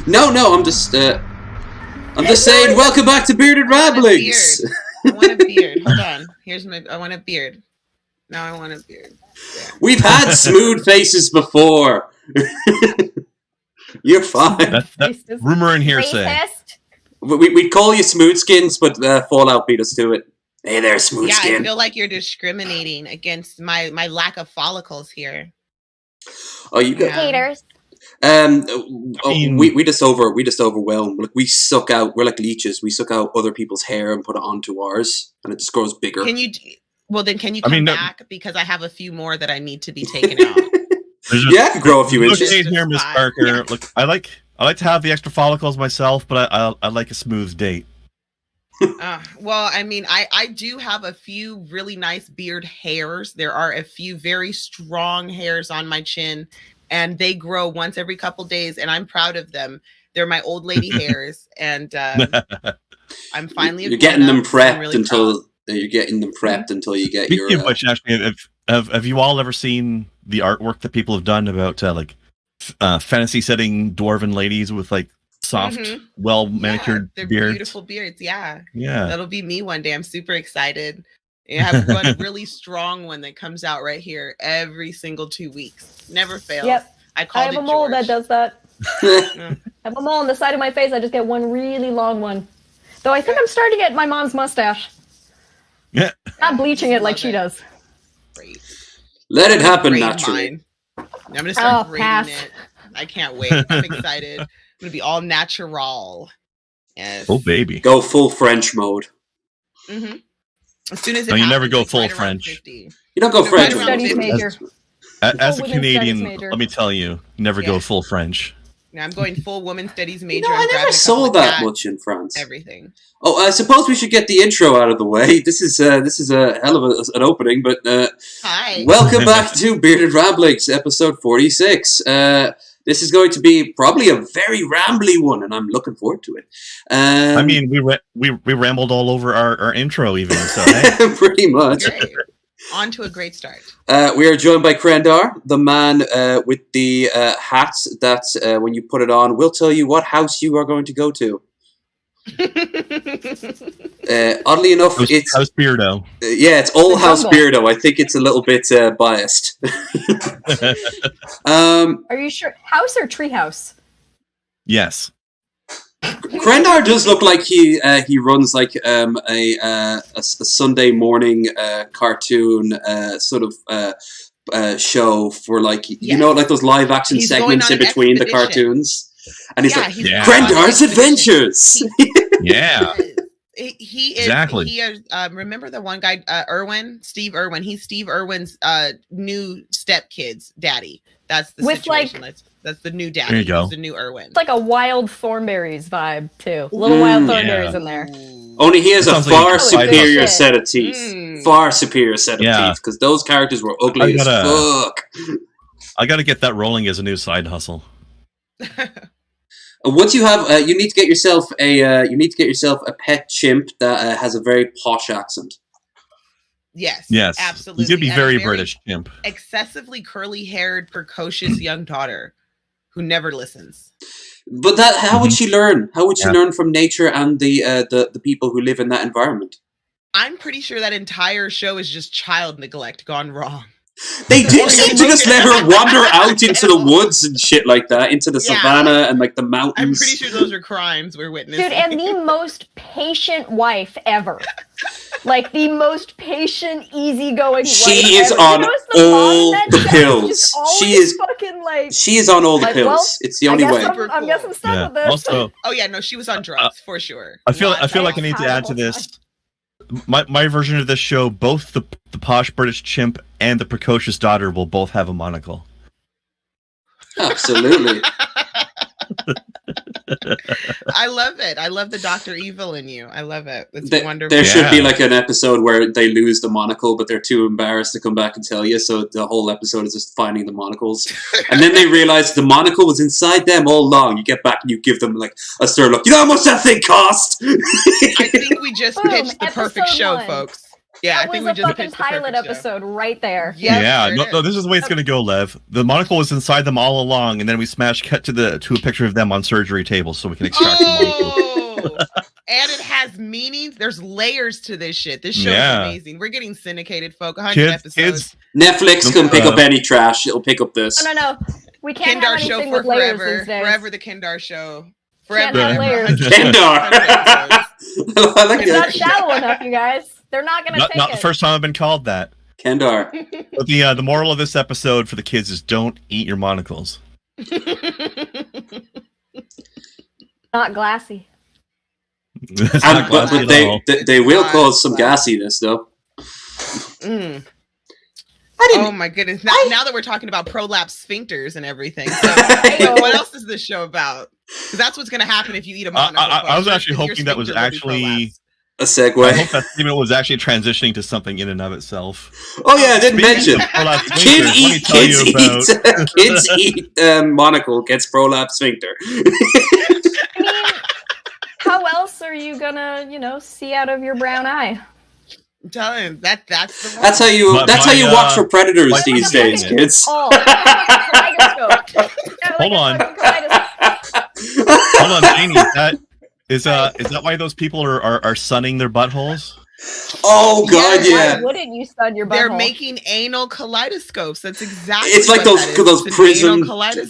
No, I'm just saying, welcome back to Bearded Ramblings. I want a beard. Hold on. I want a beard. Now I want a beard. Yeah. We've had smooth faces before. You're fine. That's rumor and hearsay. Racist. We'd call you smooth skins, but Fallout beat us to it. Hey there, smooth skin. Yeah, I feel like you're discriminating against my lack of follicles here. Oh, you got haters. We just overwhelm. Like we suck out. We're like leeches. We suck out other people's hair and put it onto ours, and it just grows bigger. Can you come back because I have a few more that I need to be taken out. Yeah, I can grow a few inches. Here, Mrz Parker. Yeah. Look, I like to have the extra follicles myself, but I like a smooth date. Well, I mean, I do have a few really nice beard hairs. There are a few very strong hairs on my chin, and they grow once every couple days, and I'm proud of them. They're my old lady hairs, and I'm finally. You're getting them prepped until you get your. Speaking of which, actually, have you all ever seen the artwork that people have done about fantasy setting dwarven ladies with like soft, well manicured beards? Beautiful beards. Yeah, yeah. That'll be me one day. I'm super excited. I have one really strong one that comes out right here every single 2 weeks. Never fails. Yep. I have a mole that does that. I have a mole on the side of my face. I just get one really long one. Though I think I'm starting to get my mom's mustache. Yeah. Not bleaching it like she does. Great. Let it happen naturally. I'm going to start braiding it. I can't wait. I'm excited. I'm going to be all natural. Yes. Oh, baby. Go full French mode. Mm-hmm. As soon as you never go full French. 50. You don't go French. Studies major. As a Canadian, let me tell you, never go full French. Now I'm going full woman studies major. I never saw that much in France. Everything. Oh, I suppose we should get the intro out of the way. This is a hell of an opening, but hi. Welcome back to Bearded Ramblings, episode 46. This is going to be probably a very rambly one, and I'm looking forward to it. I mean, we rambled all over our intro, even so. Hey? Pretty much. Great. On to a great start. We are joined by Krendar, the man with the hat that, when you put it on, will tell you what house you are going to go to. Oddly enough, it's House Beardo. Yeah, it's all House Beardo. I think it's a little bit biased. Are you sure? House or treehouse? Yes. Krendar does look like he runs like a Sunday morning cartoon sort of show for like you know like those live action segments in between the cartoons, and he's like Krendar's Adventures. Yeah. He is exactly. He is, remember the one guy, Steve Irwin. He's Steve Irwin's new stepkid's daddy. That's the situation. That's the new daddy. There you go. The new Irwin. It's like a Wild Thornberries vibe too. Little Wild Thornberries in there. Only he has a far superior set of teeth. Far superior set of teeth because those characters were ugly as fuck. I got to get that rolling as a new side hustle. Once you have, you need to get yourself a pet chimp that has a very posh accent. Yes, He's absolutely. gonna be very British chimp. Excessively curly-haired, precocious young daughter who never listens. But how would she learn? How would she learn from nature and the people who live in that environment? I'm pretty sure that entire show is just child neglect gone wrong. They did seem to just let her wander out into the woods and shit like that, into the savannah and like the mountains. I'm pretty sure those are crimes we're witnessing. Dude, and the most patient wife ever. Like the most patient, easygoing wife She is ever. on all the pills. She is fucking like. She is on all the pills. Well, it's the only way. I guess I'm stuck with this. Also, she was on drugs for sure. I feel like I need to add to this. My version of this show, both the posh British chimp and the precocious daughter will both have a monocle. Absolutely. I love it. I love the Dr. Evil in you. I love it. It's wonderful. There should be like an episode where they lose the monocle, but they're too embarrassed to come back and tell you. So the whole episode is just finding the monocles. And then they realize the monocle was inside them all along. You get back and you give them like a stern look. You know how much that thing cost? I think we just pitched the perfect show, folks. Yeah, That I think was we a just fucking pitched the pilot perfect show. episode right there. Yep, Yeah, there it no, is. this is the way it's gonna go, Lev. The monocle was inside them all along, and then we smash cut to a picture of them on surgery tables so we can extract the monocle. Oh, and it has meanings. There's layers to this shit. This show's amazing. We're getting syndicated, folk. 100 episodes. Netflix can pick up any trash. It'll pick up this. No. We can't have Kindar show anything for with layers forever. these days. Forever the Kindar show. Can't Forever. have layers. Kindar. I like It's it. not shallow enough, you guys. They're not going to take Not it. the first time I've been called that. Kendar. But the moral of this episode for the kids is don't eat your monocles. Not glassy. It's not glassy But at all. they will cause some gassiness, though. Mm. I didn't. Oh my goodness! Now that we're talking about prolapse sphincters and everything, so what else is this show about? Because that's what's going to happen if you eat a monocle. I was actually hoping that was actually a segue. I hope that statement was actually transitioning to something in and of itself. Oh yeah, I didn't mention. Kids eat monocle gets prolapse sphincter. I mean, how else are you gonna, see out of your brown eye? I'm telling you, that's the one. That's how you. That's how you watch for predators these days, kids. Oh, Hold on. Hold on, Janie. Is that why those people are sunning their buttholes? Oh God, yeah. Why wouldn't you sun your butthole? They're making anal kaleidoscopes. That's exactly. It's like what those prison fucking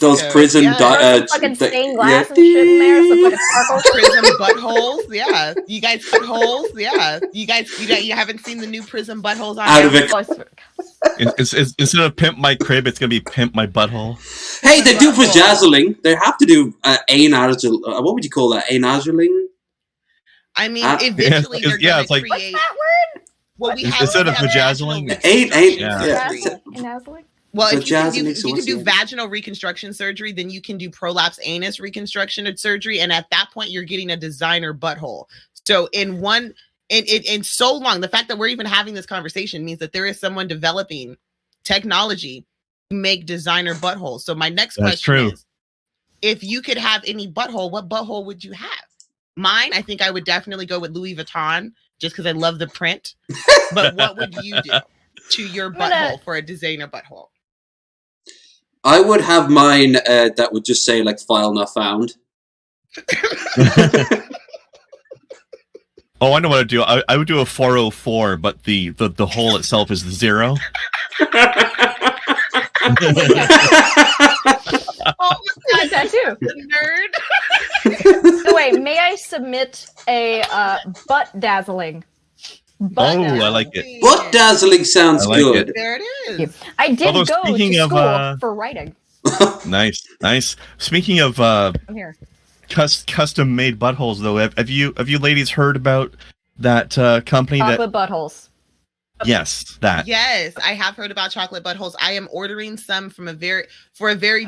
stained glass and shit in there. So it's like a prism buttholes. Yeah, you guys buttholes. Yeah, you haven't seen the new prism buttholes on out of it. It's instead of pimp my crib, it's gonna be pimp my butthole. Hey, they do vajazzling. They have to do anazul. What would you call that? Anazzuling? I mean, eventually they're going to create. What's that word? Well, we have instead of vajazzling, Nazzling? Well, if you can do vaginal reconstruction surgery, then you can do prolapse anus reconstruction surgery, and at that point, you're getting a designer butthole. So in so long, the fact that we're even having this conversation means that there is someone developing technology to make designer buttholes. So my next question is, if you could have any butthole, what butthole would you have? Mine, I think I would definitely go with Louis Vuitton just because I love the print. But what would you do to your butthole for a designer butthole? I would have mine that would just say like file not found. Oh, I know what I'd do. I would do a 404, but the hole itself is the 0. Oh, my God, tattoo. Nerd. So wait, may I submit a butt dazzling? I like it. Butt dazzling sounds good. It. There it is. I did go to school of, for writing. Nice. Speaking of I'm here. Custom made buttholes, though, have you ladies heard about that company? Chocolate buttholes. Yes, that. Yes, I have heard about chocolate buttholes. I am ordering some from a very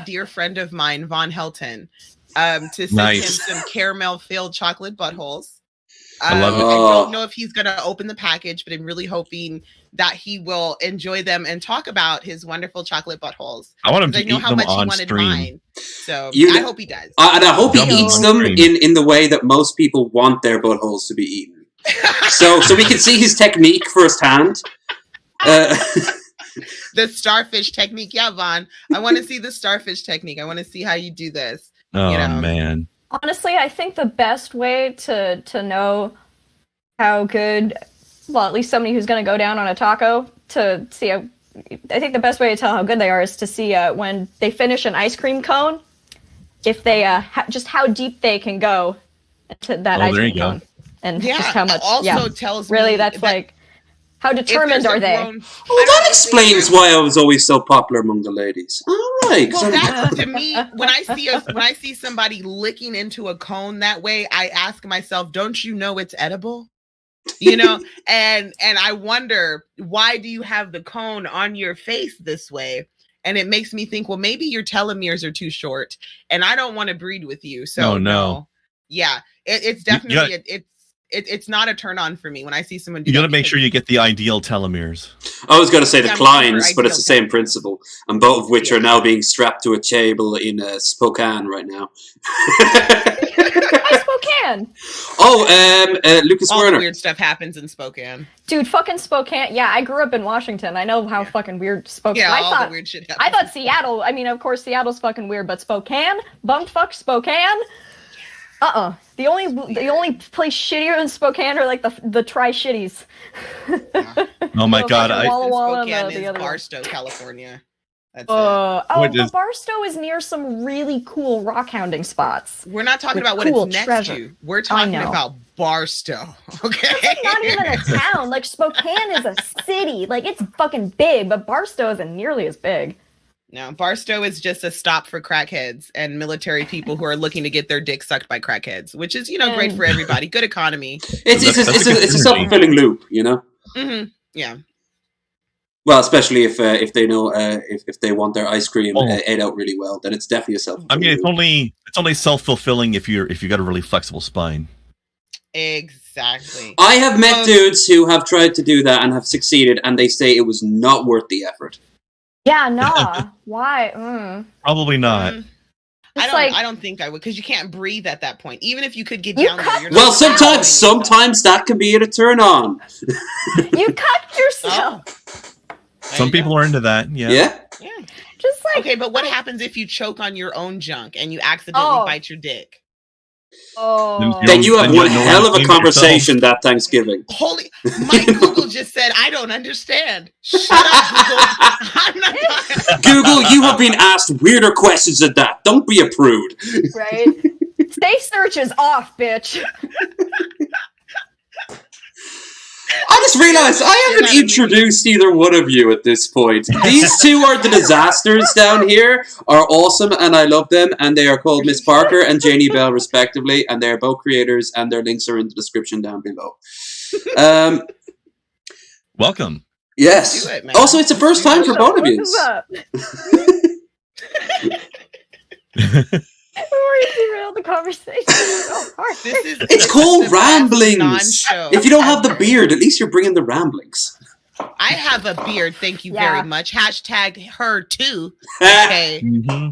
dear friend of mine, Von Helton, to send him some caramel filled chocolate buttholes. I love it. I don't know if he's going to open the package, but I'm really hoping that he will enjoy them and talk about his wonderful chocolate buttholes. I want him to eat them how much he on wanted stream. mine. So I hope he does. And I hope he eats them in the way that most people want their buttholes to be eaten. so we can see his technique firsthand. The starfish technique. Yeah, Vaughn. I want to see the starfish technique. I want to see how you do this. Oh, man. Honestly, I think the best way to know how good, well, at least somebody who's going to go down on a taco to see I think the best way to tell how good they are is to see when they finish an ice cream cone, if they just how deep they can go to that ice cream cone. And just how much. Also tells me really that's like how determined are they? Well, that explains why I was always so popular among the ladies. All right. Well, that, to me, when I see somebody licking into a cone that way, I ask myself, "Don't you know it's edible?" And I wonder, why do you have the cone on your face this way? And it makes me think, well, maybe your telomeres are too short, and I don't want to breed with you. So no. Yeah, it's definitely it's not a turn on for me when I see someone do you got to make sure you get the ideal telomeres. I was going to say the Kleins, but it's the same principle, and both of which are now being strapped to a table in Spokane right now. Why Spokane? Spokane? Oh, Lucas All the Werner. weird stuff happens in Spokane. Dude, fucking Spokane. Yeah, I grew up in Washington. I know how fucking weird Spokane. Yeah, I all thought, the weird shit happens. I thought Seattle. I mean, of course, Seattle's fucking weird, but Spokane, bumfuck Spokane. The only place shittier than Spokane are like the Tri-Shitties. Oh my god! Walla Walla Spokane and the is other one. Barstow, California. That's but Barstow is near some really cool rock hounding spots. We're not talking with about what cool it's next treasure. to. We're talking about Barstow. Okay. It's not even a town. Like, Spokane is a city. Like, it's fucking big, but Barstow isn't nearly as big. No, Barstow is just a stop for crackheads and military people who are looking to get their dick sucked by crackheads, which is, great for everybody. Good economy. It's a self-fulfilling loop, Mm-hmm. Yeah. Well, especially if they know if they want their ice cream ate out really well, then it's definitely a self-fulfilling I mean, loop. it's only self-fulfilling if you got a really flexible spine. Exactly. I have met dudes who have tried to do that and have succeeded, and they say it was not worth the effort. Yeah, nah. Why? Probably not. I don't think I would, because you can't breathe at that point. Even if you could get You down there, cut- you're not Well, sometimes that can be a turn on. You cut yourself. Some people are into that. Yeah. Yeah. Yeah. Just like Okay, but what happens if you choke on your own junk and you accidentally bite your dick? Then you have one hell of a conversation that Thanksgiving. Holy, my Google just said, I don't understand. Shut up, Google. I'm not. Google, you have been asked weirder questions than that. Don't be a prude. Right? Safe search is off, bitch. I just realized I haven't introduced either one of you at this point. These two are the disasters down here, are awesome, and I love them, and they are called Mrz Parker and Janey Bell, respectively, and they are both creators, and their links are in the description down below. Welcome. Yes. Do it, man. Also, it's the first time for both of you. What's up? Before you derail the conversation, It's called ramblings. If you don't have the beard, at least you're bringing the ramblings. I have a beard, thank you Yeah. very much. Hashtag her too. Okay. Mm-hmm.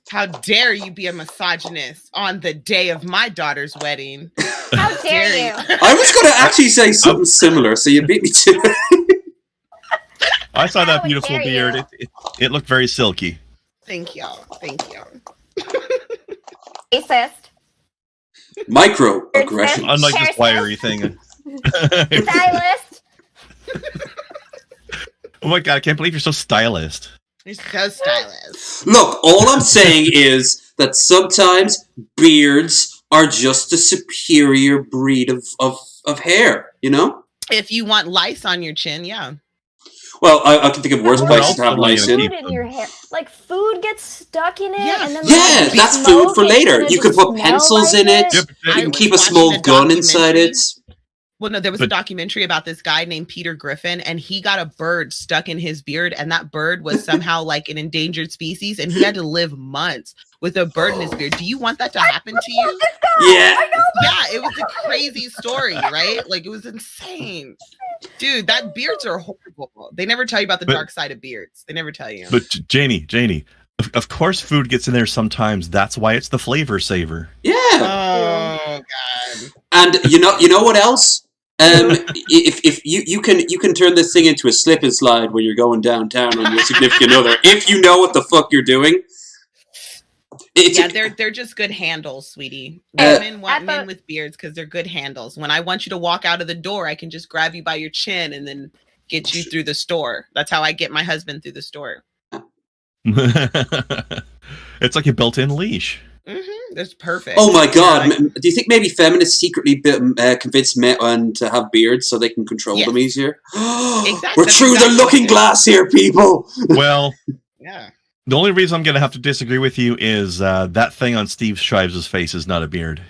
How dare you be a misogynist on the day of my daughter's wedding? How dare you? I was going to actually say something similar, so you beat me to it. I saw that How beautiful dare beard. you. It looked very silky. Thank y'all. Thank y'all. Racist. Microaggressions. Unlike this wiry thing. Stylist. Oh my god, I can't believe you're so stylist. You're so stylish. Look, all I'm saying is that sometimes beards are just a superior breed of hair, you know? If you want lice on your chin, yeah. Well, I can think of worse What places else to have do you lice need? in. Food in your hair. Like, food gets stuck in it, Yeah. and then Yeah, like, that's smoke food for it, later. and it You could just put smell pencils like in it. Yep. You I can was keep a watching small a gun inside it. Well, no, there was a documentary about this guy named Peter Griffin, and he got a bird stuck in his beard, and that bird was somehow like an endangered species, and he had to live months with a bird in his beard. Do you want that to happen to you? Yeah. Yeah, it was a crazy story, right? Like, it was insane. Dude, that beards are horrible. They never tell you about the dark side of beards. They never tell you. But Janie, of course food gets in there sometimes. That's why it's the flavor saver. Yeah. Oh, God. And you know what else? If you can turn this thing into a slip and slide when you're going downtown on your significant other, if you know what the fuck you're doing. They're just good handles, sweetie. Women want men with beards because they're good handles. When I want you to walk out of the door, I can just grab you by your chin and then get you through the store. That's how I get my husband through the store. It's like a built-in leash. Mm-hmm. That's perfect. Oh my god! Do you think maybe feminists secretly convince men to have beards so they can control them easier? Exactly. We're through the looking glass here, people. Well, yeah. The only reason I'm going to have to disagree with you is that thing on Steve Shives' face is not a beard.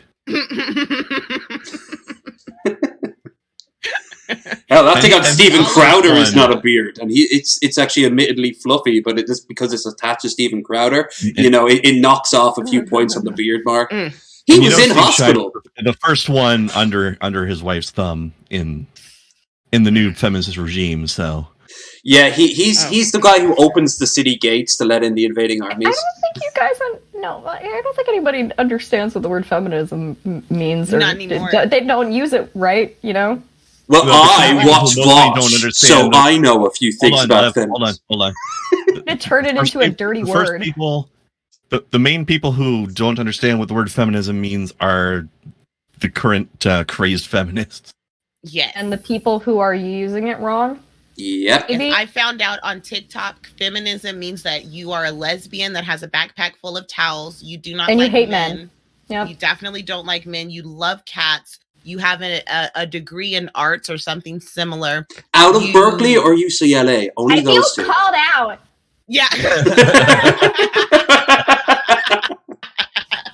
Hell, that thing on Steven Crowder is not a beard, and it's actually admittedly fluffy, but it just because it's attached to Steven Crowder, it knocks off a few points on the beard mark. He was in hospital. Shives, the first one under his wife's thumb in the new feminist regime. So yeah, he's the guy who opens the city gates to let in the invading armies. I don't think you guys no, I don't think anybody understands what the word feminism means. Or Not anymore. They don't use it right, you know? Well, I watch don't Vosh, understand so I know a few things about feminism. Hold on. They turn it into a dirty word. The main people who don't understand what the word feminism means are the current crazed feminists. Yes. And the people who are using it wrong. Yep. I found out on TikTok, feminism means that you are a lesbian that has a backpack full of towels. You do not and like you hate men. Yep. You definitely don't like men. You love cats. You have a degree in arts or something similar. Out of Berkeley or UCLA? Only those two. I feel called out. Yeah.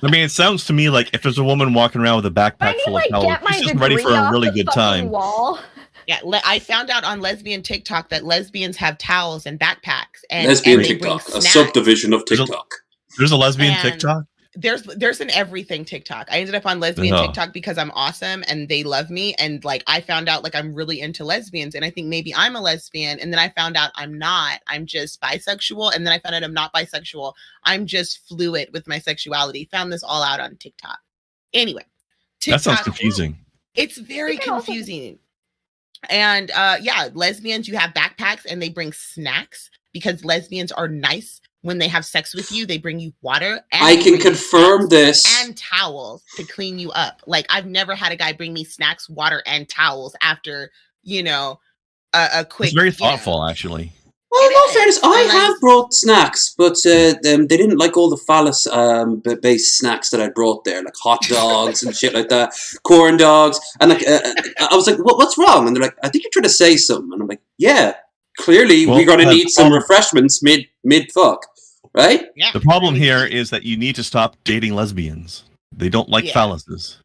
I mean, it sounds to me like if there's a woman walking around with a backpack full of towels, she's just ready for a really good time. Wall. Yeah, I found out on lesbian TikTok that lesbians have towels and backpacks. And lesbian and TikTok, a subdivision of TikTok. There's a lesbian TikTok? There's an everything TikTok. I ended up on lesbian TikTok because I'm awesome and they love me. And like, I found out like I'm really into lesbians and I think maybe I'm a lesbian. And then I found out I'm not. I'm just bisexual. And then I found out I'm not bisexual. I'm just fluid with my sexuality. Found this all out on TikTok. Anyway, TikTok, that sounds confusing. It's very confusing. And lesbians, you have backpacks and they bring snacks because lesbians are nice. When they have sex with you, they bring you water. And I can confirm this. And towels to clean you up. Like, I've never had a guy bring me snacks, water, and towels after, a quick... It's very thoughtful, actually. Well, in all fairness, I have brought snacks, but they didn't like all the phallus-based snacks that I brought there, like hot dogs and shit like that, corn dogs. And like, I was like, what's wrong? And they're like, I think you're trying to say something. And I'm like, yeah. Clearly, we're going to need some refreshments mid-fuck, right? Yeah. The problem here is that you need to stop dating lesbians. They don't like phalluses.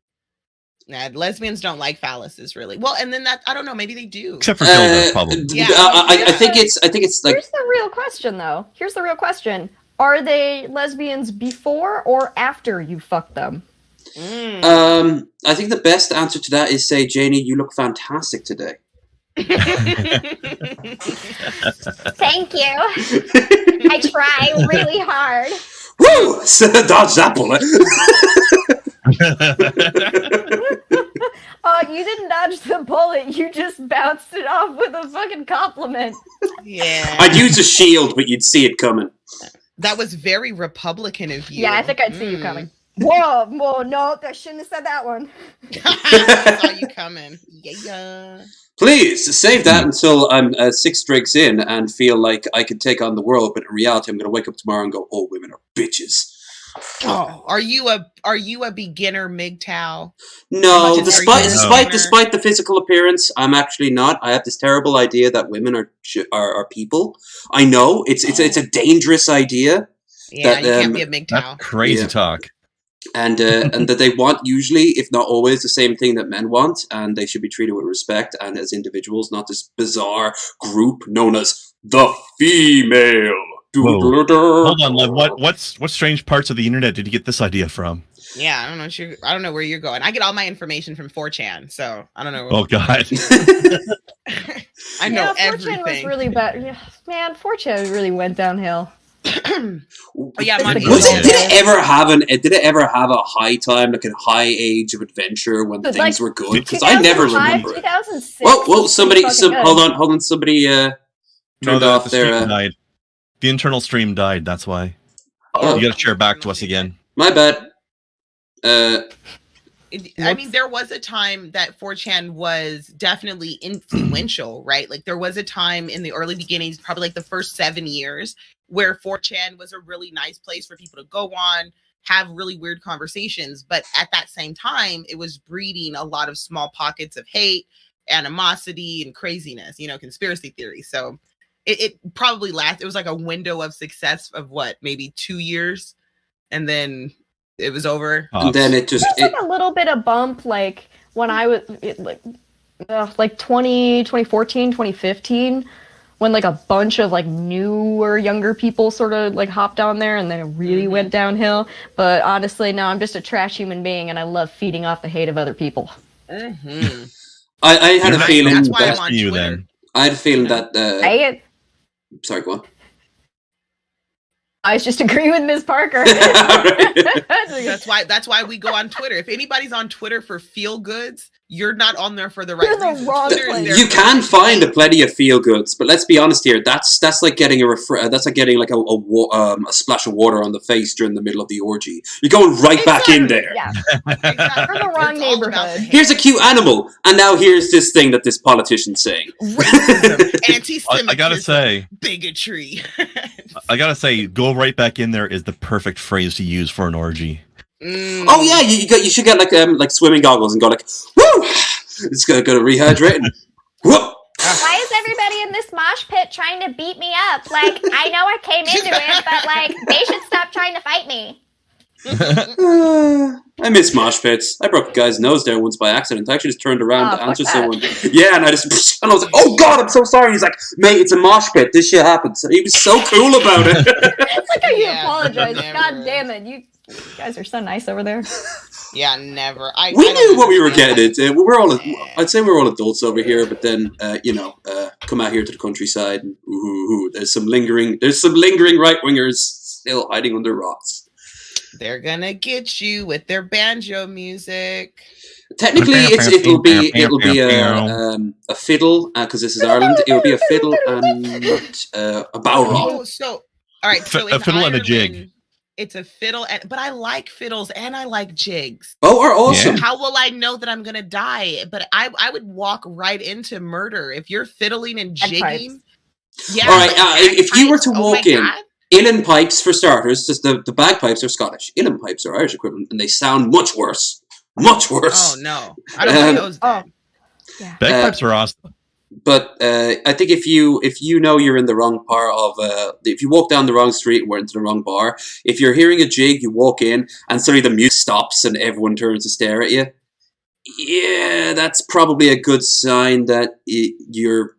Nah, lesbians don't like phalluses, really. Well, and then I don't know, maybe they do. Except for dildos, probably. Yeah, I think it's like... Here's the real question, though. Here's the real question. Are they lesbians before or after you fuck them? I think the best answer to that is say, Janey, you look fantastic today. Thank you. I try really hard. Woo! Dodge that bullet. Oh, you didn't dodge the bullet. You just bounced it off with a fucking compliment. Yeah. I'd use a shield, but you'd see it coming. That was very Republican of you. Yeah, I think I'd see you coming. Whoa, no, I shouldn't have said that one. I saw you coming. Yeah. Please, save that until I'm 6 drinks in and feel like I can take on the world, but in reality I'm going to wake up tomorrow and go, oh, women are bitches. Oh, are you a beginner MGTOW? No, despite the physical appearance, I'm actually not. I have this terrible idea that women are people. I know, it's a dangerous idea. Yeah, you can't be a MGTOW. That's crazy talk. And that they want usually, if not always, the same thing that men want, and they should be treated with respect and as individuals, not this bizarre group known as the female. Hold on, Lev. What strange parts of the internet did you get this idea from? Yeah, I don't know. I don't know where you're going. I get all my information from 4chan, so I don't know. Oh God. I know everything. 4chan was really bad. Man, 4chan really went downhill. Yeah, did it ever have a high time, like a high age of adventure when things were good? Because I never remember. 2006. Whoa! Hold on. Somebody turned off their. Died. The internal stream died. That's why. You got to share back to us again. My bad. I mean, there was a time that 4chan was definitely influential, right? Like, there was a time in the early beginnings, probably like the first 7 years, where 4chan was a really nice place for people to go on, have really weird conversations. But at that same time, it was breeding a lot of small pockets of hate, animosity, and craziness, conspiracy theories. So it probably lasted. It was like a window of success of maybe 2 years. And then it was over. And then it just... There's like a little bit of bump, like when I was like 2014, 2015, when like a bunch of like newer, younger people sort of like hopped on there and then it really went downhill. But honestly, no, I'm just a trash human being and I love feeding off the hate of other people. Mm-hmm. I had a feeling that's why that... I'm on Twitter. I had a feeling that... Say it. Sorry, go on. I just agree with Ms. Parker. That's why we go on Twitter. If anybody's on Twitter for feel goods, you're not on there for the right You're reasons. the wrong place. You can find a plenty of feel goods, but let's be honest here. That's like getting that's like getting like a splash of water on the face during the middle of the orgy. You're going right back in there. Yeah. Exactly. You're in the wrong neighborhood. Here's a cute animal, and now here's this thing that this politician's saying. Racism, anti-Semitism, I gotta say, bigotry. I gotta say, go right back in there is the perfect phrase to use for an orgy. Oh yeah, you should get like swimming goggles and go like, woo! It's gonna rehydrate. Whoa! Why is everybody in this mosh pit trying to beat me up? Like, I know I came into it, but like, they should stop trying to fight me. I miss mosh pits. I broke a guy's nose there once by accident. I actually just turned around to answer someone. Yeah, and I was like, "Oh God, I'm so sorry." He's like, "Mate, it's a mosh pit. This shit happens." And he was so cool about it. It's like how you Yeah, apologize. never. God damn it. You guys are so nice over there. Yeah, never. We knew what we were getting into. I'd say we're all adults over here, but then come out here to the countryside and there's some lingering right wingers still hiding under rocks. They're gonna get you with their banjo music. Technically, it'll be a fiddle because this is Ireland. It'll be a fiddle and a bowrong. Oh, so all right, so A fiddle and a jig. It's a fiddle, but I like fiddles and I like jigs. Oh, are awesome! Yeah. How will I know that I'm gonna die? But I would walk right into murder if you're fiddling and jigging. Yeah. All right, if you were to walk in. God. Uilleann pipes, for starters, just the bagpipes are Scottish. Uilleann pipes are Irish equivalent, and they sound much worse. Much worse. Oh, no. I don't know those. Yeah. Bagpipes are awesome. But I think if you know you're in the wrong part of... if you walk down the wrong street and we're into the wrong bar, if you're hearing a jig, you walk in, and suddenly the music stops and everyone turns to stare at you, yeah, that's probably a good sign that you're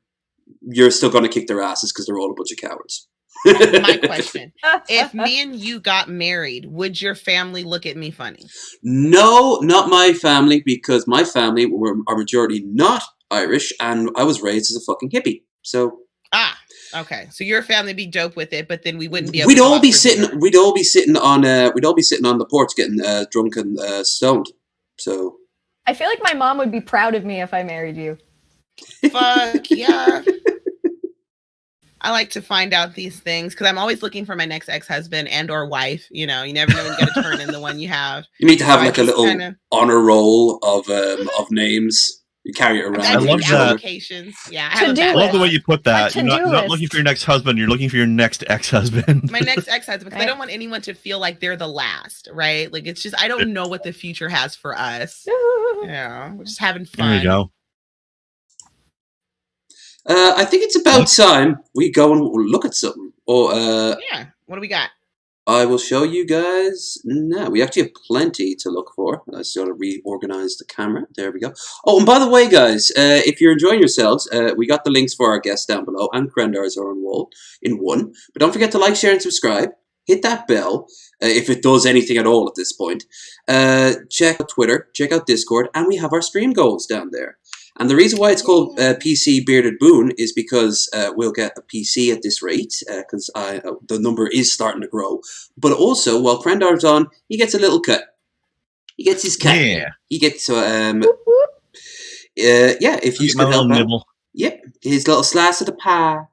still going to kick their asses because they're all a bunch of cowards. My question: if me and you got married, would your family look at me funny? No, not my family, because my family are majority not Irish, and I was raised as a fucking hippie. So okay. So your family be dope with it, but then we wouldn't be. We'd all be sitting on the porch getting drunk and stoned. So I feel like my mom would be proud of me if I married you. Fuck yeah. I like to find out these things because I'm always looking for my next ex-husband and or wife. You know, you never know when you got to turn in the one you have. You need to have like a little honor roll of names. You carry it around. I love that. Applications. Yeah, I love the way you put that. You're not looking for your next husband. You're looking for your next ex-husband. My next ex-husband. Because I don't want anyone to feel like they're the last, right? Like it's just I don't know what the future has for us. Yeah, we're just having fun. There you go. I think it's about time we go and look at something. Or yeah, what do we got? I will show you guys now. We actually have plenty to look for. I just got to reorganize the camera. There we go. Oh, and by the way, guys, if you're enjoying yourselves, we got the links for our guests down below, and Krendar's are on wall in one. But don't forget to like, share, and subscribe. Hit that bell if it does anything at all at this point. Check out Twitter, check out Discord, and we have our stream goals down there. And the reason why it's called PC Bearded Boon is because we'll get a PC at this rate, because the number is starting to grow. But also, while Krendar's on, he gets a little cut. He gets his cut. Yeah. He gets if you could help out. Yep, his little slice of the pie.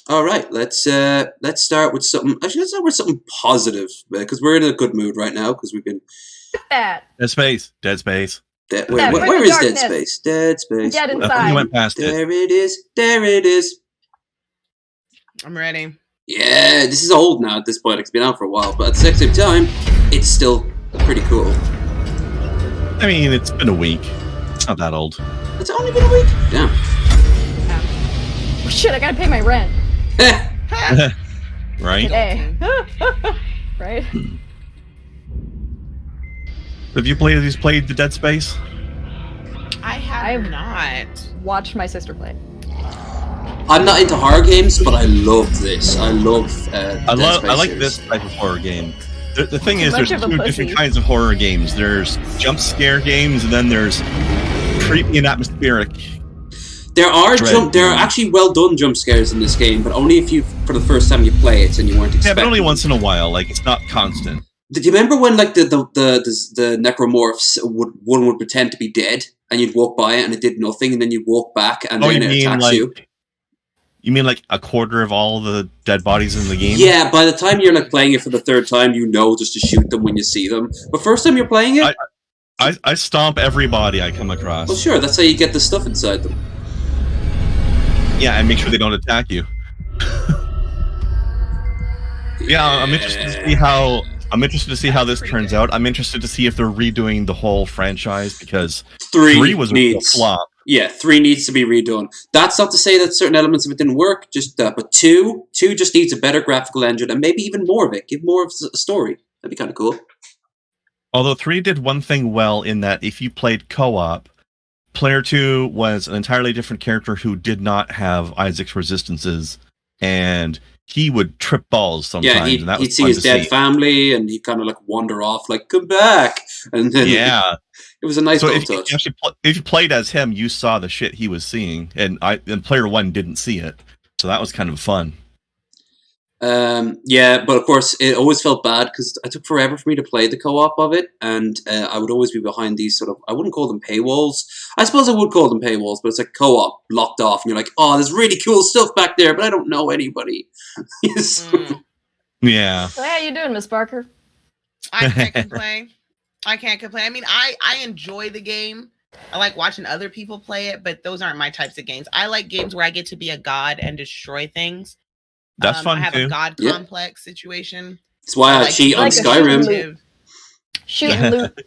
All right, let's start with something. Actually, let's start with something positive because we're in a good mood right now because we've been. Dead Space. Where is Dead Space? Dead Space. Dead inside. You went past There it is. There it is. I'm ready. Yeah, this is old now at this point. It's been out for a while, but at the same time, it's still pretty cool. I mean, it's been a week. It's not that old. It's only been a week. Damn. Oh, shit, I gotta pay my rent. Right? Today. Right? Have you played the Dead Space? I have not watched my sister play. I'm not into horror games, but I love this. I love. I like this type of horror game. The thing is, there's two different kinds of horror games. There's jump scare games, and then there's creepy and atmospheric. There are actually well done jump scares in this game, but only if you for the first time you play it and you weren't expecting. Yeah, but only once in a while. Like it's not constant. Did you remember when like the necromorphs would pretend to be dead and you'd walk by it and it did nothing, and then you'd walk back and then it attacks you? You mean like a quarter of all the dead bodies in the game? Yeah, by the time you're like playing it for the third time, you know just to shoot them when you see them. But first time you're playing it, I stomp every body I come across. Well, sure, that's how you get the stuff inside them. Yeah, and make sure they don't attack you. Yeah, I'm interested to see how this turns out. I'm interested to see if they're redoing the whole franchise, because 3 was a flop. Yeah, 3 needs to be redone. That's not to say that certain elements of it didn't work, but 2 just needs a better graphical engine and maybe even more of it. Give more of a story. That'd be kind of cool. Although 3 did one thing well in that if you played co-op, player 2 was an entirely different character who did not have Isaac's resistances, and he would trip balls sometimes. Yeah, he'd see his dead family, and he'd kind of like wander off, like, come back! And then it was a nice little touch. If you played as him, you saw the shit he was seeing, and player 1 didn't see it. So that was kind of fun. Yeah, but of course, it always felt bad because it took forever for me to play the co-op of it, and I would always be behind these sort of, I wouldn't call them paywalls. I suppose I would call them paywalls, but it's like co-op blocked off, and you're like, oh, there's really cool stuff back there, but I don't know anybody. Yeah. So how you doing, Mrz Parker? I can't complain. I mean, I enjoy the game. I like watching other people play it, but those aren't my types of games. I like games where I get to be a god and destroy things. That's fun, I have too. a god complex situation. That's why I cheat on Skyrim. Shoot and loot.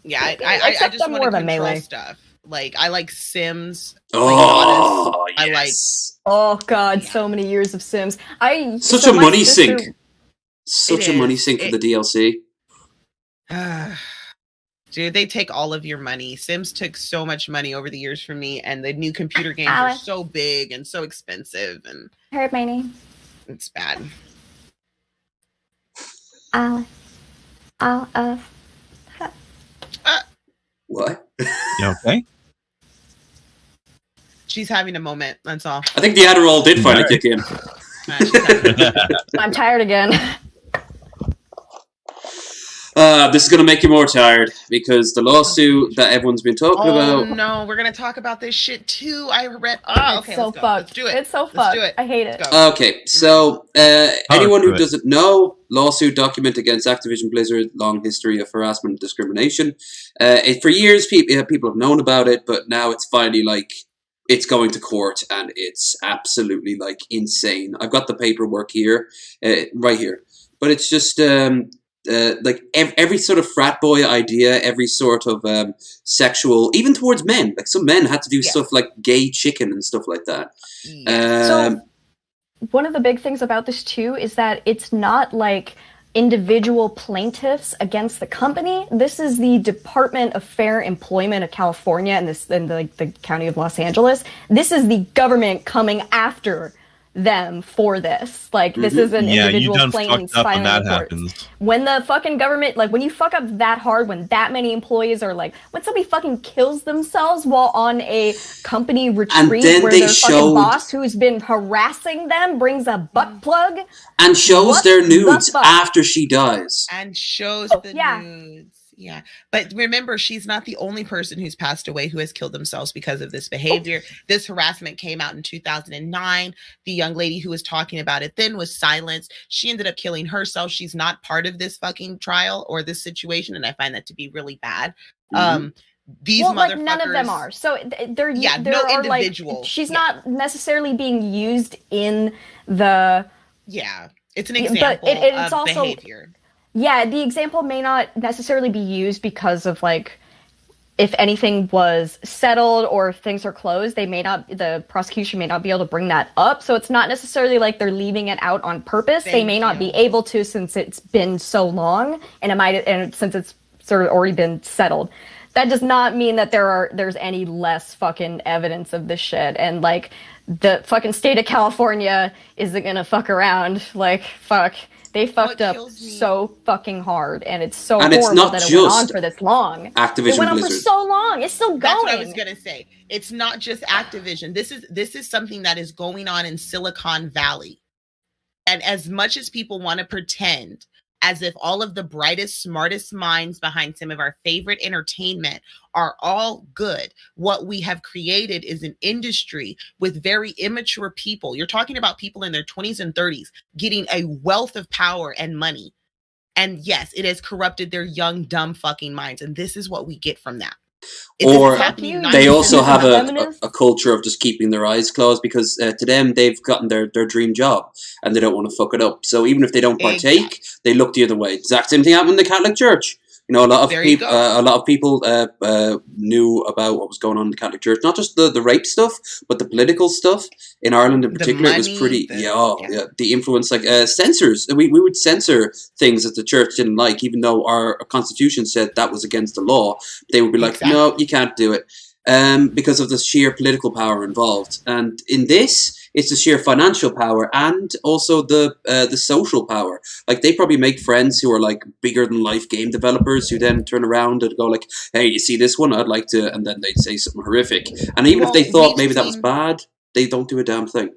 Yeah, I just want to control stuff. Like, I like Sims. Oh, yes. yes. Oh, God, so many years of Sims. Such a money sink. Such a money sink for the DLC. Dude, they take all of your money. Sims took so much money over the years from me, and the new computer games are so big and so expensive, and heard my name. It's bad. Alice. What? You okay? She's having a moment, that's all. I think the Adderall did finally kick in. I'm tired again. This is going to make you more tired because the lawsuit that everyone's been talking about. Oh no, we're going to talk about this shit too. I read. Okay, so fucked. Let's do it. It's so fucked. I hate it. Okay, so anyone who doesn't know, lawsuit document against Activision Blizzard, long history of harassment and discrimination. For years, people have known about it, but now it's finally like it's going to court, and it's absolutely like insane. I've got the paperwork here, right here, but it's just. Like every sort of frat boy idea, every sort of sexual, even towards men. Like some men had to do stuff like gay chicken and stuff like that. So one of the big things about this too is that it's not like individual plaintiffs against the company. This is the Department of Fair Employment of California and the County of Los Angeles. This is the government coming after them for this. Like, this is an individual plaintiff filing that court. happens. When the fucking government, like, when you fuck up that hard, when that many employees are like, when somebody fucking kills themselves while on a company retreat where their fucking boss who's been harassing them brings a butt plug and shows their nudes after she dies. And shows the nudes. Yeah. But remember, she's not the only person who's passed away who has killed themselves because of this behavior. This harassment came out in 2009. The young lady who was talking about it then was silenced. She ended up killing herself. She's not part of this fucking trial or this situation, and I find that to be really bad. These motherfuckers, like, none of them are. So they're no are individual. Like, she's not necessarily being used in the. Yeah, it's an example it's of also, behavior. Yeah, the example may not necessarily be used because of, like, if anything was settled or if things are closed, the prosecution may not be able to bring that up. So it's not necessarily like they're leaving it out on purpose. They may not be able to since it's been so long and since it's sort of already been settled. That does not mean that there's any less fucking evidence of this shit. And, like, the fucking state of California isn't gonna fuck around. Like, fuck. They fucked up kills me- so fucking hard, and it's so And it's horrible not that it went on just for this long. Activision It went on for Blizzard. so long. It's still going. That's what I was gonna say. It's not just Activision. This is something that is going on in Silicon Valley. And as much as people want to pretend as if all of the brightest, smartest minds behind some of our favorite entertainment are all good, what we have created is an industry with very immature people. You're talking about people in their 20s and 30s getting a wealth of power and money. And yes, it has corrupted their young, dumb fucking minds. And this is what we get from that. Or they also have feminists. a culture of just keeping their eyes closed because to them they've gotten their dream job and they don't want to fuck it up. So even if they don't partake, they look the other way. Exact same thing happened in the Catholic Church. You know, a lot of people knew about what was going on in the Catholic Church, not just the rape stuff, but the political stuff in Ireland in particular. It was pretty, the influence, like censors. We would censor things that the church didn't like, even though our constitution said that was against the law. They would be like, no, you can't do it. Because of the sheer political power involved. And in this, it's the sheer financial power and also the social power. Like, they probably make friends who are like bigger than life game developers who then turn around and go like, hey, you see this one? I'd like to, and then they'd say something horrific. And even if they thought maybe that was bad, they don't do a damn thing.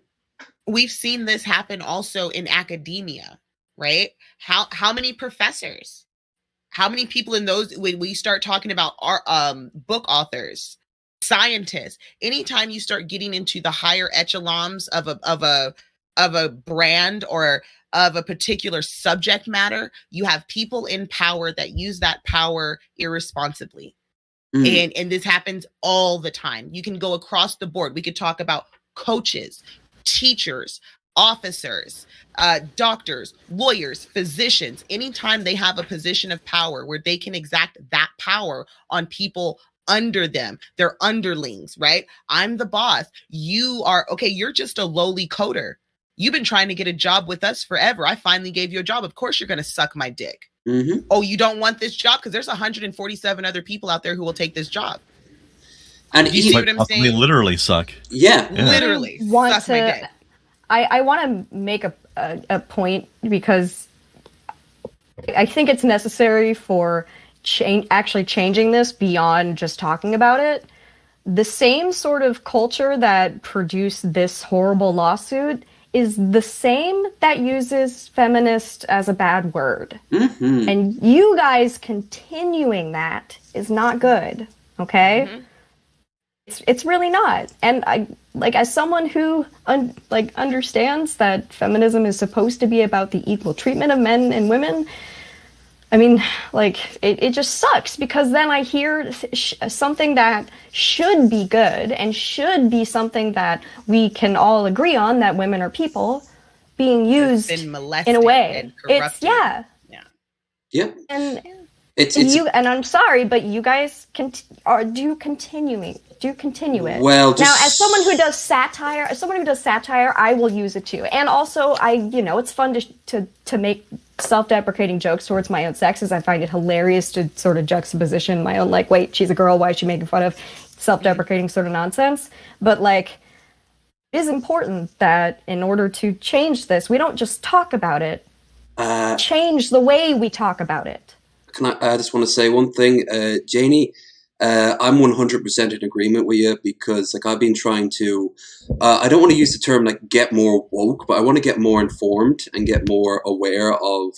We've seen this happen also in academia, right? How many professors? How many people in those, when we start talking about our book authors, scientists, anytime you start getting into the higher echelons of a brand or of a particular subject matter, you have people in power that use that power irresponsibly. And this happens all the time. You can go across the board. We could talk about coaches, teachers, officers, doctors, lawyers, physicians. Anytime they have a position of power where they can exact that power on people under them, they're underlings, right? I'm the boss. You are, okay, you're just a lowly coder. You've been trying to get a job with us forever. I finally gave you a job. Of course you're going to suck my dick. Mm-hmm. Oh, you don't want this job? Because there's 147 other people out there who will take this job. And you see what I'm saying? They literally suck. Yeah. Literally. Suck my dick. I want to make a point because I think it's necessary for actually changing this beyond just talking about it. The same sort of culture that produced this horrible lawsuit is the same that uses feminist as a bad word. Mm-hmm. And you guys continuing that is not good, okay? Mm-hmm. It's really not. And I, like, as someone who understands that feminism is supposed to be about the equal treatment of men and women, I mean, like, it just sucks because then I hear something that should be good and should be something that we can all agree on, that women are people, being used in a way. It's yeah. And and I'm sorry, but you guys do continue it. Well, now, as someone who does satire, I will use it too. And also, it's fun to make self-deprecating jokes towards my own sex, as I find it hilarious to sort of juxtaposition my own, like, wait, she's a girl, why is she making fun of self-deprecating sort of nonsense? But, like, it is important that in order to change this, we don't just talk about it, change the way we talk about it. I just want to say one thing, Janey. I'm 100% in agreement with you because, like, I've been trying to, I don't want to use the term, like, get more woke, but I want to get more informed and get more aware of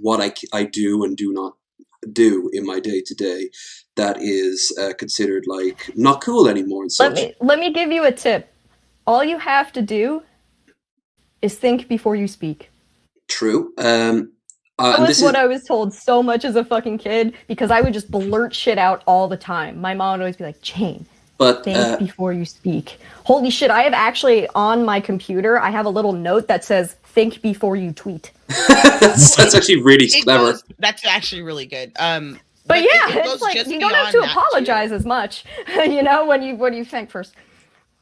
what I do and do not do in my day-to-day that is considered, like, not cool anymore and such. Let me give you a tip. All you have to do is think before you speak. True. That was what I was told so much as a fucking kid, because I would just blurt shit out all the time. My mom would always be like, Jane, think before you speak. Holy shit, I have actually, on my computer, I have a little note that says, think before you tweet. that's actually really clever. That's actually really good. But yeah, it's like, you don't have to apologize as much, when you think first.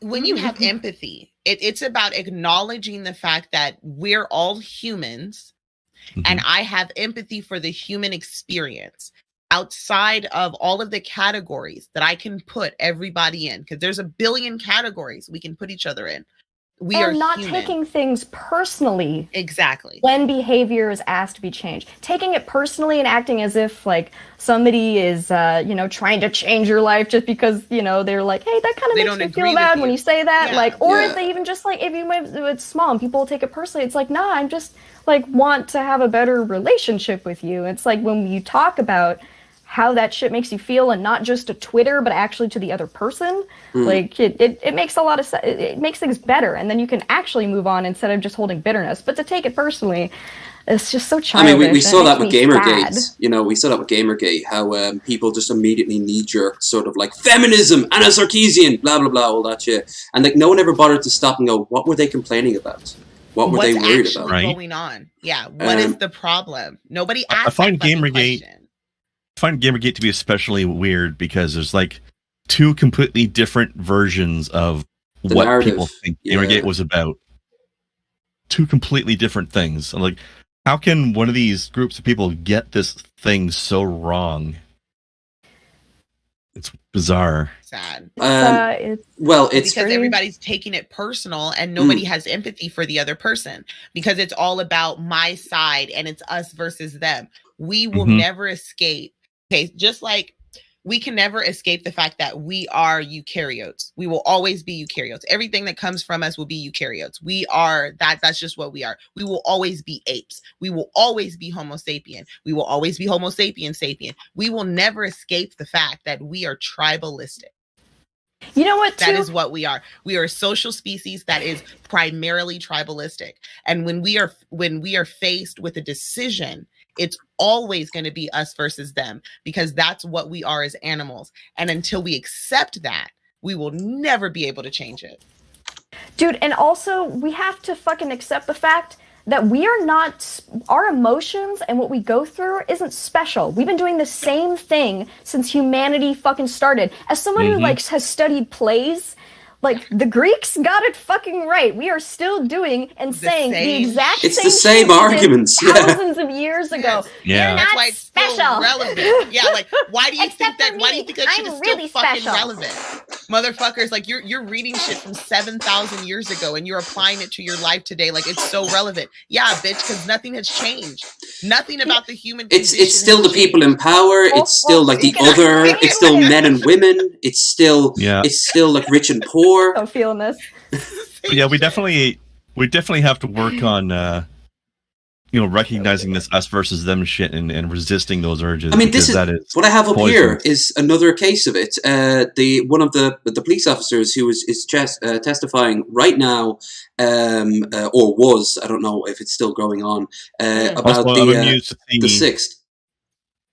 When you have empathy, it's about acknowledging the fact that we're all humans. Mm-hmm. And I have empathy for the human experience outside of all of the categories that I can put everybody in, because there's a billion categories we can put each other in. We are and not human. taking things personally. Exactly. When behavior is asked to be changed, taking it personally and acting as if like somebody is, trying to change your life just because they're like, hey, that kind of makes me feel bad when you say that, or if they even just like if it's small and people take it personally, it's like, nah, I'm just like want to have a better relationship with you. It's like when you talk about how that shit makes you feel, and not just to Twitter, but actually to the other person. Like it makes a lot of sense. It makes things better, and then you can actually move on instead of just holding bitterness. But to take it personally, it's just so childish. I mean, we saw that with Gamergate. We saw that with Gamergate. How people just immediately knee-jerk, sort of like feminism, Anna Sarkeesian, blah blah blah, all that shit, and like no one ever bothered to stop and go, what were they complaining about? What were they worried about? What's going on? Yeah, what is the problem? Nobody asked. I find Gamergate to be especially weird because there's like two completely different versions of what narrative. People think Gamergate was about. Two completely different things. I'm like, how can one of these groups of people get this thing so wrong? It's bizarre. Sad. It's because everybody's taking it personal and nobody has empathy for the other person, because it's all about my side and it's us versus them. We will never escape. Okay, just like we can never escape the fact that we are eukaryotes. We will always be eukaryotes. Everything that comes from us will be eukaryotes. We are that's just what we are. We will always be apes. We will always be Homo sapien. We will always be Homo sapien sapien. We will never escape the fact that we are tribalistic. You know what? That is what we are. We are a social species that is primarily tribalistic. And when we are faced with a decision, it's always going to be us versus them, because that's what we are as animals. And until we accept that, we will never be able to change it. Dude, and also we have to fucking accept the fact that we are not, our emotions and what we go through isn't special. We've been doing the same thing since humanity fucking started. As someone who has studied plays, like the Greeks got it fucking right. We are still doing and saying the exact same. It's the same arguments. Thousands of years ago. Yeah, that's why it's special. Still relevant. Yeah, like why do you think that? Why do you think that shit is still fucking relevant? Motherfuckers, like you're reading shit from 7,000 years ago and you're applying it to your life today. Like it's so relevant. Yeah, bitch, because nothing has changed. Nothing about the human condition. It's still the people in power. It's still like the other. It's still men and women. It's still like rich and poor. I'm feeling this. But yeah, we definitely have to work on recognizing this us versus them shit and resisting those urges. I mean, this is what I have up here is another case of it. One of the police officers who is testifying right now, or was, I don't know if it's still going on, about the 6th.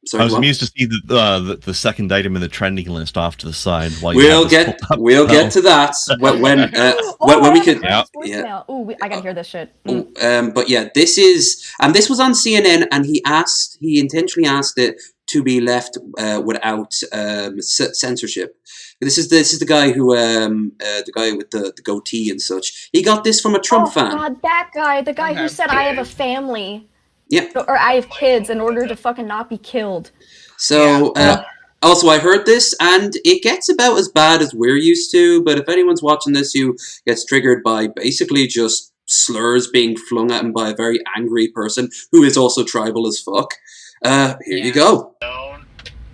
Sorry, I was amused to see the second item in the trending list off to the side. While we'll get to that when we could. Yeah. Ooh, I gotta hear this shit. But yeah, this was on CNN, and he intentionally asked it to be left without censorship. This is the guy who the guy with the goatee and such. He got this from a Trump fan. Oh God, that guy, the guy who said, "I have a family." Yeah. Or I have kids in order to fucking not be killed. So, also I heard this, and it gets about as bad as we're used to, but if anyone's watching this who gets triggered by basically just slurs being flung at him by a very angry person who is also tribal as fuck, here you go.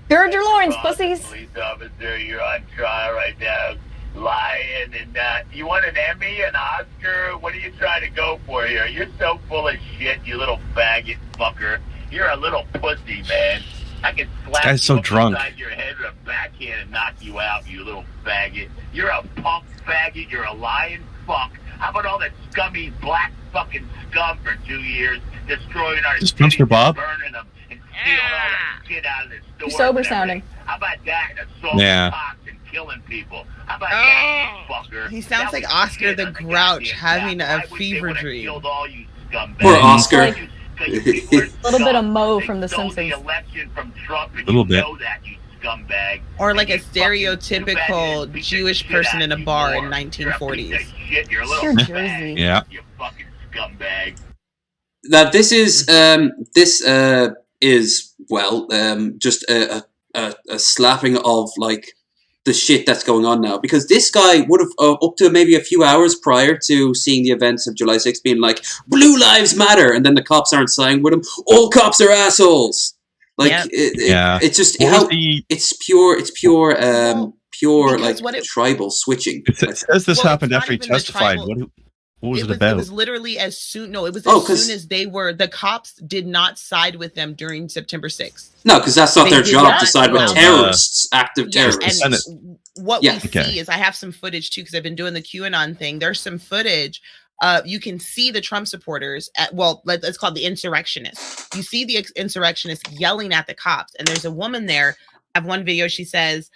Gird your loins, pussies. Police officer, you're on trial right now. Lying and you want an Emmy, an Oscar? What are you trying to go for here? You're so full of shit, you little faggot fucker. You're a little pussy, man. I can slap you so drunk. Upside your head with a backhand and knock you out, you little faggot. You're a punk faggot. You're a lying fuck. How about all that scummy black fucking scum for 2 years, destroying our cities, Bob? burning them, and stealing all that shit out of the store? You're sober sounding. How about that? Assaulting cops and killing people. How about that, fucker? He sounds like Oscar the Grouch having a fever dream. Poor Oscar. A little bit of Mo from The Simpsons. A little bit. Or like a stereotypical Jewish person in a bar in 1940s. Pure Jersey. Yeah. You fucking scumbag. Now this is just a slapping of like the shit that's going on now, because this guy would have up to maybe a few hours prior to seeing the events of July 6th being like, Blue Lives Matter, and then the cops aren't siding with him. All cops are assholes. Like it's just it's pure like tribal switching. It says this happened after he testified. What was it about? It was literally as soon as soon as the cops did not side with them during September 6th. No, because that's not their job to side with terrorists, active terrorists. And what we see is, I have some footage too, because I've been doing the QAnon thing. There's some footage. You can see the Trump supporters let's call it the insurrectionists. You see the insurrectionists yelling at the cops, and there's a woman there. I have one video. She says,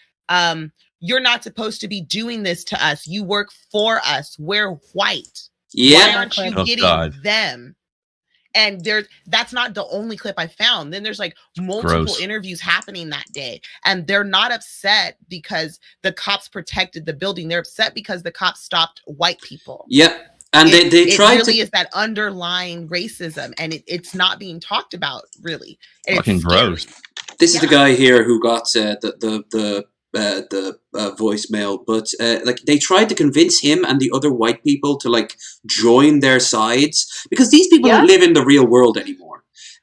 "You're not supposed to be doing this to us. You work for us. We're white. Why aren't you getting them?" And that's not the only clip I found. Then there's like multiple interviews happening that day. And they're not upset because the cops protected the building. They're upset because the cops stopped white people. Yep. And they tried it really is that underlying racism, and it's not being talked about really. And fucking gross. This is the guy here who got the voicemail, but like they tried to convince him and the other white people to like join their sides, because these people don't live in the real world anymore.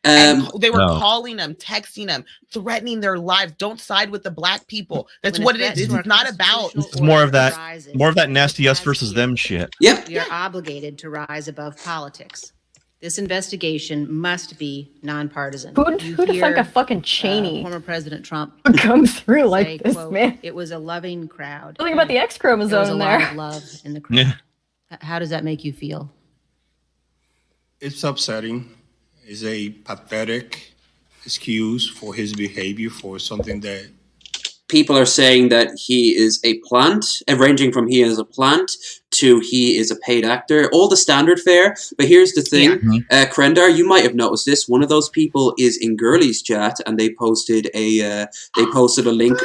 And they were calling them, texting them, threatening their lives. Don't side with the black people. That's what it is. It's not about. It's more of that nasty us versus them shit. Yep. We are obligated to rise above politics. This investigation must be nonpartisan. Who the fuck a fucking Cheney? Former President Trump come through like this, quote, man. It was a loving crowd. Something about the X chromosome there was a there. lot of love in the crowd. Yeah. How does that make you feel? It's upsetting. It's a pathetic excuse for his behavior for something that people are saying that he is a plant, ranging from he is a plant to he is a paid actor, all the standard fare. But here's the thing, Krendar, you might have noticed this. One of those people is in Girlie's chat, and they posted a link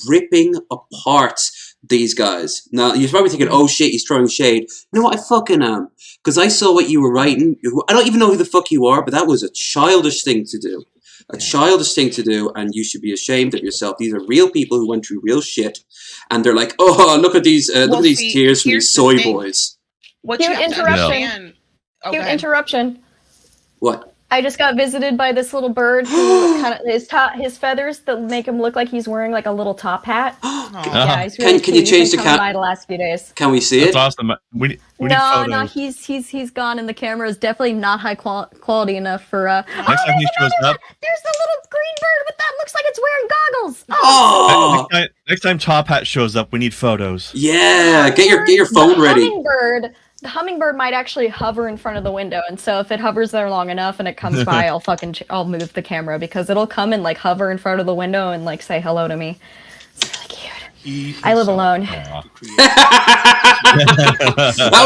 ripping apart these guys. Now you're probably thinking, "Oh shit, he's throwing shade." You know what? I fucking am, because I saw what you were writing. I don't even know who the fuck you are, but that was a childish thing to do. A childish thing to do, and you should be ashamed of yourself. These are real people who went through real shit, and they're like, "Oh, look at these tears from these soy boys." Cute interruption. Cute interruption. What? I just got visited by this little bird who kind of his feathers that make him look like he's wearing like a little top hat. Yeah, he's really can you change the camera? The last few days. Can we see That's it? That's awesome. We need photos. No, he's gone, and the camera is definitely not high quality enough for. Next time he shows up, there's the little green bird with that looks like it's wearing goggles. Oh! Next time Top Hat shows up, we need photos. Yeah, get your phone ready. The hummingbird might actually hover in front of the window, and so if it hovers there long enough and it comes by, I'll move the camera, because it'll come and like hover in front of the window and like say hello to me. It's really cute. I live alone. That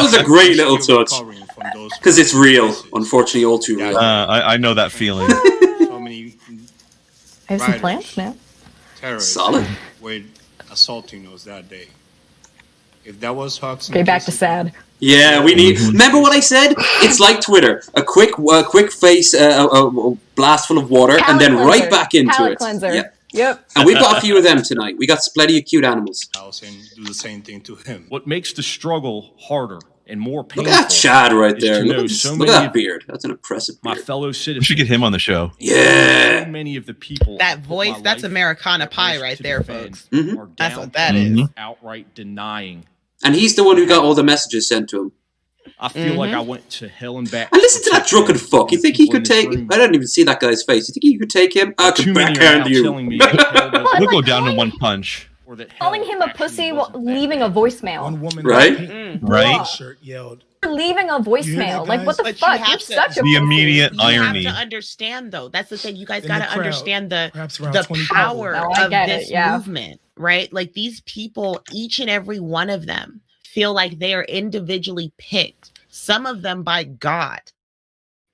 was a great little touch, because it's real. Unfortunately, all too real. I know that feeling. so many I have some plants now. Solid. Were assaulting us that day. If that was Hudson, Okay, back to sad. Yeah, we need. Remember what I said? It's like Twitter: a quick face, a blast full of water, and then right back into it. Cleanser. Yeah. Yep. And we've got a few of them tonight. We got plenty of cute animals. And do the same thing to him. What makes the struggle harder and more painful? Look at that Chad right there. Look at that beard. That's an impressive beard. My fellow citizens. We should get him on the show. Yeah. So many of the people. That voice, that's Americana Pie right there, folks. Mm-hmm. That's what that is. Outright denying. And he's the one who got all the messages sent to him. I feel like I went to hell and back. And listen to that drunken fuck. You think he could take... I don't even see that guy's face. You think he could take him? I could backhand you. We'll go down in one punch. Calling him a pussy while leaving a voicemail. One woman right? Shirt yelled, leaving a voicemail. Like, what the But fuck? you You're have such a the immediate irony. You have to understand, though. That's the thing. You guys got to crowd, understand the perhaps power No, I of get this it, movement, right? Like, these people, each and every one of them, feel like they are individually picked, some of them by God,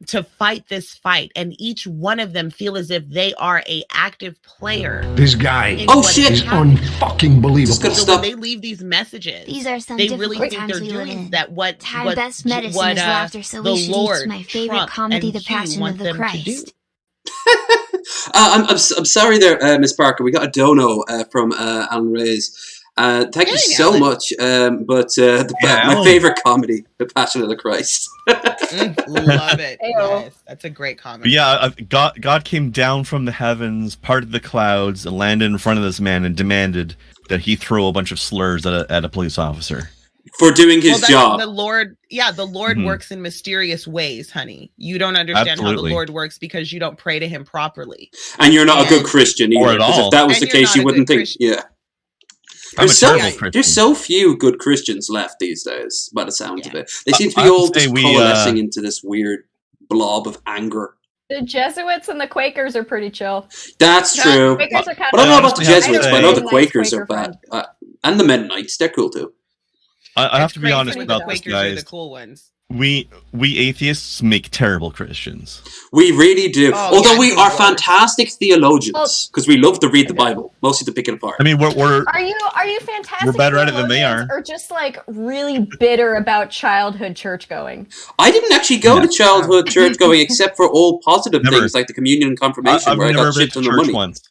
to fight this fight, and each one of them feel as if they are a active player. This guy Oh shit! is unfucking believable. So when they leave these messages, These are some they difficult really think times they're we live doing in. that. What Best medicine is laughter, so we should use my favorite comedy, The Passion of the Christ. I'm sorry there, Miss Parker. We got a dono from Alan Reyes. Thank you so Alan. much. My Alan. favorite comedy, The Passion of the Christ. Love it. Ayo. Yes, that's a great comment. But yeah, God came down from the heavens, parted the clouds, and landed in front of this man and demanded that he throw a bunch of slurs at a police officer. For doing his job. The Lord, the Lord Mhm. works in mysterious ways, honey. You don't understand how Absolutely. the Lord works because you don't pray to him properly. And you're not a good Christian either. Or at Because all. if that was And the you're case, not you a wouldn't good think. Christian. Yeah. I'm a There's terrible so, Christian. there's so few good Christians left these days, by the sound of Yeah. it. They seem to be I would all say just we, coalescing into this weird blob of anger. The Jesuits and the Quakers are pretty chill. That's Yeah, true. Quakers are kind But I don't know of. about the honestly have to Jesuits, but I say- know the Nice Quakers are Quaker bad. friend. And the Mennonites, they're cool too. I have It's to be crazy honest when the about this, Quakers are guys. the cool ones. We atheists make terrible Christians. We really do. Oh, Although yeah, we the are worst. fantastic theologians, because we love to read the Bible, mostly to pick it apart. I mean, we're Are you fantastic? We're better at it than they theologians, or just like really bitter about childhood church going? I didn't actually go to childhood church going except for all positive Never. things like the communion and confirmation I've where I never got been shit to ton of church money. once.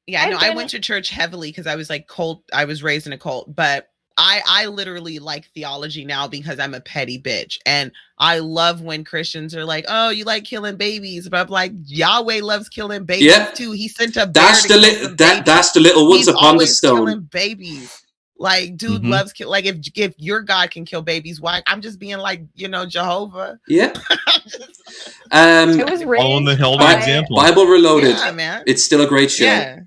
Yeah, no, I've I been- went to church heavily because I was like cult. I was raised in a cult, but I literally like theology now because I'm a petty bitch, and I love when Christians are like, "Oh, you like killing babies," but I'm like, Yahweh loves killing babies Yeah. too. He sent a bear That's to the kill some babies. that's the little ones He's upon the always stone. killing babies. Like, dude Mhm. loves kill. Like, if your God can kill babies, why? I'm just being like, Jehovah. Yeah. It was Following the raised Hilda by- example. Bible Reloaded. Yeah, man. It's still a great show. Yeah.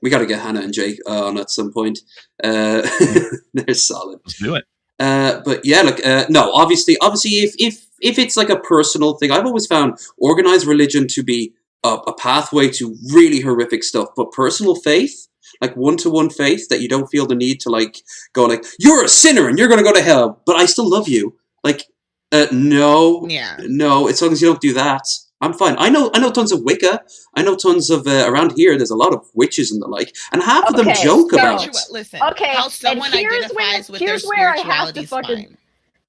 We got to get Hannah and Jake on at some point. They're solid. Let's do it. But yeah, look, no, obviously, if it's like a personal thing, I've always found organized religion to be a pathway to really horrific stuff. But personal faith, like one-to-one faith, that you don't feel the need to like go like, you're a sinner and you're going to go to hell, but I still love you. Like, no, Yeah. no. As long as you don't do that, I'm fine. I know tons of Wicca. I know tons of around here. There's a lot of witches and the like, and half of them Okay, joke so- about it. Listen, Okay, how and someone here's identifies with here's their where I have spirituality to is fucking- fine.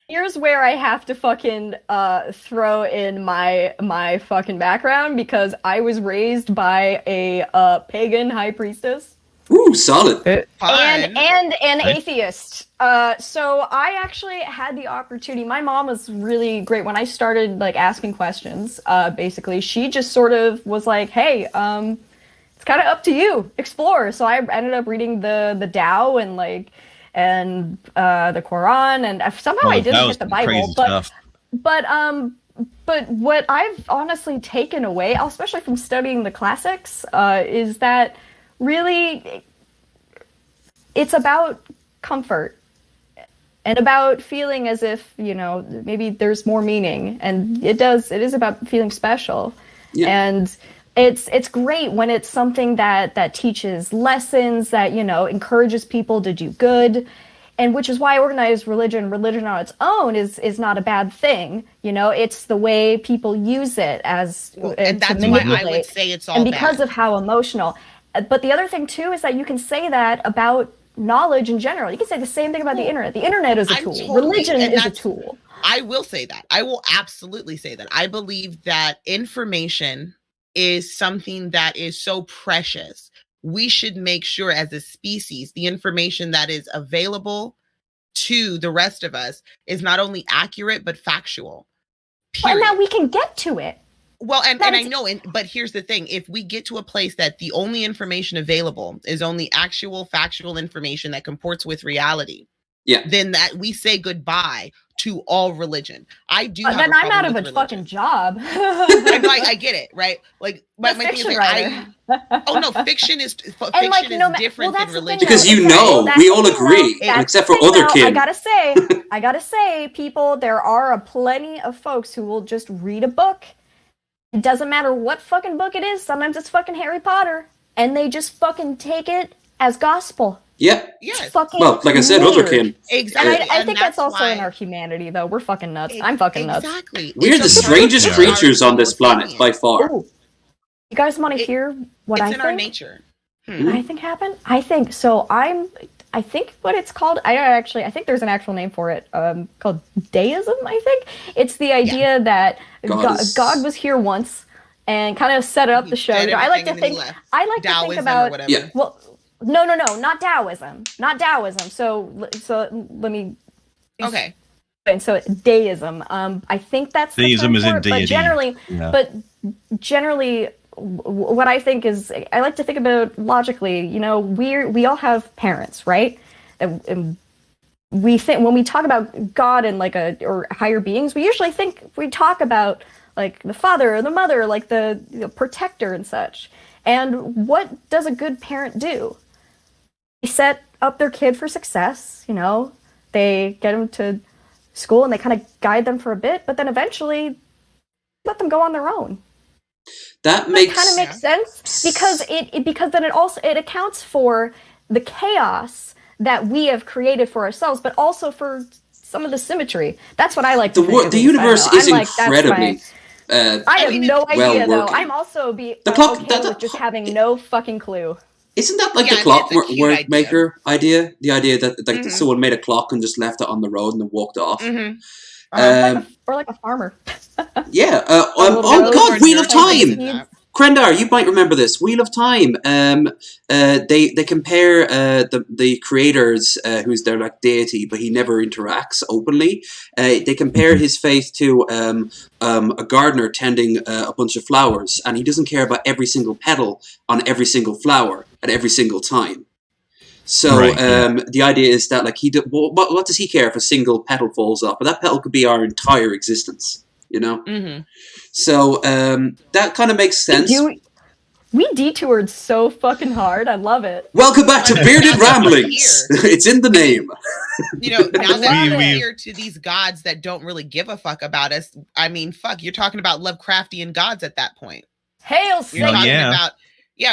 Here's where I have to fucking throw in my fucking background, because I was raised by a pagan high priestess. Ooh, solid. Fine. And an Right. atheist. So I actually had the opportunity. My mom was really great when I started like asking questions. Basically, she just sort of was like, "Hey, it's kind of up to you. Explore." So I ended up reading the Tao and the Quran, and somehow I that didn't was get the some crazy Bible, stuff. but what I've honestly taken away, especially from studying the classics, is that really it's about comfort and about feeling as if, maybe there's more meaning, and it is about feeling special. Yeah. And it's great when it's something that teaches lessons, that encourages people to do good, and which is why organized religion on its own is not a bad thing. It's the way people use it as and to that's why I manipulate, would say it's all and because bad. of how emotional. But the other thing too is that you can say that about knowledge in general. You can say the same thing about the internet. The internet is a I'm tool. totally- Religion and is a that's- tool. I will say that. I will absolutely say that. I believe that information is something that is so precious. We should make sure as a species, the information that is available to the rest of us is not only accurate, but factual. And Period. now we can get to it. Well, and That I is- know, but here's the thing. If we get to a place that the only information available is only actual factual information that comports with reality, Yeah. then that we say goodbye to all religion. I do have Then a I'm problem out of a with religion. fucking job. I get it, right? Like, my thing is fiction like, writer. oh no, fiction is And, fiction like, is no ma- different well, than that's the thing, religion. Because though. you It's know, like, we that's all the thing, agree, though. That's except the for thing, other though. kin. I gotta say, people, there are plenty of folks who will just read a book. It doesn't matter what fucking book it is. Sometimes it's fucking Harry Potter, and they just fucking take it as gospel. Yeah. Yes, It's fucking Well, like I said, weird. other kin. exactly. And I And think that's also why- in our humanity, though. We're fucking nuts. I'm fucking nuts. Exactly. We're the It's a part strangest of creatures our on this Homo planet, by sapiens. far. Ooh. You guys want to It- hear what It's I in our think? nature. I think happened. I think so. I think what it's called. I think there's an actual name for it. Called deism. I think it's the idea that God was here once and kind of set up the show. Said I like to everything and then he think. left. I like to Taoism think or about. whatever. Yeah. Well, No, not Taoism. Not Taoism. So let me. Okay. And so deism. I think that's the Deism term is for in it, deity. but generally, what I think is, I like to think about logically. You know, we all have parents, right? And we think when we talk about God and like or higher beings, we usually we talk about like the father or the mother, like the protector and such. And what does a good parent do? They set up their kid for success. You know, they get them to school and they kind of guide them for a bit, but then eventually let them go on their own. That kind of makes sense because then it accounts for the chaos that we have created for ourselves, but also for some of the symmetry. That's what I like to think. The universe is incredibly. I have no idea though. I'm also okay with just having no fucking clue. Isn't that like the clockwork maker idea? The idea that someone made a clock and just left it on the road and then walked off. Or like a farmer. Yeah. Oh God, Wheel of Time. Krendar, you might remember this. Wheel of Time. They compare the creators, who's their like deity, but he never interacts openly. They compare his faith to a gardener tending a bunch of flowers, and he doesn't care about every single petal on every single flower at every single time. So the idea is that like what does he care if a single petal falls off? But that petal could be our entire existence, you know. Mm-hmm. So that kind of makes sense. We detoured so fucking hard. I love it. Welcome back to Bearded Ramblings. It's in the name. You know, now that we're here to these gods that don't really give a fuck about us. I mean, fuck, you're talking about Lovecraftian gods at that point. Hail Satan!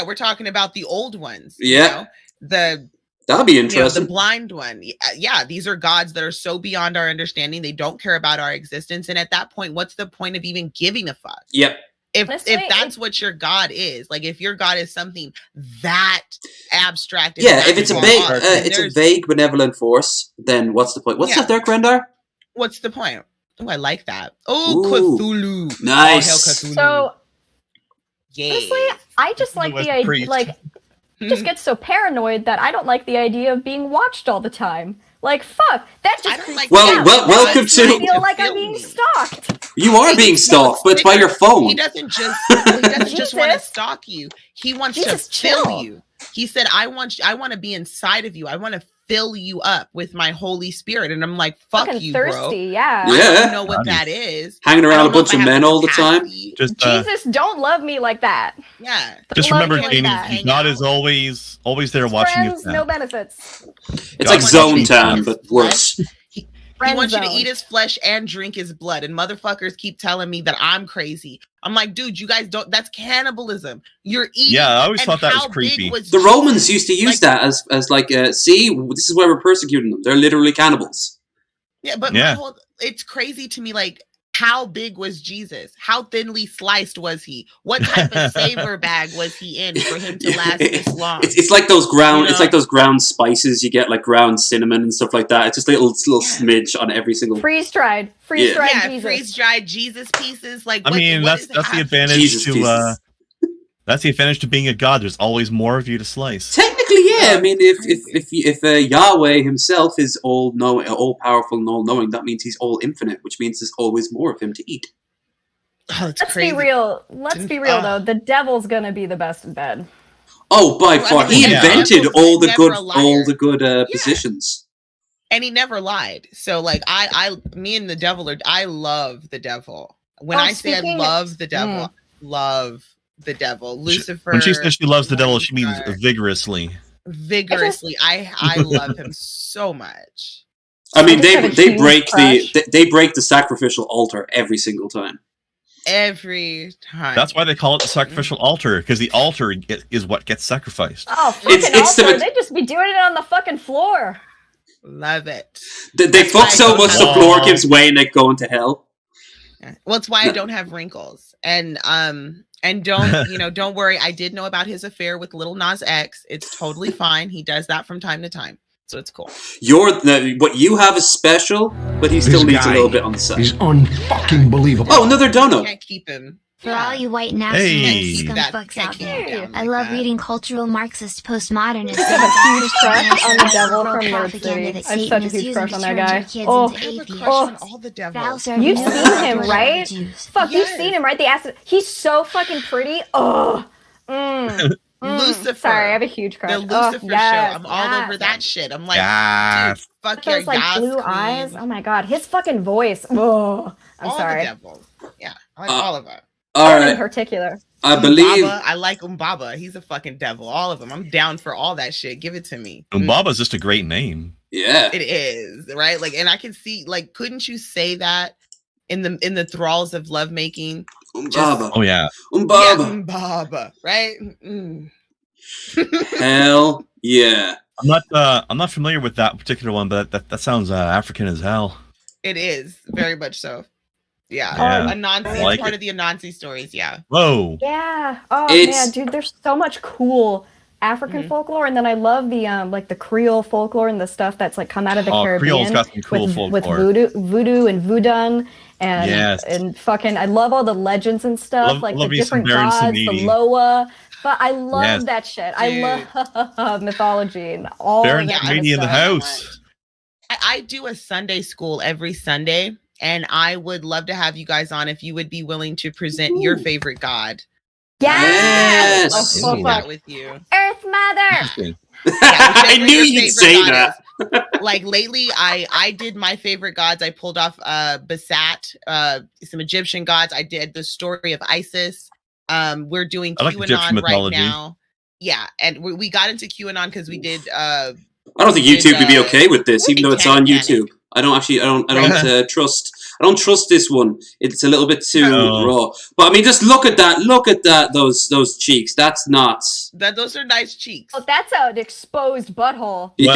We're talking about the old ones. Yeah. You know, that'll be interesting. The blind one. Yeah, these are gods that are so beyond our understanding. They don't care about our existence. And at that point, what's the point of even giving a fuck? Yep. If that's what your God is, like if your God is something that abstract. If it's a vague benevolent force, then what's the point? What's that there, Grendar? What's the point? Oh, I like that. Oh, Cthulhu. Nice. Cthulhu. So, honestly, I just like the idea, like, just get so paranoid that I don't like the idea of being watched all the time. Like, fuck, that just creeps me out. Welcome to. I feel like I'm being stalked. You are being stalked, but it's by your phone. He doesn't just want to stalk you. He wants to fill you. He said, "I want to be inside of you. I want to fill you up with my Holy Spirit." And I'm like, "Fuck you, thirsty, bro." Yeah. I don't know what that is. Hanging around a bunch of men all the time. Jesus, don't love me like that. Yeah. Just remember, Janey, God is always there watching you. No benefits. It's like Zone Time, but worse. He wants you to eat his flesh and drink his blood. And motherfuckers keep telling me that I'm crazy. I'm like, dude, you guys don't. That's cannibalism. You're eating. Yeah, I always thought that was creepy. The Romans used to use that as like, see, this is why we're persecuting them. They're literally cannibals. Yeah, but it's crazy to me, like, how big was Jesus? How thinly sliced was he? What type of savor bag was he in for him to last this long? It's like those ground. It's like those ground spices you get, like ground cinnamon and stuff like that. It's just a little smidge on every single. Freeze dried Jesus. Freeze dried Jesus pieces. Like, I mean, that's the advantage to. That's the advantage to being a god. There's always more of you to slice. Technically, yeah. I mean, if Yahweh himself is all knowing, all powerful and all knowing, that means he's all infinite, which means there's always more of him to eat. Oh, Let's be real. Let's be real though. The devil's gonna be the best in bed. Oh, by far, he invented all the good positions. And he never lied. So, like, me and the devil I love the devil. When I say I love the devil, love the devil. Lucifer. When she says she loves the devil, she means vigorously. I love him so much. I mean, they break the sacrificial altar every single time. Every time. That's why they call it the sacrificial altar, because the altar is what gets sacrificed. Oh, fucking altar! They just be doing it on the fucking floor. Love it. They fuck so much the floor gives way and they go into hell. Well, it's why I don't have wrinkles. And don't worry. I did know about his affair with Lil Nas X. It's totally fine. He does that from time to time, so it's cool. What you have is special, but he still needs a little bit on the side. He's unfucking believable. Oh, another dono. Can't keep him. For all you white Hey. nationalist That scumfucks can't out keep there, down I like love that. reading cultural Marxist postmodernists. I have a huge crush on the devil from Nerd propaganda City. that I have Satan such a is huge using crush to on that turn guy. your kids Oh, into I have a atheists. crush on all the devils. Vow serving you've no seen God him, or right? Jews. Fuck, Yes. you've seen him, right? The acid. He's so fucking pretty. Oh, Lucifer. Sorry, I have a huge crush. The Lucifer yes, show. I'm all yes. over that shit. I'm like, Yes. dude, fuck your Those like Yas blue queen. eyes. Oh my god, his fucking voice. Oh, I'm all sorry. the devils. Yeah, I like all of them. All One in right. particular. I believe. Umbaba, I like Umbaba. He's a fucking devil. All of them. I'm down for all that shit. Give it to me. Umbaba's just a great name. Yeah. It is, right? Like, and I can see, like, couldn't you say that in the thralls of lovemaking? Umbaba. Oh yeah. Umbaba. Yeah, Umbaba, right? Hell yeah. I'm not familiar with that particular one, but that sounds African as hell. It is very much so. Yeah, Yeah. Anansi. I like It's part it. of the Anansi stories. Yeah. Whoa. Yeah. Oh It's- man, dude, there's so much cool African folklore, and then I love the like the Creole folklore and the stuff that's like come out of the Caribbean. Creole's got some cool with folklore. voodoo and voodoo and Yes. and fucking I love all the legends and stuff, Love- like love the me some different Baron gods, the Samedi. Loa. But I love Yes. that shit. Dude. I love mythology and all Baron of that kind of Samedi in the stuff. house. I do a Sunday school every Sunday, and I would love to have you guys on if you would be willing to present your favorite god. Yes. Yes. Oh, Do fuck. that with you. Earth Mother. Yeah, I whichever knew your you'd favorite say god that. is. Like lately, I did my favorite gods. I pulled off Basat, some Egyptian gods. I did the story of Isis. We're doing I like Egyptian QAnon right mythology. now. Yeah, and we got into QAnon because we did. I don't think Did, YouTube would be okay with this, even though it's on Satanic YouTube. I don't trust. I don't trust this one. It's a little bit too No. raw. But I mean, just look at that. Look at that. Those cheeks. That's nuts. those are nice cheeks. Oh, that's an exposed butthole. Yeah.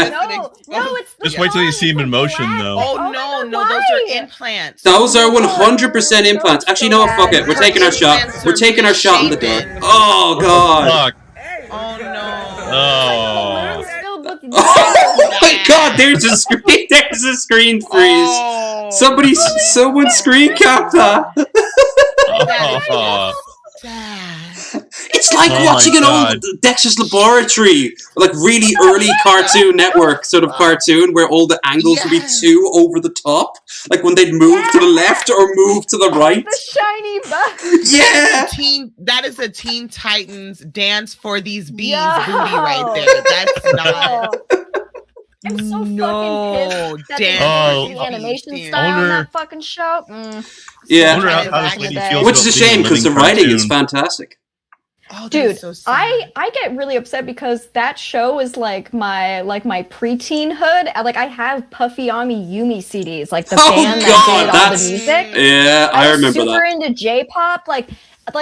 No, it's the Just wait till you see him in arms, motion, like, though. black. Oh, my no, God, no, why? those are implants. Those are 100% implants. Actually, you know what? Fuck it. We're taking our shot. We're taking our shot in the dark. Oh god. Fuck. Oh no. Oh. Balloons filled with Oh my god. There's a screen. There's a screen freeze. Oh, Someone screen cap that. Oh. It's like Oh watching my an God. old Dexter's Laboratory, like really early Cartoon Network sort of cartoon where all the angles would be Yes. too over the top, like when they'd move to the left or move to the right. the shiny butt. Yeah. That is a Teen Titans dance for these bees Yo. booty right there. That's not. Oh. I'm so No, fucking pissed that they damn. changed the Oh. animation I style on wonder- that fucking show. Yeah. I wonder how Back this in lady the day. feels Which is a about being shame because the living writing is cartoon. fantastic. Oh, that Dude, is so sad. I get really upset because that show is like my preteen hood. Like I have Puffy Ami Yumi CDs, like the Oh, band God, that did all the that's- music. Yeah, I was remember super that. into J-pop, like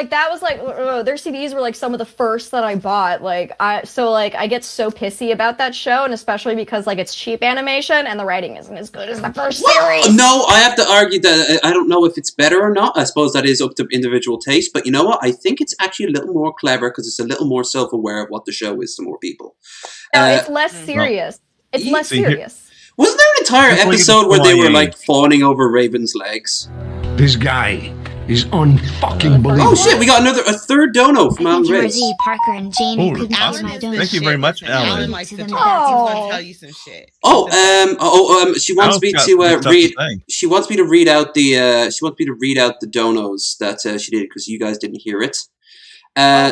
that was like their CDs were like some of the first that I bought. I get so pissy about that show, and especially because like it's cheap animation and the writing isn't as good as the first series. No, I have to argue that I don't know if it's better or not. I suppose that is up to individual taste. But you know what? I think it's actually a little more clever because it's a little more self-aware of what the show is to more people. No, it's less serious. It's less See, here- serious. Wasn't there an entire That's why you episode get where they were YA. like fawning over Raven's legs? This guy is unfucking believable. Oh shit, we got a third dono from I Alan think Reyes. Mrz Parker and Janey Oh, couldn't awesome. use my donation. Thank you very much, Alan Alan. likes to To the talk. Nazis. He's Oh. gonna tell you some shit. She wants me Alan's got to good stuff to read. say. She wants me to read out the. She wants me to read out the donos that she did because you guys didn't hear it.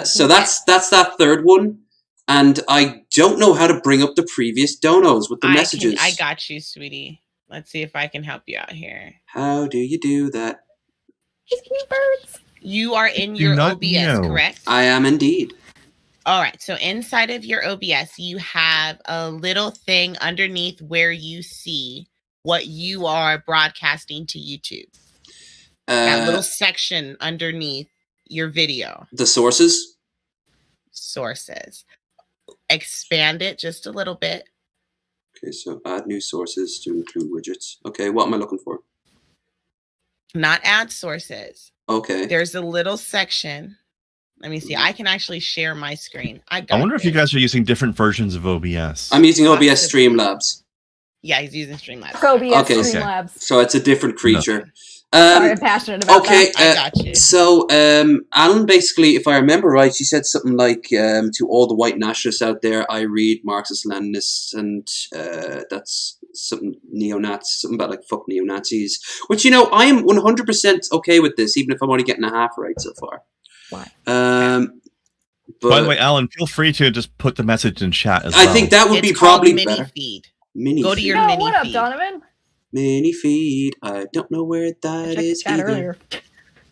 So that's that third one, and I don't know how to bring up the previous donos with the messages. I got you, sweetie. Let's see if I can help you out here. How do you do that? Birds. You are in Do your not OBS, know. correct? I am indeed. All right. So inside of your OBS, you have a little thing underneath where you see what you are broadcasting to YouTube. That little section underneath your video. The sources. Sources. Expand it just a little bit. Okay, so add new sources to include widgets. Okay, what am I looking for? Not add sources. Okay. There's a little section. Let me see. I can actually share my screen. I wonder if you guys are using different versions of OBS. I'm using OBS Streamlabs. Yeah, he's using Streamlabs. OBS Okay, Streamlabs. So it's a different creature. Sorry, I'm passionate about that. I got you. So, Alan, basically, if I remember right, she said something like, to all the white nationalists out there, I read Marxist-Leninists, and that's something neo-Nazis, something about, like, fuck neo-Nazis. Which, I am 100% okay with this, even if I'm only getting a half right so far. Why? But By the way, Alan, feel free to just put the message in chat as well. I think that would be It's called probably mini better. feed. Mini Go to feed. your No, mini what up, feed. Donovan? Mini feed. I don't know where that I checked the is chat either. earlier.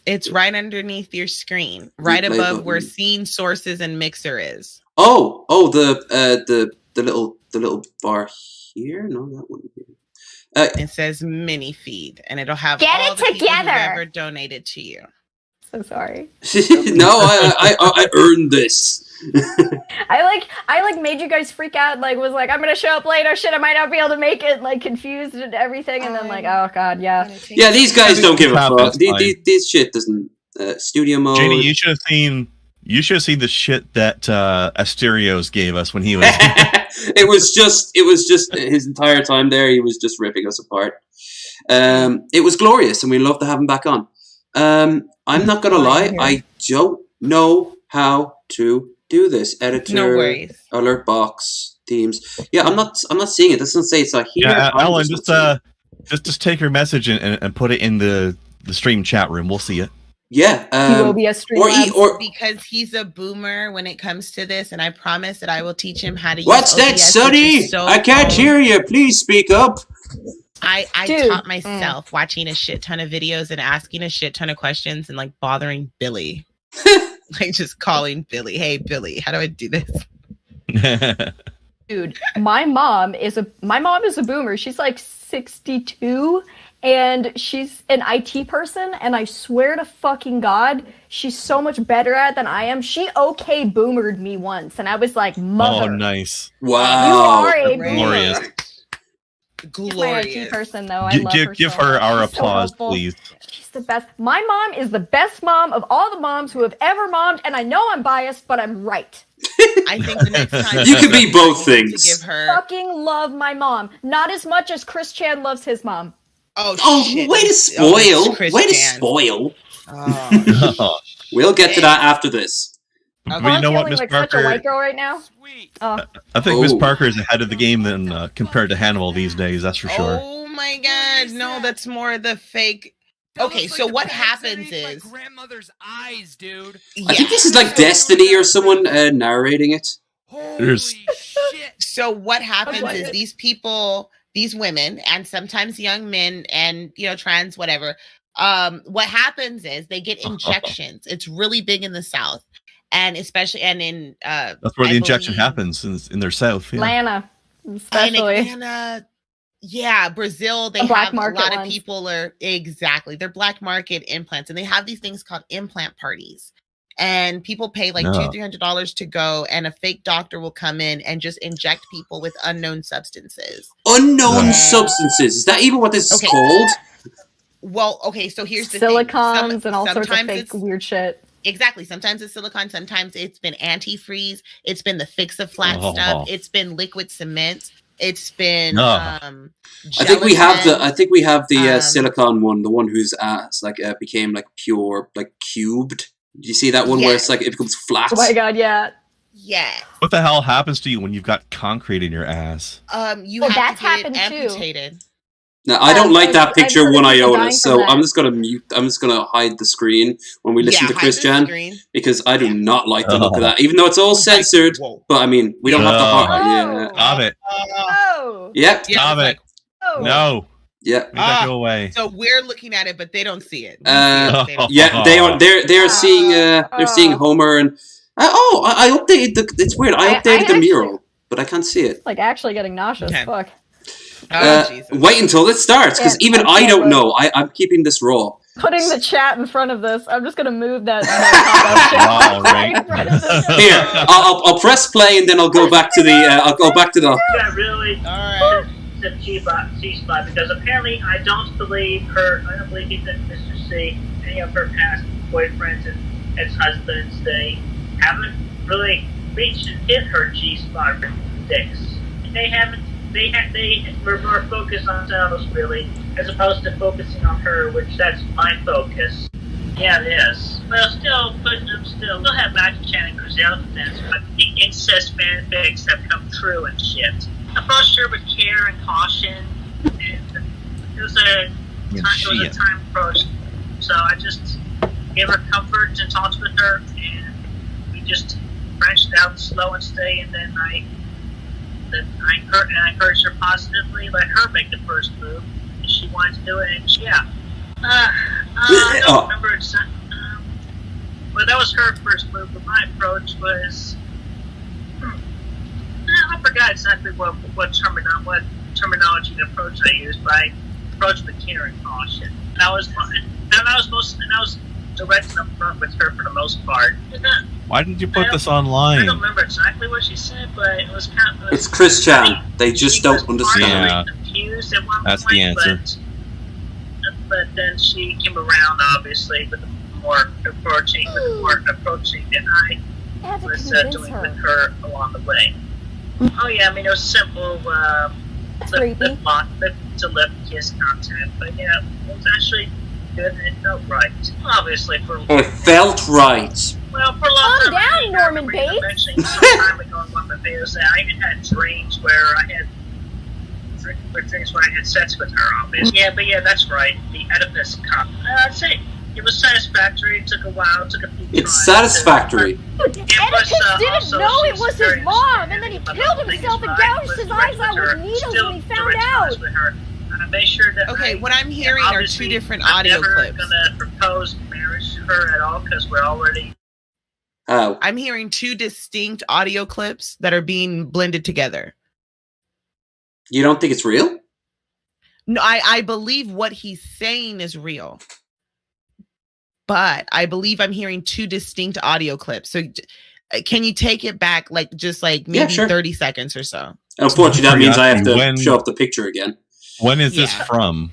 It's right underneath your screen, right Replay above where button. Scene Sources and Mixer is. Oh, the little bar here. No, that one here. It says mini feed, and it'll have Get all it the people who've together. ever donated to you. So sorry. No, I earned this. I made you guys freak out, was like, I'm gonna show up late, oh shit, I might not be able to make it, confused and everything, and then oh god, yeah. Yeah, these guys don't give a fuck. That's fine. These shit doesn't studio mode. Janie, you should have seen the shit that Asterios gave us when he was. It was just his entire time there. He was just ripping us apart. It was glorious, and we love to have him back on. I'm not gonna lie, I don't know how to do this. Editor, No worries. alert box, themes. Yeah, I'm not seeing it. This doesn't say it's not here. Yeah, I'm Alan, just not seeing it. just take your message and put it in the stream chat room. We'll see it. Yeah, He will be a stream or because he's a boomer when it comes to this, and I promise that I will teach him how to what's use that, OBS, Sonny? which is so I can't cool. hear you. Please speak up. I Dude. taught myself watching a shit ton of videos and asking a shit ton of questions and bothering Billy. Just calling Billy, hey Billy, how do I do this? Dude, my mom is a boomer. She's 62 and she's an IT person, and I swear to fucking God, she's so much better at it than I am. She boomered me once, and I was like, mother. Oh, nice. Wow. You are a Glorious. boomer. She's my IT person, though. I love her. Give so her much. our She's so applause, helpful. please. She's the best. My mom is the best mom of all the moms who have ever mommed, and I know I'm biased, but I'm right. I think the next time You can be both you need things. to give her. Fucking love my mom. Not as much as Chris Chan loves his mom. Oh shit! way to It's spoil. Chris Way to Chan. spoil. Oh, We'll get to that after this. But I'm you know what, feeling Miss like such a Parker? white girl right now. Oh, I think Miss Oh. Parker is ahead of the game than compared to Hannibal these days. That's for sure. Oh my god! No, that's more the fake. Okay, so what happens is grandmother's eyes, dude. I think this is like Destiny or someone narrating it. There's- shit. So what happens like is it. these people, these women, and sometimes young men, and trans, whatever. What happens is they get injections. It's really big in the South, and especially in That's where I the injection believe- happens in their south. Yeah. Atlanta, in especially. Atlanta, yeah, Brazil. They The black have a market lot of ones. people are exactly they're black market implants, and they have these things called implant parties. And people pay like No. $200-300 to go, and a fake doctor will come in and just inject people with unknown substances. Unknown Yeah. substances. Is that even what this Okay. is called? Well, okay, so here's the Silicons thing. and all sorts of sometimes fake it's- weird shit. Exactly. Sometimes it's silicone. Sometimes it's been antifreeze. It's been the fix of flat Oh. stuff. It's been liquid cement. It's been Oh. I think we have the Um, silicon one, the one whose ass became pure cubed. Do you see that one where it's it becomes flat? Oh my god, yeah. Yeah. What the hell happens to you when you've got concrete in your ass? You Well, have that's to get happened too. amputated. Now, I don't like that I've picture heard one of people iota, dying so from I'm that. just gonna mute. I'm just gonna hide the screen when we listen to hide Chris the Jan screen. because I do Yeah. not like the look of Oh. that, even though it's all censored. Whoa. But I mean, we don't have to. Oh. Yeah. Stop it. Oh. Yep. Yeah, Stop it's it. like, Oh. No. Yeah. Make that go away. so we're looking at it, but they don't see it. We Uh, see it, they don't- Yeah. They're seeing they're seeing Homer and I updated the. It's weird. I I updated the actually- mural, but I can't see it. Like actually getting nauseous. Okay. Fuck. Oh, Jesus. Wait until it starts, because Yeah, even I I can't don't wait. know. I'm keeping this raw. Putting the chat in front of this. I'm just gonna move that. Wow, right. in front of this. Here, I'll press play and then I'll go back to the. I'll go back to the. Yeah, really. All right. The G-spot because apparently I don't believe that Mr. C, any of her past boyfriends and ex-husbands, they haven't really reached and hit her G-spot dicks. They haven't. They were more focused on themselves really, as opposed to focusing on her, which that's my focus. Yeah, it is. Well, still have Magic Chan and Griselda dance, but the incest fanfics have come true and shit. Approached her with care and caution, and it was a time approach. So I just gave her comfort and talked with her, and we just branched out slow and steady, and then I encouraged her positively, let her make the first move. She wanted to do it, and I don't remember exactly. Well, that was her first move, but my approach was. I forgot exactly what terminology and approach I used, but I approached with care and caution. And I was direct and upfront with her for the most part. Why didn't you put this I online? don't remember exactly what she said, but it was kind of. It's Chris Chan. They just don't understand. Yeah. Confused at one That's point, the answer. But then she came around, obviously, with the more approaching that I was doing with her along the way. Oh yeah, I mean it was simple lip to lip kiss content, but yeah, it was actually good and it felt right. Obviously for It felt right. well, for a long Calm time. down, Norman Bates. Mentioning some time ago in one of my videos that I even had dreams where I had sex with her, obviously. Yeah, but yeah, that's right. The Oedipus cup. I'd say it was satisfactory. It took a while. It took a few tries. It's satisfactory. Oedipus didn't know it was his mom, and then he killed himself and gouged his eyes out with needles when he found out. Make sure that what I'm hearing are two different audio clips. I'm never gonna propose marriage to her at all because we're already. Oh. I'm hearing two distinct audio clips that are being blended together. You don't think it's real? No, I believe what he's saying is real. But I believe I'm hearing two distinct audio clips. So can you take it back maybe 30 seconds or so? Unfortunately, that means I have to show up the picture again. When is this from?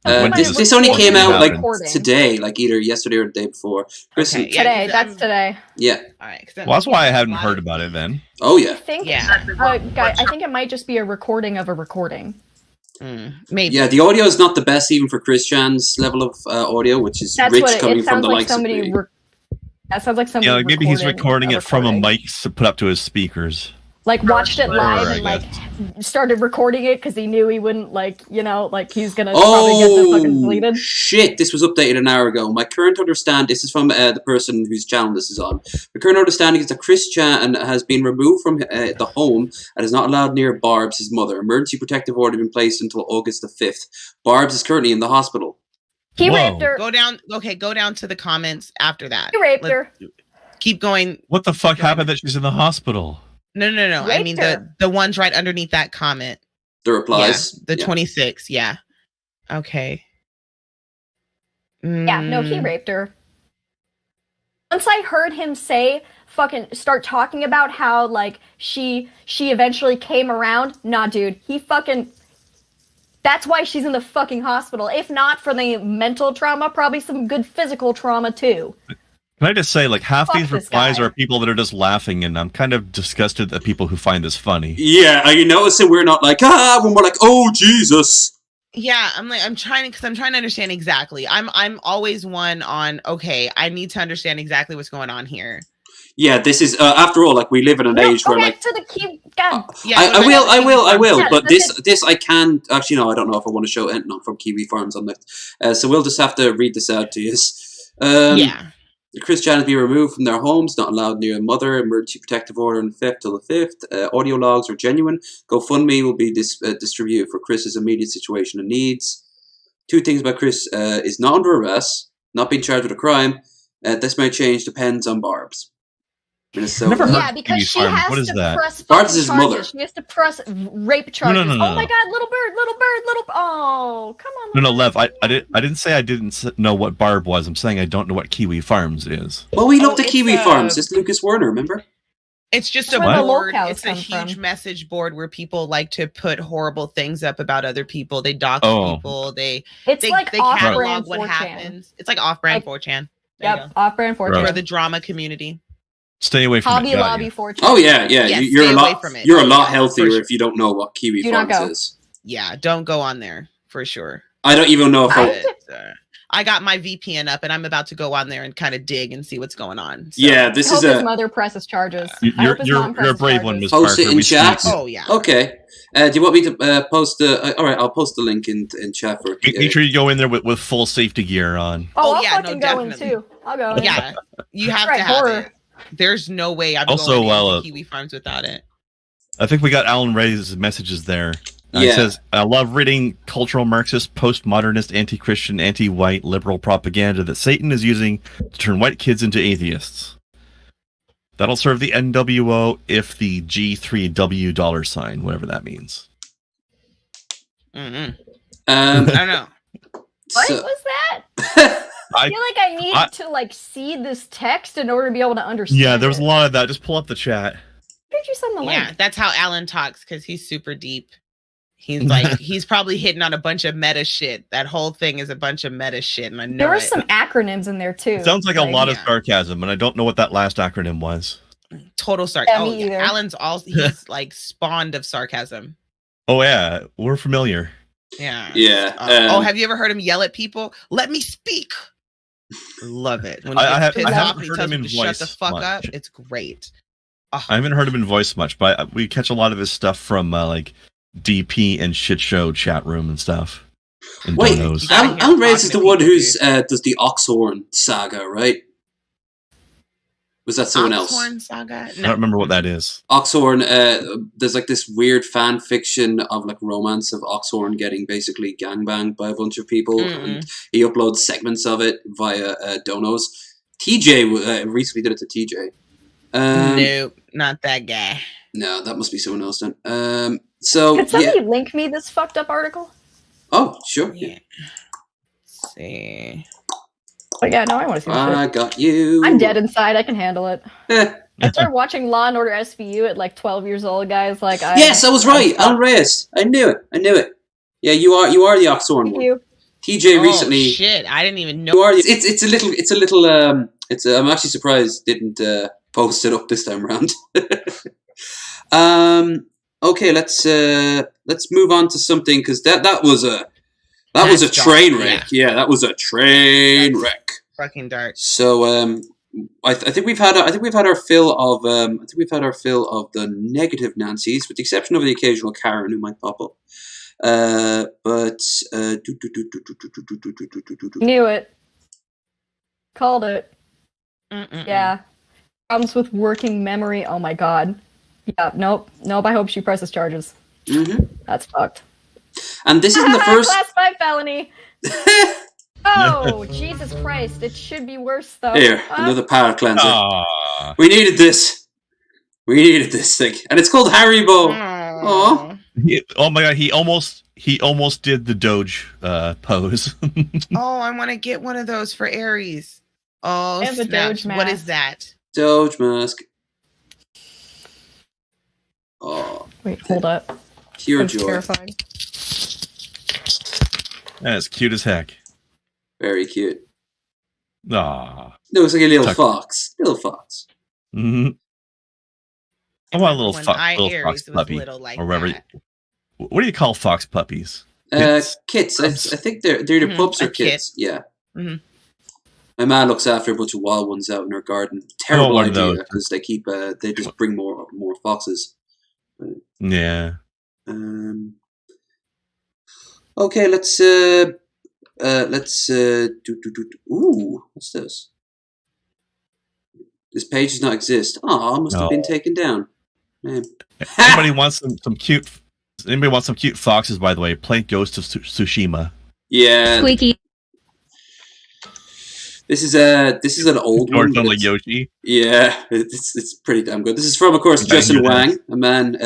This only came out today, either yesterday or the day before. Today, that's today. Yeah. All right. Well, that's why I hadn't heard about it then. Oh yeah. I think I think it might just be a recording of a recording. Maybe. Yeah, the audio is not the best even for Chris Chan's level of audio, which is rich coming from the likes of me. That sounds like somebody. Yeah, maybe he's recording it from a mic put up to his speakers. Watched it live and started recording it because he knew he wouldn't he's gonna probably get this fucking deleted. Shit, this was updated an hour ago. My current understanding, this is from the person whose channel this is on. The current understanding is that Chris Chan has been removed from the home and is not allowed near Barb's, his mother. Emergency protective order has been placed until August the 5th. Barb's is currently in the hospital. He raped her. Go down to the comments after that. He raped her. Keep going. What the fuck happened that she's in the hospital? No. I mean the ones right underneath that comment. The replies. Yeah, the 26. Yeah. Okay. Yeah. No, he raped her. Once I heard him start talking about how she eventually came around. Nah, dude. That's why she's in the fucking hospital. If not for the mental trauma, probably some good physical trauma too. Can I just say, half these replies are people that are just laughing, and I'm kind of disgusted at people who find this funny. Yeah, are you noticing we're not when we're like, oh, Jesus. Yeah, I'm trying to understand exactly. I'm always one on, okay, I need to understand exactly what's going on here. Yeah, this is, after all, we live in an age where, to the key. God. I will, Yeah, but this I can, actually, no, I don't know if I want to show anything from Kiwi Farms on this. So we'll just have to read this out to you. Yeah. The Chris Chan be removed from their homes, not allowed near a mother, emergency protective order on the 5th till the 5th. Audio logs are genuine. GoFundMe will be distributed for Chris's immediate situation and needs. Two things about Chris is not under arrest, not being charged with a crime. This may change, depends on Barb's. Never heard because she Farm. has What is to that? press Barb's his charges. mother. She has to press rape charges. No. Oh my god, little bird. Oh, come on. No, Lev, I didn't say I didn't know what Barb was. I'm saying I don't know what Kiwi Farms is. Well, we looked at Kiwi Farms. It's Lucas Werner, remember? It's just a board. It's a huge message board where people like to put horrible things up about other people. They dox people. They catalog what happens. It's like off-brand 4chan. Yep, off-brand 4chan. For the drama community. Stay away from Hobby Lobby 4chan. Oh yeah. You're a lot healthier sure. if you don't know what Kiwi Farms is. Yeah, don't go on there for sure. I don't even know if I got my VPN up, and I'm about to go on there and kind of dig and see what's going on. So. Yeah, this I is hope his mother presses charges. You're a brave one, Mrz Post Parker. it in We chat. salute you. Oh yeah. Okay. Do you want me to post the? All right, I'll post the link in chat for. Make sure you go in there with full safety gear on. Oh, I'll yeah, fucking no, go in definitely. too. I'll go in. Yeah, you have Right, to have horror. it. There's no way I'm Also, going to Kiwi Farms without it. I think we got Alan Ray's messages there. Yeah. It says, I love reading cultural Marxist, postmodernist, anti-Christian, anti-white, liberal propaganda that Satan is using to turn white kids into atheists. That'll serve the NWO if the G3W $, whatever that means. I don't know. What So- was that? I feel like I need to like see this text in order to be able to understand. Yeah, there's a it. lot of that. Just pull up the chat. Where did you send the link? Yeah, that's how Alan talks because he's super deep. He's like, he's probably hitting on a bunch of meta shit. That whole thing is a bunch of meta shit, and I know There were it. some acronyms in there too. It sounds like a lot of yeah. sarcasm, and I don't know what that last acronym was. Total sarcasm. Yeah, Oh, me yeah. either. Alan's he's like spawned of sarcasm. Oh, yeah. We're familiar. Yeah. Yeah. Oh, have you ever heard him yell at people? Let me speak. Love it. When he I gets haven't pissed off, heard he him tells in him to shut the voice fuck much. up. It's great. Oh, I haven't heard him in voice much, but we catch a lot of his stuff from like DP and shit show chat room and stuff. And Wait, donos. Alan Reyes is the one who's does the Oxhorn saga, right? Was that someone else? Oxhorn Saga? I don't remember what that is. Oxhorn, there's like this weird fan fiction of like romance of Oxhorn getting basically gangbanged by a bunch of people, and he uploads segments of it via donos. TJ recently did it to TJ. Nope, not that guy. No, that must be someone else then. So Could somebody link me this fucked up article? Oh, sure. Yeah. Let's see. But yeah, no, I want to see this I shit. got you. I'm dead inside. I can handle it. Eh. I started watching Law and Order SVU at like 12 years old, guys. Like, Yes, I was right. Alan Reyes. I knew it. Yeah, you are the Oxhorn Thank one. you. TJ recently. Shit, I didn't even know. You are. It's a little. I'm actually surprised didn't post it up this time around. Okay, let's move on to something because that was a train wreck. Yeah, that was a train wreck. Fucking dark. So I think we've had our fill of the negative Nancys, with the exception of the occasional Karen who might pop up. Knew it. Called it. Yeah. Problems with working memory. Oh my god. Yeah, nope. I hope she presses charges. That's fucked. And this isn't the first. Class 5 felony. Oh, Jesus Christ. It should be worse, though. Here, another power cleanser. Aww. We needed this. thing. And it's called Haribo. Aww. Oh my god, he almost did the Doge pose. Oh, I want to get one of those for Aries. Oh, And the snaps. Doge What mask. is that? Doge mask. Oh, Wait, hold up. pure That's joy. terrifying. That's cute as heck. Very cute. Aww. Looks like a little Tuck. fox. Little fox. Mm-hmm. I want a little When fox Aries was puppy, little like or whatever. that. What do you call fox puppies? Kits. I think they're either pups or a kit. kits. Yeah. Mhm. My man looks after a bunch of wild ones out in her garden. Terrible one of idea those. because they keep they just bring more foxes. Yeah. Okay, let's do. Ooh, what's this? This page does not exist. Oh, must have No. been taken down. Man. Anybody wants some cute? Anybody wants some cute foxes? By the way, play Ghost of Tsushima. Yeah. Squeaky. This is an old Or one. but like it's- Yoshi. Yeah, it's pretty damn good. This is from, of course, Justin Wang, a man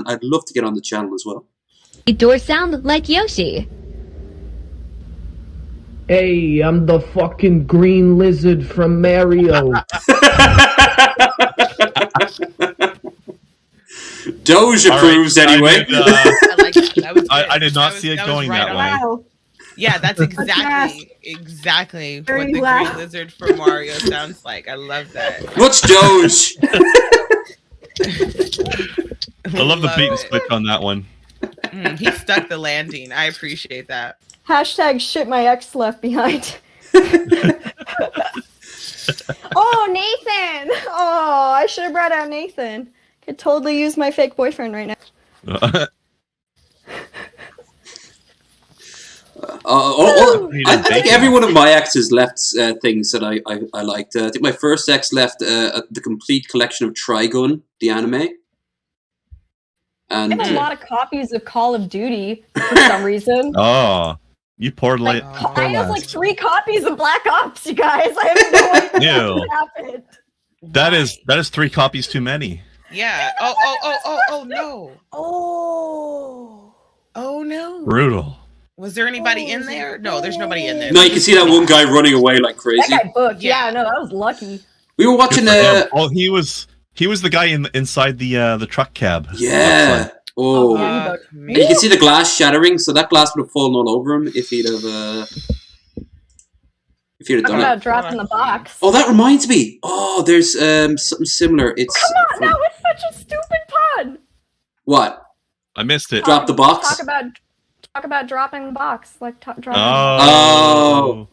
I'd love to get on the channel as well. Doors sound like Yoshi. Hey, I'm the fucking green lizard from Mario. Doge approves anyway. I like that. That was I good. did not That see it was going right that on. way. Yeah, that's exactly what the green lizard from Mario sounds like. I love that. What's Doge? I love the beat and switch on that one. He stuck the landing. I appreciate that. Hashtag shit my ex left behind. Oh, Nathan! Oh, I should have brought out Nathan. Could totally use my fake boyfriend right now. I think every one of my exes left things that I liked. I think my first ex left the complete collection of Trigun, the anime. And I have a lot of copies of Call of Duty for some reason. Oh, you poor I have like 3 copies of Black Ops, you guys. I have no idea what happened. That is 3 copies too many. Yeah. Oh no. Oh no. Brutal. Was there anybody in there? No, there's nobody in there. No, you can see that one guy running away like crazy. That guy booked. Yeah, no, that was lucky. We were watching Oh, he was the guy inside the truck cab. Yeah. Oh. Yeah, and you can see the glass shattering, so that glass would have fallen all over him if he'd have done Talk about dropping the box. Oh, that reminds me. Oh, there's something similar. It's Come on, that was such a stupid pun. What? I missed it. Drop the box. Talk about dropping the box, like dropping. Oh.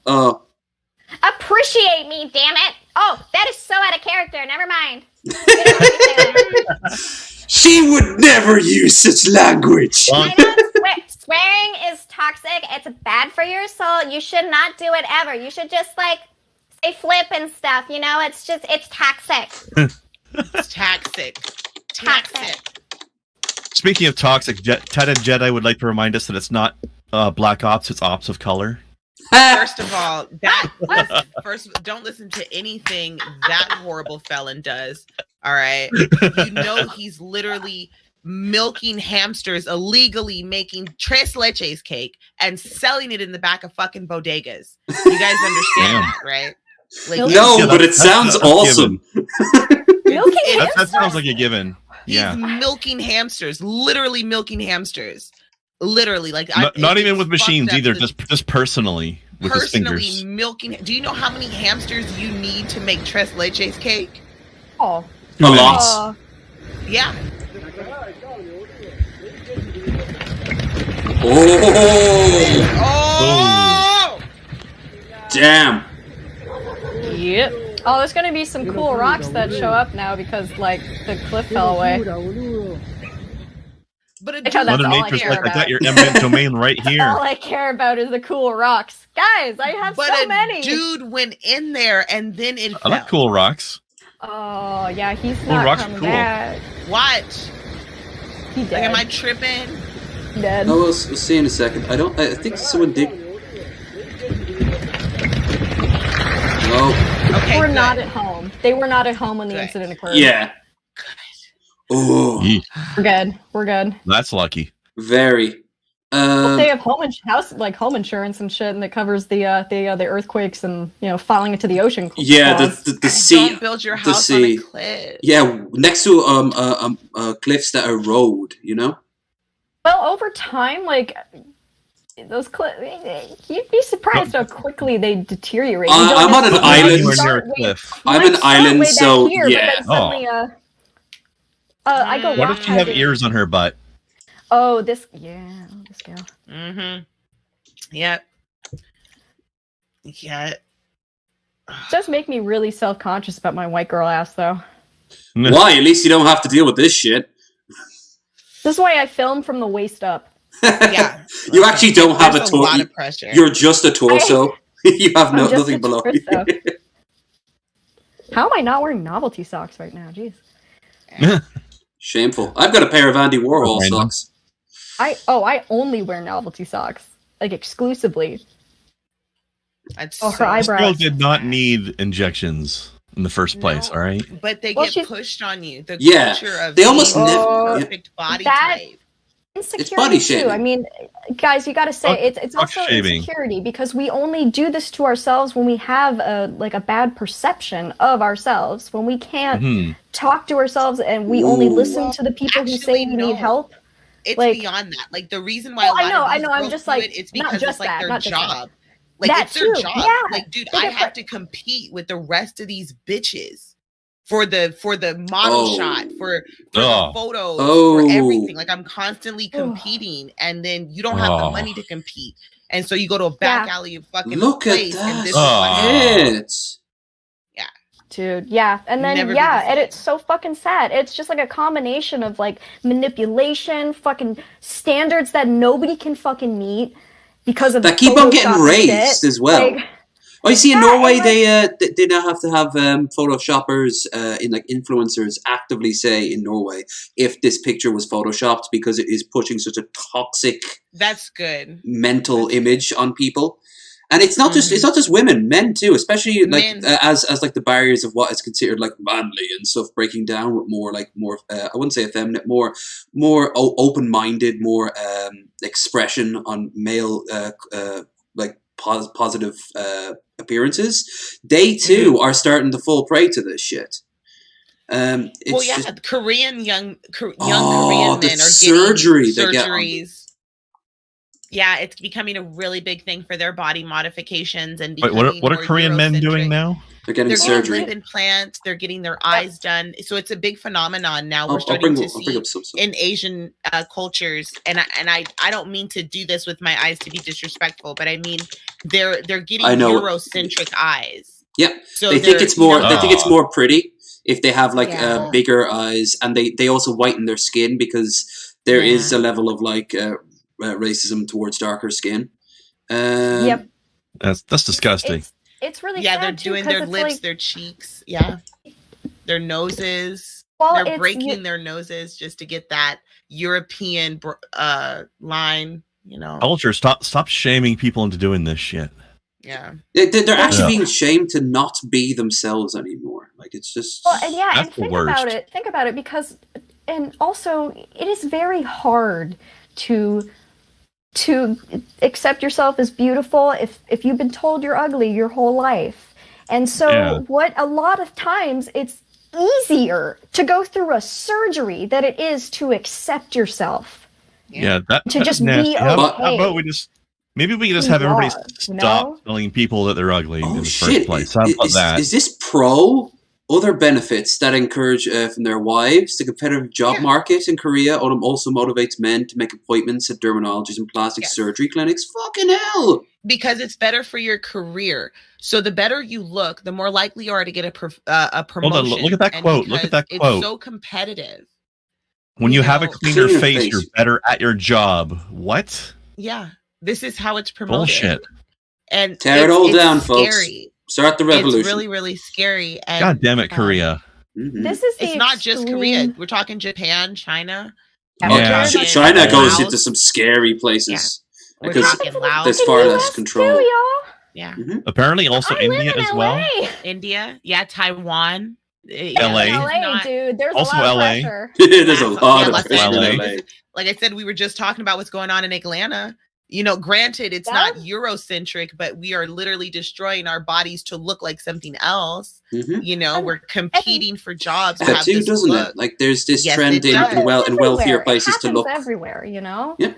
Appreciate me, damn it! Oh, that is so out of character. Never mind. She would never use such language. I know swearing is toxic. It's bad for your soul. You should not do it ever. You should just like say flip and stuff. You know, it's toxic. It's toxic. Toxic. Speaking of toxic, Tatted Jedi would like to remind us that it's not Black Ops, it's Ops of Color. First of all, don't listen to anything that horrible felon does. All right, you know he's literally milking hamsters illegally, making tres leches cake and selling it in the back of fucking bodegas. You guys understand that, right? Like, no, but it sounds awesome. That sounds like a given. He's milking hamsters, literally milking hamsters. Literally, like not even with machines either. Just personally with his fingers. Milking. Do you know how many hamsters you need to make tres leches cake? Oh, a lot. Yeah. Oh! Damn. Yep. Oh, there's gonna be some cool rocks that show up now because, like, the cliff fell away. But Mother Nature's like, I got your eminent domain right here. All I care about is the cool rocks. Guys, I have so many. Dude went in there and then it fell. I like cool rocks. Oh, yeah, he's Cool not rocks coming are cool. back. Watch. He Like, dead. am I tripping? Dead. Oh, we'll see in a second. I think someone did. No. Okay, We're not at home. They were not at home when the incident occurred. Yeah. Oh. We're good. That's lucky. Very. Well, they have home insurance and shit, and that covers the earthquakes and falling into the ocean. Yeah, the sea. Don't build your house on a cliff. Yeah, next to cliffs that are road. Well, over time, like those cliffs, you'd be surprised how quickly they deteriorate. I'm on an island. I'm an island, so here, yeah. But then suddenly, I go. What if she have ears on her butt? Oh, this gal. Mm-hmm. Yep. Yeah. It does make me really self-conscious about my white girl ass, though. Why? At least you don't have to deal with this shit. This is why I film from the waist up. Yeah. You actually don't have a torso. lot of pressure. You're just a torso. You have nothing below you. How am I not wearing novelty socks right now? Jeez. Shameful. I've got a pair of Andy Warhol socks. I only wear novelty socks, like exclusively. Her eyebrows. This girl did not need injections in the first place. All right. But they get pushed on you. The Yeah, culture of they almost being never- perfect body type. Insecurity body too. shaming. I mean, guys, you got to say it's also shaming. insecurity because we only do this to ourselves when we have a bad perception of ourselves. When we can't talk to ourselves and we only listen to the people who say we need help. It's like, beyond that. Like the reason why Well, a lot of these I'm girls just do like, it, it's not because just it's like that, their not just that. job. Like That it's their too, job. yeah. Like, dude, They I get have to compete with the rest of these bitches. for the model shot, for the photos, Oh. for everything. Like I'm constantly competing, and then you don't have the money to compete, and so you go to a back alley of fucking Look at place, and that. this is what Shit. yeah. Dude, yeah. And then, Never be the and it's so fucking sad. It's just like a combination of like manipulation, fucking standards that nobody can fucking meet because of That keep on getting Photoshop raised shit. as well. Like, Oh, you see, in Norway, and, like- they now have to have photoshoppers, in like influencers, actively say in Norway if this picture was photoshopped because it is pushing such a toxic That's good. mental image on people. And it's not just women, men too, especially like as like the barriers of what is considered like manly and stuff breaking down with more I wouldn't say effeminate, more open minded, more expression on male like positive appearances. They too are starting to fall prey to this shit. Korean young Korean men are surgery getting they get on surgeries. Yeah, it's becoming a really big thing for their body modifications and Wait, what are Korean men doing now? They're getting getting surgery. lip implants. They're getting their eyes done. So it's a big phenomenon now. We're I'll starting bring to up see some. in Asian cultures, and I don't mean to do this with my eyes to be disrespectful, but I mean they're getting I know. Eurocentric eyes. Yeah, So they think it's more. They think it's Oh. more pretty if they have like Yeah. bigger eyes, and they also whiten their skin because there is a level of like racism towards darker skin. Yep. That's disgusting. It's really Yeah, sad they're too, doing 'cause their it's lips, like, their cheeks, their noses. Well, They're it's- breaking their noses just to get that European line. You know. Culture, stop shaming people into doing this shit. Yeah. They're actually Yeah. being shamed to not be themselves anymore. Like it's just. Well, and That's and the think worst. about it. Think about it, because, and also, it is very hard to accept yourself as beautiful if you've been told you're ugly your whole life. And so, what a lot of times it's easier to go through a surgery than it is to accept yourself. Yeah, that's just be nasty. How okay. about we just maybe we just Who have you everybody are, stop you know? telling people that they're ugly in the Shit. first place. How about that? Is this pro other benefits that encourage from their wives? The competitive job market in Korea also motivates men to make appointments at dermatologists and plastic surgery clinics. Fucking hell! Because it's better for your career. So the better you look, the more likely you are to get a promotion. Hold on, look at that And quote. Look at that because quote. It's so competitive. When you have a cleaner Cleaner face, face. you're better at your job. What? Yeah, this is how it's promoted. Bullshit. And Tear it it's- all it's down, folks. scary. Start the revolution. It's really, really scary. And, God damn it, Korea. This is the It's not just extreme- Korea. We're talking Japan, China. Oh, Yeah. China goes Laos. into some scary places We're because talking Laos. there's far less control. Yeah. Apparently, also India as well. India. Yeah, Taiwan. LA. LA, dude. There's Also a lot LA. of pressure. There's a lot of Los pressure in Angeles. LA. Like I said, we were just talking about what's going on in Atlanta. You know, granted, it's not Eurocentric, but we are literally destroying our bodies to look like something else. You know, we're competing for jobs. to That have too, this doesn't look. it? Like there's this Yes, trend it in does. wealthier Everywhere. places It to happens look. everywhere, you know? Yeah.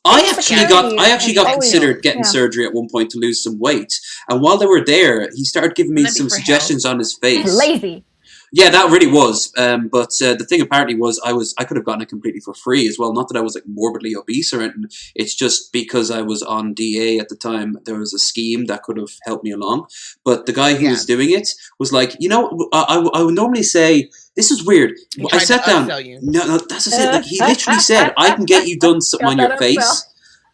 I Insecurity actually is got always- considered getting yeah. surgery at one point to lose some weight, and while they were there, he started giving me Wouldn't that be some for suggestions on his face. Lazy. Yeah, that really was. But the thing apparently was I could have gotten it completely for free as well. Not that I was like morbidly obese or anything. It's just because I was on DA at the time. There was a scheme that could have helped me along. But the guy who was doing it was like, you know, I would normally say, this is weird. He I tried sat to down. upsell you. No, that's just it. Like he literally said, I can get you done something on Got your that upsell. face.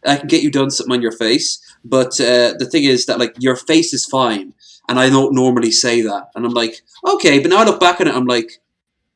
I can get you done something on your face. But the thing is that like your face is fine. And I don't normally say that. And I'm like, okay. But now I look back on it, I'm like,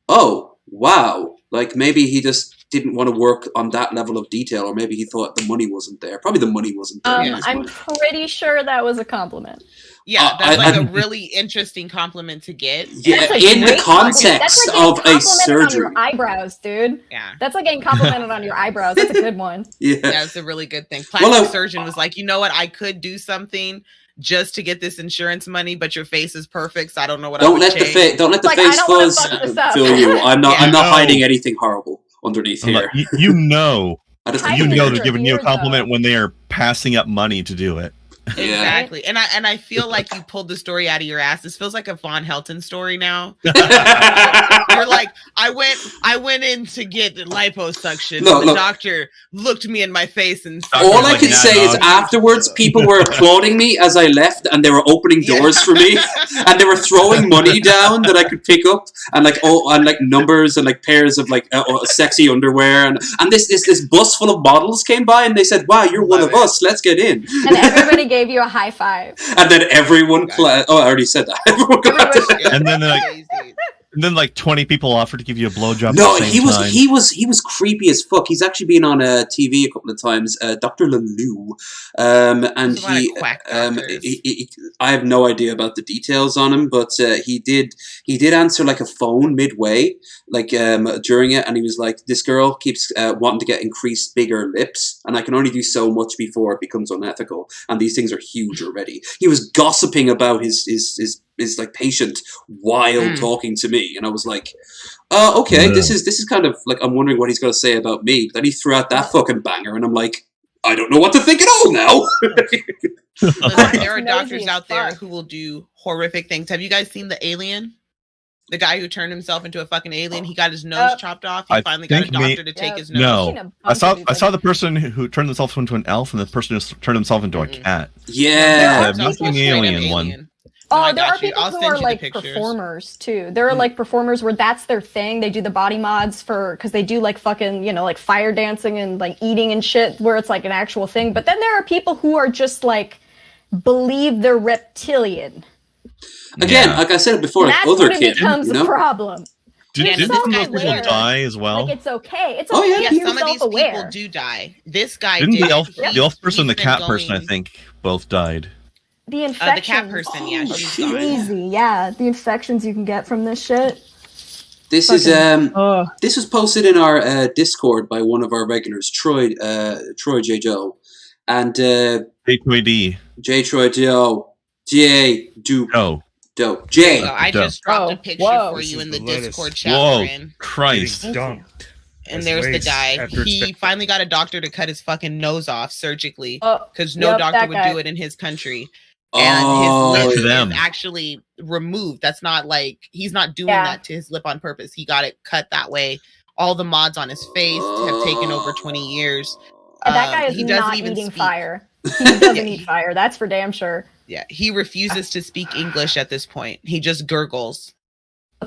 oh, wow. Like maybe he just didn't want to work on that level of detail, or maybe he thought the money wasn't there. Probably the money wasn't there. in his I'm mind. pretty sure that was a compliment. Yeah, that's like I- a really interesting compliment to get. Yeah, That's a in the great compliment. context That's like getting of a complimented on surgery. your eyebrows, dude. Yeah. That's like getting complimented on your eyebrows. That's a good one. Yeah. Yeah, it's a really good thing. Plastic Well, surgeon was like, you know what? I could do something just to get this insurance money, but your face is perfect, so I don't know what I Don't would let the change. don't let the Like, I face don't wanna fuzz fuck this up. fool you. I'm not Yeah. No. hiding anything horrible underneath I'm here. like, you know, I just I you think know it's they're giving you a weird, though. compliment when they are passing up money to do it. Exactly. And I feel like you pulled the story out of your ass. This feels like a Von Helton story now. You're like, I went in to get liposuction. No, the look. doctor looked me in my face and said, All I can say is afterwards, people were applauding me as I left, and they were opening doors for me, and they were throwing money down that I could pick up, and like numbers and like pairs of like sexy underwear, and this bus full of models came by, and they said, "Wow, you're one of us. Let's get in." And everybody gave you a high five. And then everyone I already said that. Everyone clapped. And then like 20 people offered to give you a blowjob. No, at the same he time. was creepy as fuck. He's actually been on TV a couple of times. Dr. Lalou, and he I have no idea about the details on him, but he did answer like a phone midway, like during it, and he was like, "This girl keeps wanting to get increased bigger lips, and I can only do so much before it becomes unethical, and these things are huge already." He was gossiping about his like patient while talking to me, and I was like, okay, this is kind of like, I'm wondering what he's going to say about me. But then he threw out that fucking banger, and I'm like, I don't know what to think at all now. Listen, there are doctors out there who will do horrific things. Have you guys seen The Alien? The guy who turned himself into a fucking alien. He got his nose chopped off. He finally got a doctor to take his nose. No, I saw the person who turned himself into an elf, and the person who turned himself into a cat. Yeah, I've seen the alien one. Oh, there are people who are like performers too. There are like performers where that's their thing. They do the body mods because they do like fucking, like fire dancing and like eating and shit where it's like an actual thing. But then there are people who are just like believe they're reptilian. Again, like I said before, that's other when it kids, becomes a problem. Didn't some people die as well? Like it's okay. It's okay. Yeah, some of these people do die. This guy didn't. did. The elf person and the cat person, I think, both died. The infections. The cat person, yeah, she's gone. Crazy, yeah. The infections you can get from this shit. This was posted in our Discord by one of our regulars, Troy J. Joe, and J. Troy Joe, J. Do. Do. J. So I just dropped a picture for you in the Discord chat. Whoa, Christ. And there's the guy. He finally got a doctor to cut his fucking nose off surgically because no doctor would do it in his country. And his lip is actually removed. That's not like, he's not doing that to his lip on purpose. He got it cut that way. All the mods on his face have taken over 20 years. And that guy is not eating fire. He doesn't eat fire. That's for damn sure. Yeah, he refuses to speak English at this point. He just gurgles.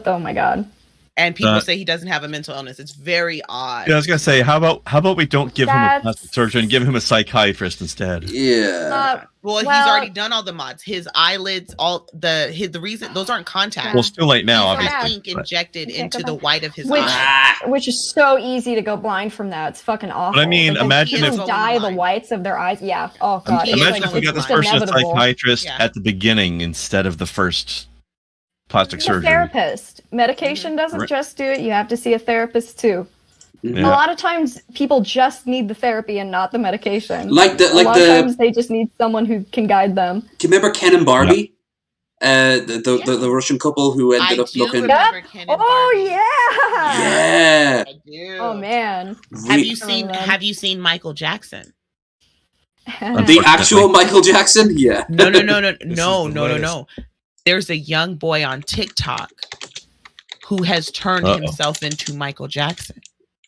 Oh my god. And people say he doesn't have a mental illness. It's very odd. Yeah, I was gonna say, how about we don't give him a plastic surgeon, give him a psychiatrist instead? Yeah. Well, he's already done all the mods. His eyelids, the reason those aren't contacts. Well, it's too late now, obviously. Ink injected into the white of his eye, which is so easy to go blind from that. It's fucking awful. But I mean, imagine if dye the whites of their eyes. Yeah. Oh god. Imagine if we got this person a psychiatrist at the beginning instead of the first plastic surgery. Therapist. Medication doesn't just do it. You have to see a therapist too. Yeah. A lot of times people just need the therapy and not the medication. A lot of times they just need someone who can guide them. Do you remember Ken and Barbie? The Russian couple who ended up looking. Oh yeah. Yeah. I do. Oh man. Have you seen Michael Jackson? The actual Michael Jackson? Yeah. No. There's a young boy on TikTok who has turned himself into Michael Jackson.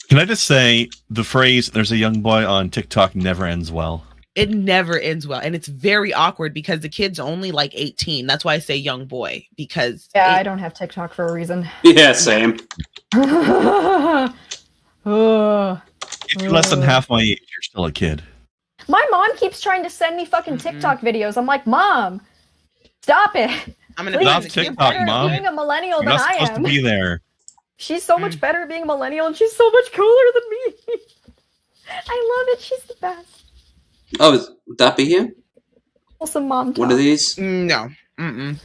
Can I just say the phrase, there's a young boy on TikTok never ends well? It never ends well. And it's very awkward because the kid's only like 18. That's why I say young boy, because... Yeah, I don't have TikTok for a reason. Yeah, same. If you're less than half my age, you're still a kid. My mom keeps trying to send me fucking TikTok videos. I'm like, Mom, stop it. I'm gonna stop TikTok, Mom. Being a millennial You're than not I supposed am. to be there. She's so much better at being a millennial, and she's so much cooler than me. I love it. She's the best. Oh, would that be him? Awesome mom talk. One of these? No.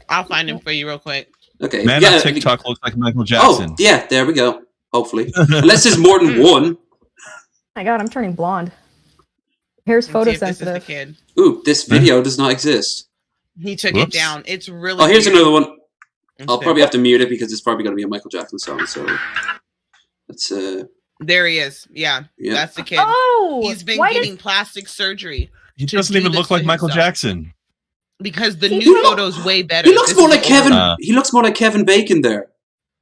I'll find him for you real quick. Okay. Man on TikTok looks like Michael Jackson. Oh, yeah, there we go. Hopefully. Unless there's more than one. My god, I'm turning blonde. Hair's photosensitive. Ooh, this video does not exist. He took it down. It's really here's weird. another one. I'll probably have to mute it because it's probably going to be a Michael Jackson song. So that's there he is. Yeah, that's the kid. Oh, he's been getting plastic surgery. He doesn't even look like Michael Jackson. Because the new photo's way better. He looks more like Kevin. He looks more like Kevin Bacon there.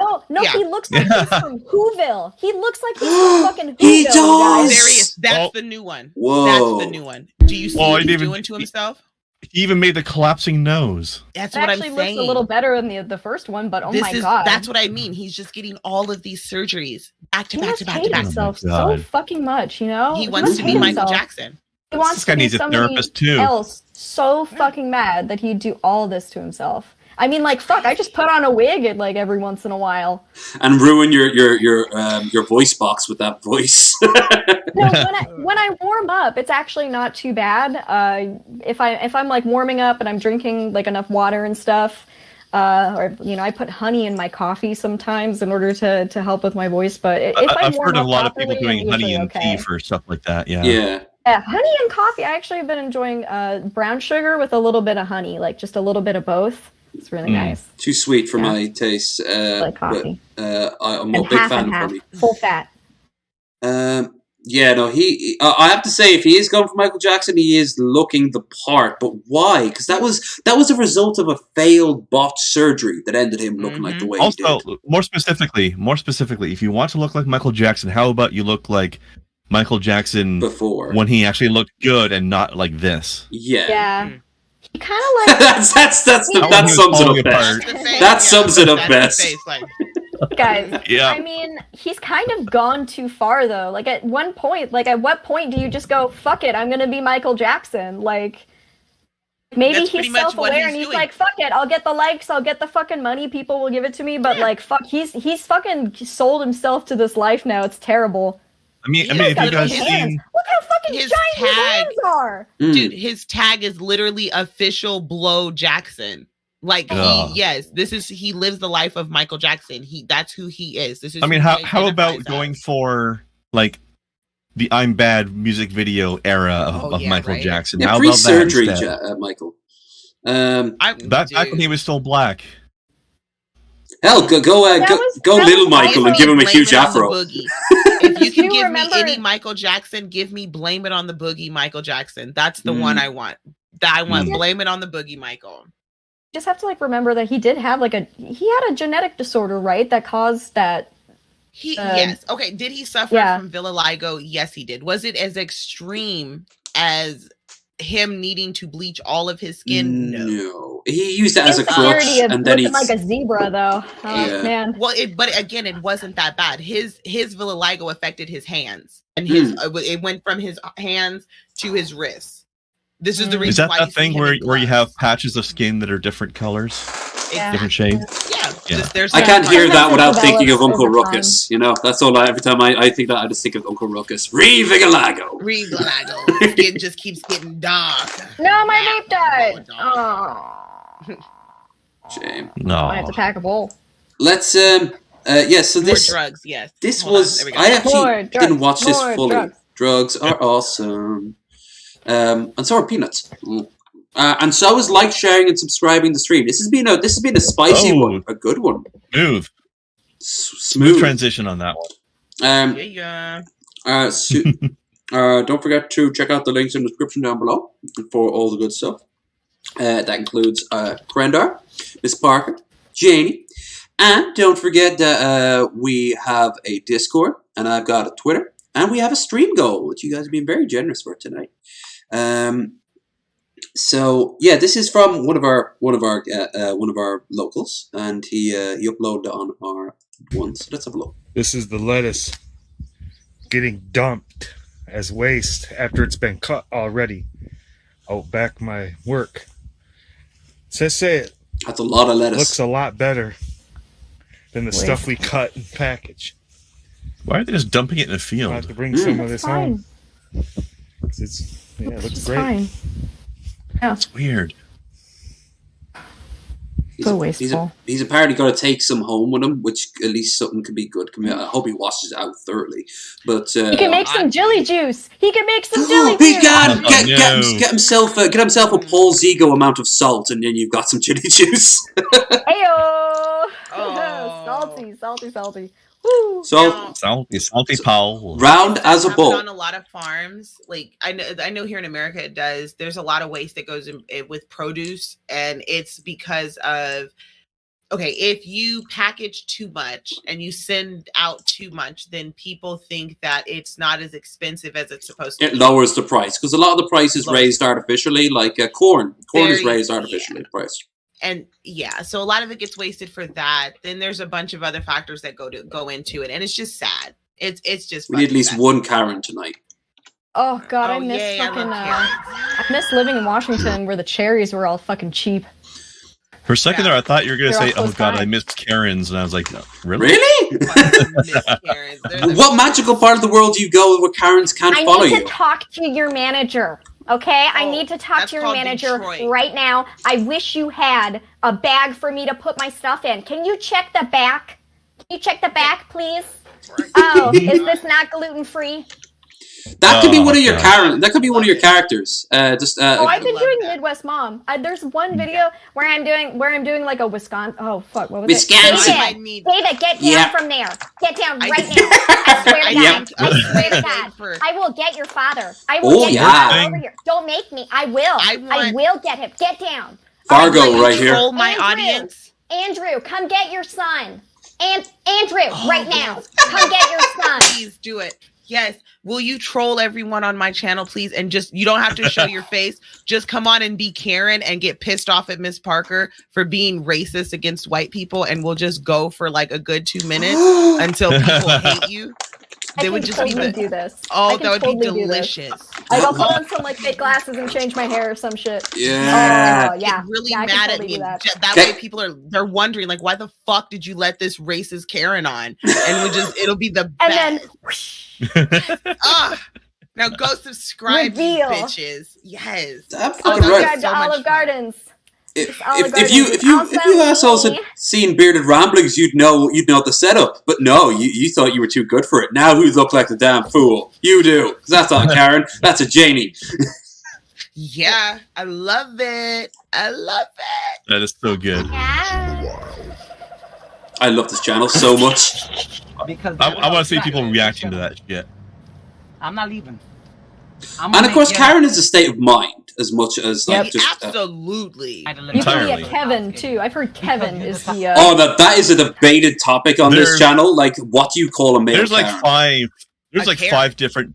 Oh, no, Yeah. he looks like he's from Whoville. He looks like he's from fucking Whoville. He does! Serious. That's the new one. Whoa. That's the new one. Do you see what he's even- doing to himself? He even made the collapsing nose. That's It what I'm actually saying. looks a little better than the first one, but oh This my is- god. That's what I mean. He's just getting all of these surgeries back to He back must to back to hate back. himself Oh my so God. fucking much, you know? He wants must to be hate Michael himself. Jackson. He wants This to guy be needs a somebody therapist, too. else so fucking mad that he'd do all this to himself. I mean, like, fuck, I just put on a wig at, like, every once in a while. And ruin your voice box with that voice. No, when I warm up, it's actually not too bad. If I'm like warming up and I'm drinking like enough water and stuff, or you know, I put honey in my coffee sometimes in order to help with my voice. But if I I've warm heard of up a lot of people properly, doing I'm honey usually and okay. tea for stuff like that. Yeah. Yeah. Yeah, honey and coffee. I actually have been enjoying brown sugar with a little bit of honey, like just a little bit of both. It's really nice. Too sweet for my taste. Like coffee. But, I'm a And big half fan and of half, honey. full fat. Yeah, no, I have to say, if he is going for Michael Jackson, he is looking the part. But why? Because that was a result of a failed botched surgery that ended him looking like the way he did. Also, more specifically, if you want to look like Michael Jackson, how about you look like Michael Jackson before, when he actually looked good and not like this? Yeah. He kind of like that sums it up best. That sums it up best. Guys, Yeah. I mean, he's kind of gone too far though. Like at one point, like at what point do you just go, fuck it, I'm gonna be Michael Jackson? Like maybe That's pretty he's much what self-aware he's and he's doing. like, fuck it, I'll get the likes, I'll get the fucking money, people will give it to me, but like fuck, he's fucking sold himself to this life now. It's terrible. I mean, if you guys His hands. seen, Look how fucking His giant his tag. hands are. Dude, his tag is literally official Blow Jackson. Like Ugh. he lives the life of Michael Jackson. That's who he is. This is I mean, who he how about identifies going as. for like the "I'm Bad" music video era of yeah, Michael right? Jackson? Yeah, How about that pre-surgery, instead? Michael. Back when he was still black. Hell, go little Michael and give him a Blame huge it on the afro. boogie. If you can You give remember- me any Michael Jackson, give me Blame It on the Boogie Michael Jackson. That's the one I want. I want Blame It on the Boogie Michael. Just have to like remember that he did have like he had a genetic disorder, right? That caused that. Yes. Okay. Did he suffer from vitiligo? Yes, he did. Was it as extreme as him needing to bleach all of his skin? No. He used it as a crutch, Insecurity of and then looking like a zebra, though. Oh Yeah. man. Well, but again, it wasn't that bad. His vitiligo affected his hands, and it went from his hands to his wrists. This is the reason Is that why that you thing see him where in you gloves. have patches of skin that are different colors, different shades? Yeah. There's I can't hear that without thinking of Uncle over Ruckus. You know, that's all. Every time I think that, I just think of Uncle Ruckus. Re-Vigalago. Vitiligo. Skin just keeps getting dark. No, my vape died. Oh. Shame. No. I have to pack a bowl. Let's so More this drugs. Yes. this Hold on, was there we go. I actually More drugs, didn't watch this more fully. drugs. Drugs are awesome. And so are peanuts. And so is like, sharing, and subscribing the stream. This has been a spicy one, a good one. Smooth. Smooth transition on that one. Don't forget to check out the links in the description down below for all the good stuff. That includes Krendar, Mrz Parker, Janey, and don't forget that we have a Discord, and I've got a Twitter, and we have a stream goal, which you guys have been very generous for tonight. So yeah, this is from one of our locals, and he uploaded it on our one. So let's have a look. This is the lettuce getting dumped as waste after it's been cut already out back my work. Say it. That's a lot of lettuce. Looks a lot better than the stuff we cut and package. Why are they just dumping it in a field? I have to bring some of this fine. home. It looks It's great. fine. Yeah. It's weird. So wasteful. He's apparently got to take some home with him, which at least something could be good. I hope he washes it out thoroughly. But He can make some jelly juice. He can make some jelly he juice. can get himself a Paul Zigo amount of salt, and then you've got some chili juice. Heyo! Salty. Woo! So salty Powell. Round as a bull. On a lot of farms, like I know here in America it does. There's a lot of waste that goes in with produce, and it's because of if you package too much and you send out too much, then people think that it's not as expensive as it's supposed to be. It lowers the price because a lot of the price is raised artificially, like corn. Corn is raised artificially priced. And so a lot of it gets wasted for that. Then there's a bunch of other factors that go into it, and it's just sad. It's just we need at least one Karen tonight. Oh God, I miss fucking. I miss living in Washington where the cherries were all fucking cheap. For a second there, I thought you were going to say, "Oh God, I missed Karens," and I was like, "Really? What magical part of the world do you go where Karens can't follow you?" I need to talk to your manager. Okay, I need to talk to your manager right now. I wish you had a bag for me to put my stuff in. Can you check the back? Can you check the back, please? Oh, is this not gluten free? That could be one of your Karen. That could be one of your characters. I've been doing Midwest Mom. There's one video where I'm doing like a Wisconsin. Oh fuck, what was Wisconsin. it? David, get down from there. Get down right now. I swear to God. I swear to God. I will get your father. I will get your father over here. Don't make me. I will. I will get him. Get down. Fargo right here. Troll my audience. Andrew, come get your son. Andrew, right now. Come get your son. Please do it. Yes. Will you troll everyone on my channel, please? And you don't have to show your face. Just come on and be Karen and get pissed off at Mrz Parker for being racist against white people. And we'll just go for like a good 2 minutes until people hate you. They would just totally do this. Oh, that would be delicious. I'll put on some like fake glasses and change my hair or some shit. Yeah. Get really mad at me. That way people they're wondering like, why the fuck did you let this racist Karen on? And it'll be the best. And then now go subscribe, you bitches. Yes. Subscribe to Olive Gardens. If you assholes had seen Bearded Ramblings, you'd know the setup. But no, you thought you were too good for it. Now who look like the damn fool? You do. Because that's not Karen. That's a Janey. Yeah, I love it. That is so good. I love this channel so much. Because I want to see people reacting to that shit. I'm not leaving. And of course, Karen is a state of mind as much as like just absolutely. You can be a Kevin too. I've heard Kevin is the. That is a debated topic on this channel. Like, what do you call a male? There's like Karen? five. There's like five different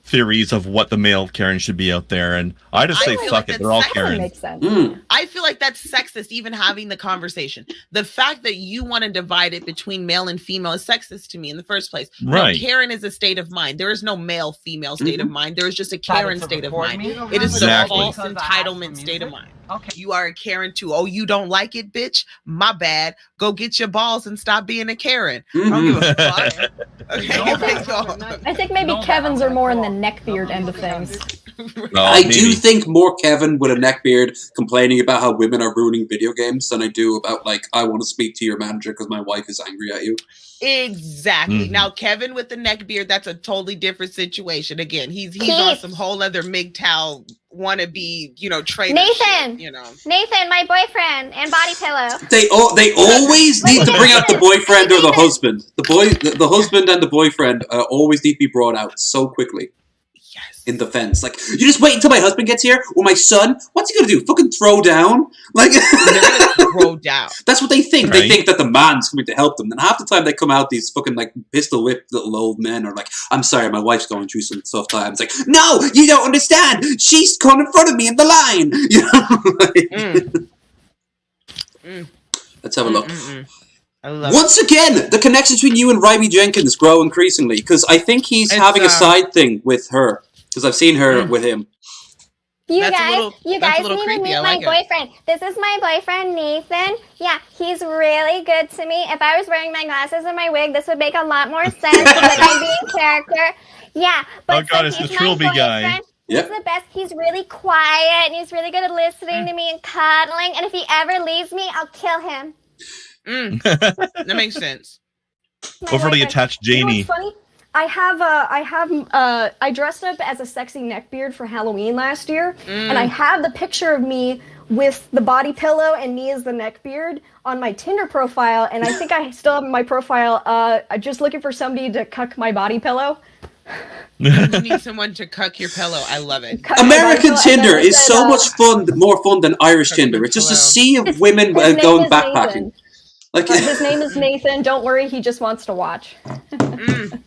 theories of what the male Karen should be out there, and I just say fuck it. They're all Karen. Makes sense. I feel like that's sexist. Even having the conversation, the fact that you want to divide it between male and female is sexist to me in the first place. Right? No, Karen is a state of mind. There is no male-female state of mind. There is just a Karen state of mind. It is a false entitlement state of mind. Okay. You are a Karen too. Oh, you don't like it, bitch? My bad. Go get your balls and stop being a Karen. I don't give a fuck. Okay. I think maybe Kevin's are more in the neckbeard end of things. I do think more Kevin with a neckbeard complaining about how women are ruining video games than I do about like, I want to speak to your manager because my wife is angry at you. Exactly. Now, Kevin with the neckbeard, that's a totally different situation. Again, he's on some whole other MGTOW wannabe, traitor Nathan, shit, Nathan, my boyfriend, and body pillow. They always need to bring out the boyfriend or the husband. The husband and the boyfriend always need to be brought out so quickly. Yes. In defense, like, you just wait until my husband gets here or my son. What's he gonna do? Fucking throw down? Like, they're gonna throw down. That's what they think. Right. They think that the man's coming to help them. Then half the time they come out these fucking like pistol whipped little old men are like, I'm sorry, my wife's going through some tough times. Like, no, you don't understand. She's come in front of me in the line. Let's have a look. Once again, the connection between you and Ryby Jenkins grow increasingly because I think he's having a side thing with her because I've seen her with him. You guys need to meet my boyfriend. This is my boyfriend, Nathan. Yeah, he's really good to me. If I was wearing my glasses and my wig, this would make a lot more sense because I'm being character. Yeah, but it's the Trilby guy. He's the best. He's really quiet and he's really good at listening to me and cuddling. And if he ever leaves me, I'll kill him. That makes sense. Overly attached Janey. You know what's funny? I dressed up as a sexy neckbeard for Halloween last year, and I have the picture of me with the body pillow and me as the neckbeard on my Tinder profile, and I think I still have in my profile, just looking for somebody to cuck my body pillow. You need someone to cuck your pillow. I love it. American Tinder is so much fun, more fun than Irish Tinder. It's just a sea of women going backpacking. Like his name is Nathan. Don't worry, he just wants to watch.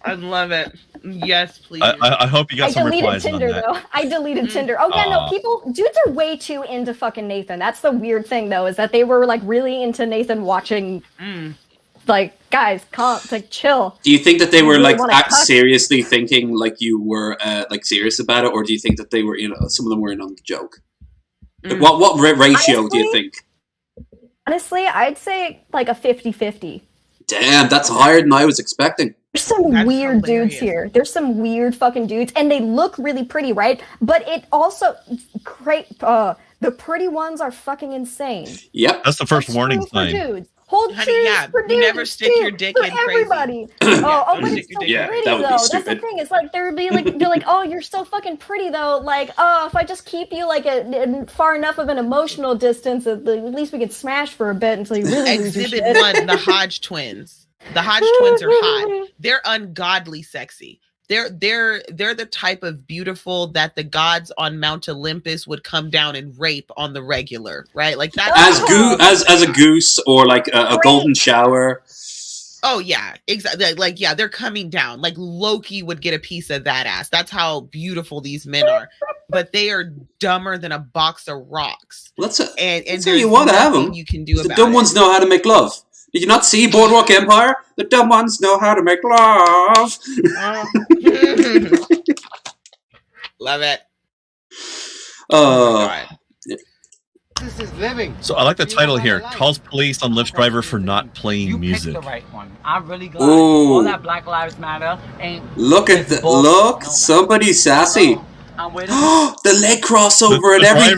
I love it. Yes, please. I hope you got some replies Tinder, on that. though. I deleted Tinder. Oh yeah, no, dudes are way too into fucking Nathan. That's the weird thing, though, is that they were like really into Nathan watching. Like, guys, like chill. Do you think that they were really like seriously thinking like you were like serious about it, or do you think that they were, some of them were in on the joke? Like, what ratio honestly, do you think? Honestly, I'd say like a 50-50. Damn, that's higher than I was expecting. There's some weird dudes here. There's some weird fucking dudes, and they look really pretty, right? But it also great. The pretty ones are fucking insane. Yep, that's the first warning sign. Dudes. Hold truth for dudes. Never stick your dick in everybody. crazy. But it's so pretty that would though. be That's the stupid. thing. It's like they're like, oh, you're so fucking pretty though. Like, oh, if I just keep you like a far enough of an emotional distance, at least we can smash for a bit until you really lose your Exhibit shit. 1, the Hodge twins. The Hodge twins are hot. They're ungodly sexy. They're the type of beautiful that the gods on Mount Olympus would come down and rape on the regular, right? Like that. As a goose or like a golden shower. Oh yeah, exactly. Like they're coming down. Like Loki would get a piece of that ass. That's how beautiful these men are. But they are dumber than a box of rocks. Let's and say you want to have them. You can do the about dumb it. ones know how to make love. Did you not see Boardwalk Empire? The dumb ones know how to make love. Love it. This is living. So I like the title here. Calls police on Lyft driver for not playing music. The right one. I'm really glad. Ooh. All that Black Lives Matter ain't. Look at the look. Somebody's sassy. I'm waiting. The leg crossover and everything.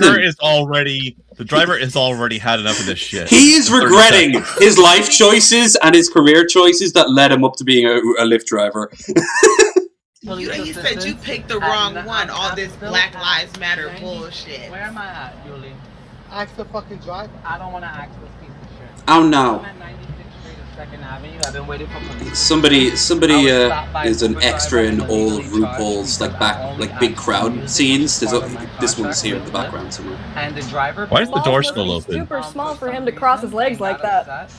The driver has already had enough of this shit. He's regretting his life choices and his career choices that led him up to being a Lyft driver. He said you picked the wrong one. All this Black Lives Matter bullshit. Where am I at, Julie? Ask the fucking driver. I don't want to ask this piece of shit. Oh no. I'm at 96th Street and 2nd Avenue. I've been waiting for police. Somebody is an extra in all of RuPaul's like big crowd scenes. This one's here in the background somewhere. And the driver. Why is the door still open? Super small for him to cross his legs like that.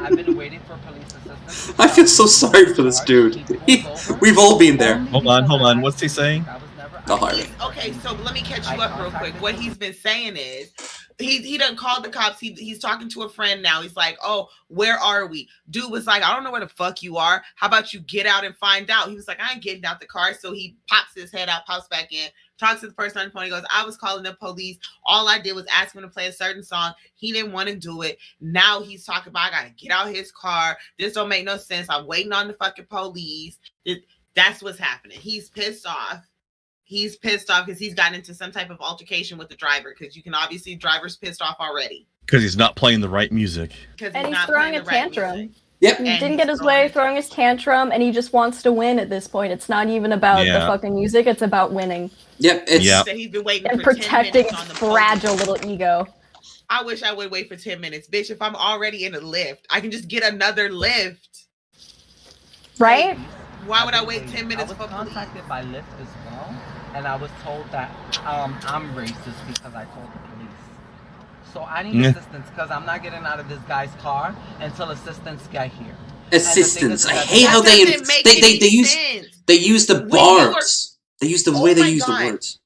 I've been waiting for police assistance. I feel so sorry for this dude. We've all been there. Hold on. What's he saying? Okay, so let me catch you up real quick. What he's been saying is he done called the cops. He's talking to a friend now. He's like, oh, where are we? Dude was like, I don't know where the fuck you are. How about you get out and find out? He was like, I ain't getting out the car. So he pops his head out, pops back in, talks to the person on the phone. He goes, I was calling the police. All I did was ask him to play a certain song. He didn't want to do it. Now he's talking about, I gotta get out his car. This don't make no sense. I'm waiting on the fucking police. That's what's happening. He's pissed off. He's pissed off because he's gotten into some type of altercation with the driver, because you can obviously driver's pissed off already. Because he's not playing the right music. And he's throwing a tantrum. Yep. He didn't get his way, throwing his tantrum, and he just wants to win at this point. It's not even about the fucking music, it's about winning. Yep. He's been waiting and for protecting 10 minutes his on the fragile little ego. I wish I would wait for 10 minutes. Bitch, if I'm already in a lift, I can just get another lift. Right? Why would I wait 10 minutes for contacted by Lyft as well, and I was told that I'm racist because I told the police. So I need assistance because I'm not getting out of this guy's car until assistance get here. Assistance. I hate how they use the barbs. They use the way they use the words.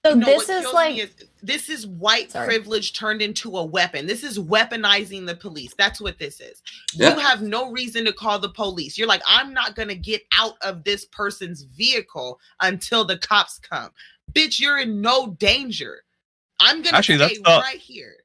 So this is like this is white privilege turned into a weapon. This is weaponizing the police. That's what this is. Yep. You have no reason to call the police. You're like, I'm not going to get out of this person's vehicle until the cops come. Bitch, you're in no danger. I'm going to stay right here.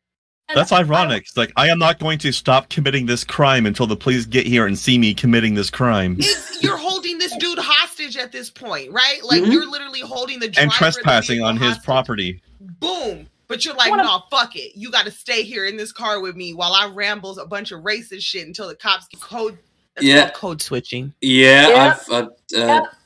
That's ironic. It's like, I am not going to stop committing this crime until the police get here and see me committing this crime. You're holding this dude hostage at this point, right? Like, you're literally holding the driver and trespassing on his property. Boom. But you're like, no, fuck it. You got to stay here in this car with me while I rambles a bunch of racist shit until the cops get code. That's called code switching. Yeah.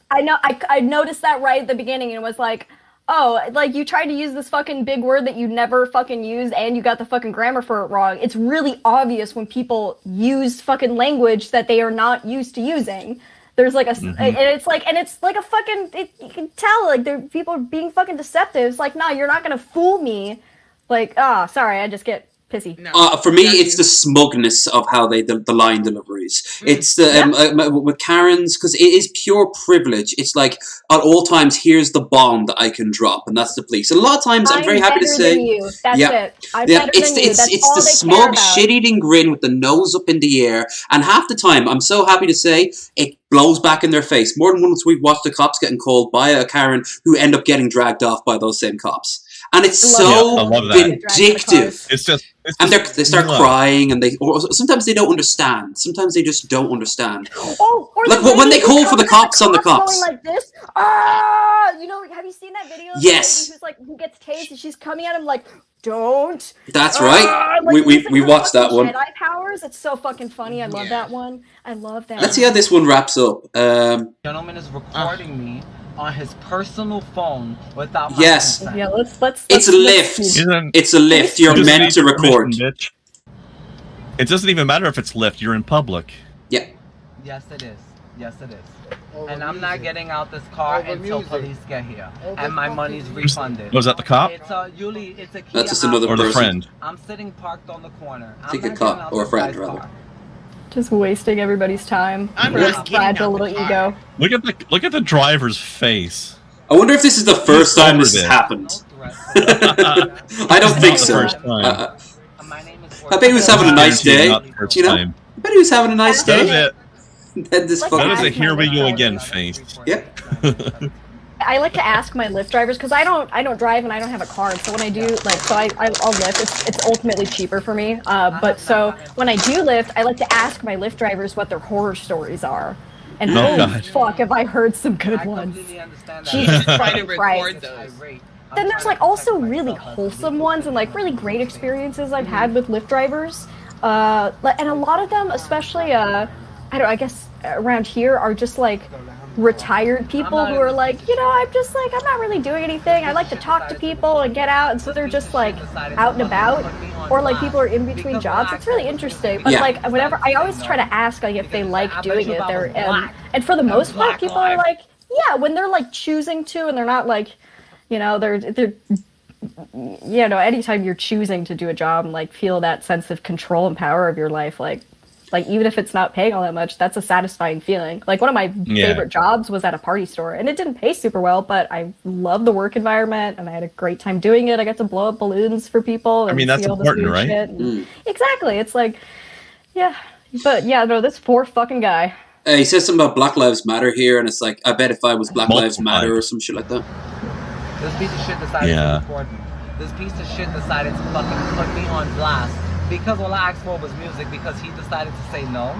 I know. I noticed that right at the beginning and was like, oh, like you tried to use this fucking big word that you never fucking use and you got the fucking grammar for it wrong. It's really obvious when people use fucking language that they are not used to using. There's like a, and it's like a fucking, you can tell, like, people are being fucking deceptive. It's like, no, you're not gonna fool me. Like, sorry, I just get pissy. For me, it's the smugness of how the line deliveries. It's the with Karen's, because it is pure privilege. It's like at all times, here's the bomb that I can drop, and that's the police. And a lot of times, I'm very happy to say, That's it. I'm better it's than you. That's it's all the they care smug, about. shit-eating grin with the nose up in the air, and half the time, I'm so happy to say, it blows back in their face. More than once, we've watched the cops getting called by a Karen who end up getting dragged off by those same cops. And it's so vindictive. It's just and they start crying, and or sometimes they don't understand. Sometimes they just don't understand. Oh, or like when they call for the cops on the cops. Going like this. You know, have you seen that video? Yes. Who's like, who gets tased, and she's coming at him like, don't. That's right. Like, we watched that one. Jedi powers. It's so fucking funny. I love that one. I love that. Let's see how this one wraps up. Gentleman is recording me on his personal phone without my yes. consent. Yeah, let's It's a lift. It's a lift. You're meant to record. It doesn't even matter if it's lift. You're in public. Yeah. Yes, it is. Yes, it is. And I'm not getting out this car until police get here, and my money's refunded. Was that the cop? It's a Kia. That's just another or the person. friend. I'm sitting parked on the corner. I think a cop or a friend, rather. Just wasting everybody's time. I'm just fragile little ego. Look at the driver's face. I wonder if this is the first time this has happened. I don't think so. I bet he was having a nice day. You know, I bet he was having a nice day. That is a here we go again face. Yep. I like to ask my Lyft drivers, because I don't drive and I don't have a card. So when I do, like, I'll Lyft. It's ultimately cheaper for me. But so when I do Lyft, I like to ask my Lyft drivers what their horror stories are. And holy fuck, have I heard some good ones. Jesus Christ. Then there's like also really wholesome ones and like really great experiences I've had with Lyft drivers. And a lot of them, especially I guess around here, are just like retired people who are like, I'm just like, I'm not really doing anything. I like to talk to people and get out, and so they're just like out and about, or like people are in between jobs. It's really interesting. But like whenever, I always try to ask like if they like doing it. And for the most part, people are like, yeah, when they're like choosing to, and they're not like, they're anytime you're choosing to do a job and like feel that sense of control and power of your life, like even if it's not paying all that much, that's a satisfying feeling. Like one of my favorite jobs was at a party store, and it didn't pay super well, but I loved the work environment and I had a great time doing it. I got to blow up balloons for people. And that's important, right? Exactly. It's like, this poor fucking guy. He says something about Black Lives Matter here, and it's like, I bet if I was Black Lives Matter or some shit like that. This piece of shit decided to record me. This piece of shit decided to fucking put me on blast. Because all I asked for was music, because he decided to say no.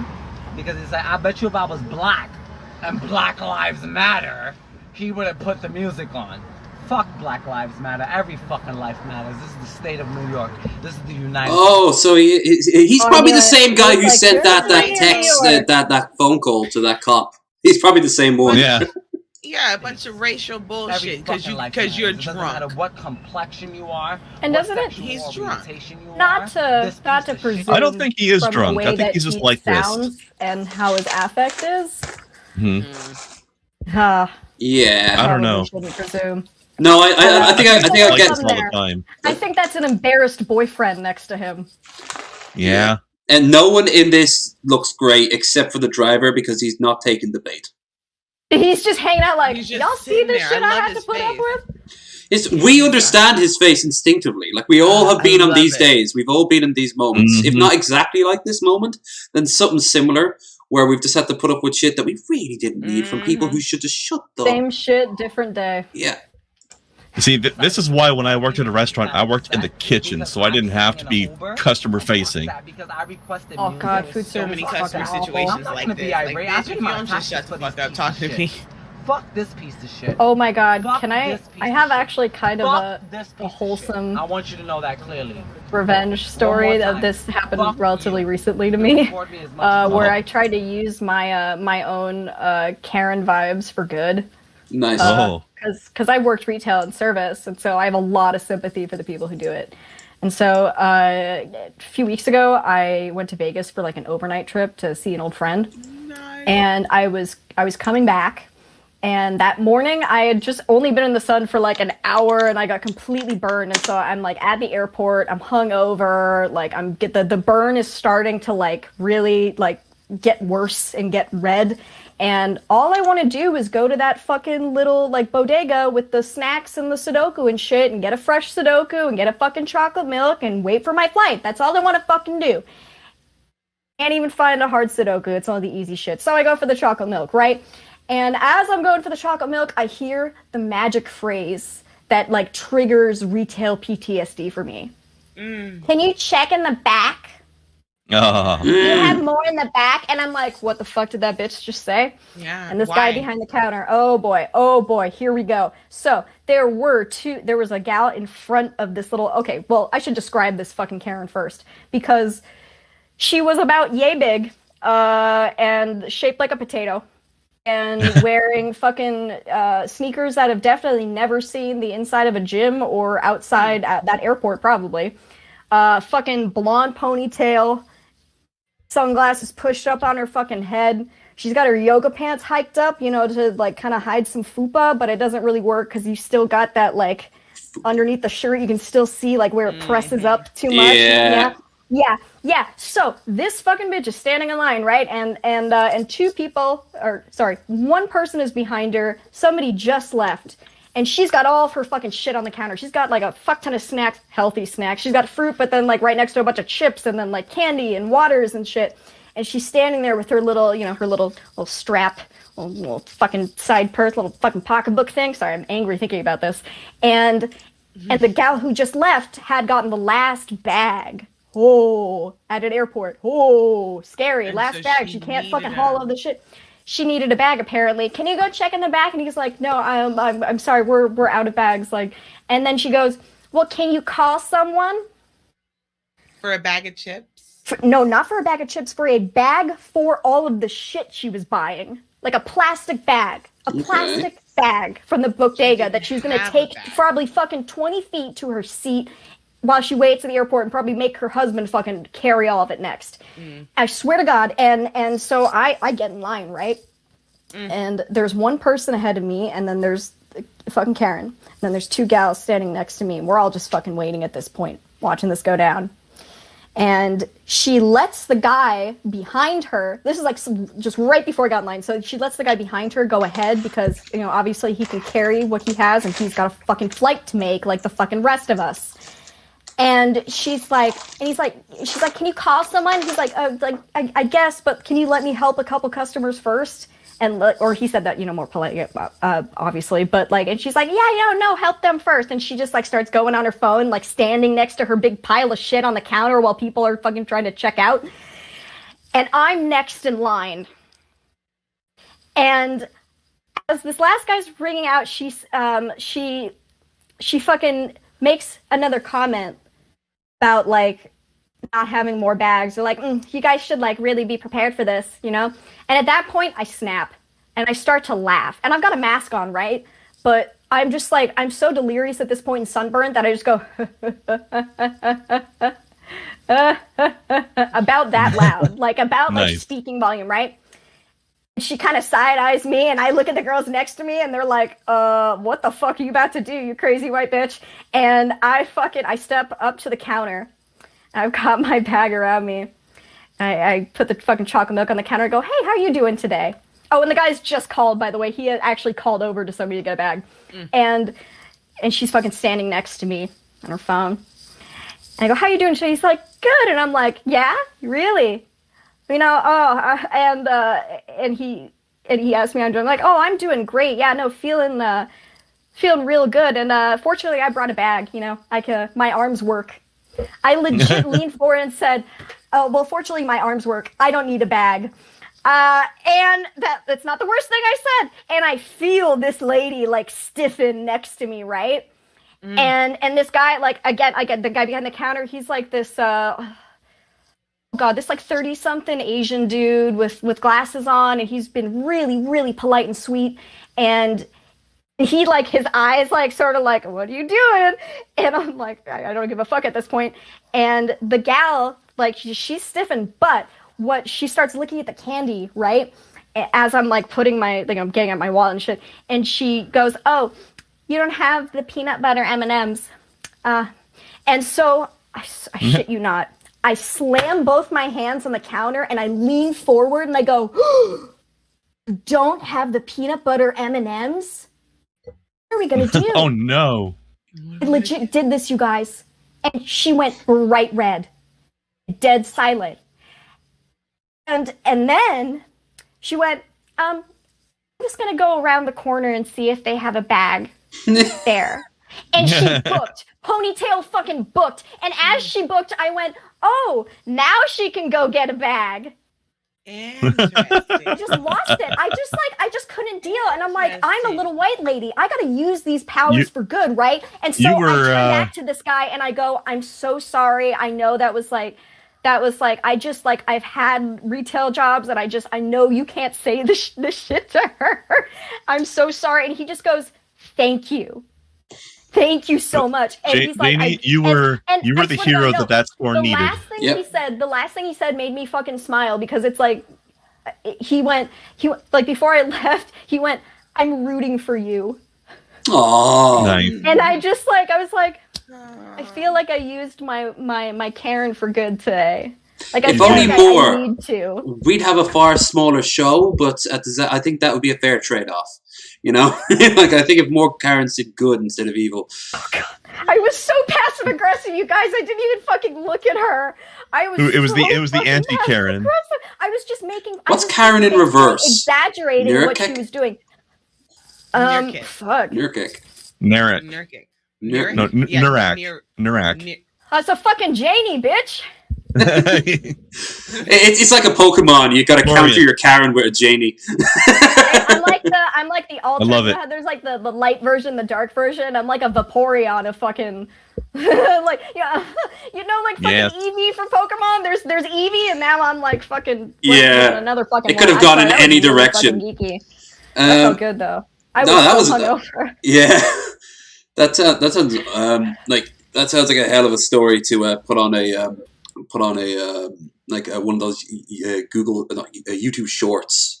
Because he said, I bet you if I was black and Black Lives Matter, he would have put the music on. Fuck Black Lives Matter. Every fucking life matters. This is the state of New York. This is the United States. So he's probably the same guy who sent that text, that phone call to that cop. He's probably the same one. Yeah. Yeah, a bunch of racial bullshit because you're drunk. No matter what complexion you are, and doesn't it? He's drunk. Not to presume. I don't think he is drunk. I think he's just like this. And how his affect is. Yeah. I don't know. Shouldn't presume. No, I think I get all the time. I think that's an embarrassed boyfriend next to him. Yeah. And no one in this looks great except for the driver, because he's not taking the bait. He's just hanging out like, y'all see this shit I have to put up with? We understand his face instinctively. Like, we all have been on these days. We've all been in these moments. If not exactly like this moment, then something similar, where we've just had to put up with shit that we really didn't need from people who should just shut up. Same shit, different day. Yeah. See, this is why when I worked at a restaurant, I worked in the kitchen, so I didn't have to be customer facing. Oh god, food service. So many customer situations like this. Bitch, if you don't just shut the fuck up talking to me. Fuck this piece of shit. Oh my god, can I have actually kind of a wholesome, I want you to know that clearly, revenge story that this happened relatively recently to me, where I tried to use my own Karen vibes for good. Nice. because I worked retail and service, and so I have a lot of sympathy for the people who do it. And so a few weeks ago, I went to Vegas for like an overnight trip to see an old friend. Nice. And I was coming back, and that morning I had just only been in the sun for like an hour, and I got completely burned. And so I'm like at the airport, I'm hungover, like the burn is starting to like really like get worse and get red. And all I want to do is go to that fucking little, like, bodega with the snacks and the Sudoku and shit and get a fresh Sudoku and get a fucking chocolate milk and wait for my flight. That's all I want to fucking do. Can't even find a hard Sudoku. It's all the easy shit. So I go for the chocolate milk, right? And as I'm going for the chocolate milk, I hear the magic phrase that, like, triggers retail PTSD for me. Can you check in the back? Oh. You have more in the back, and I'm like, what the fuck did that bitch just say? Yeah. And this guy behind the counter, oh boy, here we go. So there was a gal in front of this little, okay, well, I should describe this fucking Karen first, because she was about yay big, and shaped like a potato, and wearing fucking sneakers that have definitely never seen the inside of a gym or outside at that airport, probably. Fucking blonde ponytail, sunglasses pushed up on her fucking head. She's got her yoga pants hiked up, you know, to like kind of hide some fupa, but it doesn't really work because you still got that like underneath the shirt. You can still see like where it presses up too much. Yeah. So this fucking bitch is standing in line, right? And two people, or sorry, one person is behind her. Somebody just left. And she's got all of her fucking shit on the counter. She's got like a fuck ton of snacks, healthy snacks. She's got fruit, but then like right next to a bunch of chips and then like candy and waters and shit. And she's standing there with her little, you know, her little strap, little fucking side purse, little fucking pocketbook thing. Sorry, I'm angry thinking about this. And the gal who just left had gotten the last bag. Oh, at an airport. Oh, scary. Last bag. She can't fucking haul all the shit. She needed a bag, apparently. Can you go check in the back? And he's like, no, I'm sorry, we're out of bags. Like, and then she goes, well, can you call someone? For a bag of chips? No, not for a bag of chips, for a bag for all of the shit she was buying. Like a plastic bag. Plastic bag from the bodega that she was going to take probably fucking 20 feet to her seat while she waits at the airport and probably make her husband fucking carry all of it next. I swear to God. And so I get in line, right? And there's one person ahead of me, and then there's fucking Karen. And then there's two gals standing next to me, and we're all just fucking waiting at this point, watching this go down. And she lets the guy behind her, this is like just right before I got in line, so she lets the guy behind her go ahead because, you know, obviously he can carry what he has, and he's got a fucking flight to make like the fucking rest of us. And she's like, she's like, can you call someone? He's like, I guess, but can you let me help a couple customers first? And or he said that, you know, more polite, obviously, but like, and she's like, yeah, no, help them first. And she just like starts going on her phone, like standing next to her big pile of shit on the counter while people are fucking trying to check out. And I'm next in line. And as this last guy's ringing out, she fucking makes another comment about like not having more bags. They're like, you guys should like really be prepared for this, you know? And at that point I snap and I start to laugh, and I've got a mask on, right? But I'm just like, I'm so delirious at this point and sunburned that I just go about that loud, like about nice. Like speaking volume, right? She kind of side-eyes me, and I look at the girls next to me, and they're like, what the fuck are you about to do, you crazy white bitch? And I step up to the counter. I've got my bag around me. I put the fucking chocolate milk on the counter and go, hey, how are you doing today? Oh, and the guy's just called, by the way. He had actually called over to somebody to get a bag. And she's fucking standing next to me on her phone. And I go, how are you doing today? He's like, good. And I'm like, yeah, really? You know, and he asked me how I'm doing. I'm like, oh, I'm doing great. Yeah, no, feeling real good. And fortunately, I brought a bag. You know, my arms work. I legit leaned forward and said, oh, well, fortunately, my arms work. I don't need a bag. And that's not the worst thing I said. And I feel this lady like stiffen next to me, right? And this guy, like, again, the guy behind the counter, he's like this. God, this like 30-something Asian dude with glasses on, and he's been really, really polite and sweet. And He like his eyes like sort of like, what are you doing? And I'm like, I don't give a fuck at this point. And the gal, like she's stiffened, but what she starts looking at the candy, right? As I'm like putting my, like I'm getting at my wallet and shit. And she goes, oh, you don't have the peanut butter M&Ms. And so I shit you not. I slam both my hands on the counter and I lean forward and I go, don't have the peanut butter M&Ms? What are we gonna do? Oh no. I legit did this, you guys. And she went bright red. Dead silent. And then she went, I'm just gonna go around the corner and see if they have a bag there. And she booked. Ponytail fucking booked. And as she booked, I went, oh, now she can go get a bag. I just lost it. I just couldn't deal. And I'm like, I'm a little white lady. I gotta use these powers for good, right? And so I turn back to this guy and I go, I'm so sorry. I know that was like, I've had retail jobs and I know you can't say this shit to her. I'm so sorry. And he just goes, thank you. Thank you so much. And he's like, Janey, you were the hero that score needed. The last thing he said made me fucking smile because it's like, he went like before I left, he went, I'm rooting for you. Oh, nice. And I was like, I feel like I used my Karen for good today. Like I if feel only like more, I need to. We'd have a far smaller show, but I think that would be a fair trade-off. You know, like I think if more Karens did good instead of evil. Oh God, I was so passive aggressive, you guys. I didn't even fucking look at her. It was the anti Karen. I was just making. What's Karen in reverse? Exaggerating what she was doing. Fuck. Nurkic. Narak. That's a fucking Janey, bitch. It's like a Pokemon. You got to counter your Karen with a Janey. I'm like the alternate. I love it. There's like the light version, the dark version. I'm like a Vaporeon of fucking like like fucking Eevee for Pokemon. There's Eevee, and now I'm like fucking another fucking. It could have gone in any direction. Geeky. That felt good though. That was hungover. Yeah, that sounds that sounds like a hell of a story to put on a one of those YouTube shorts.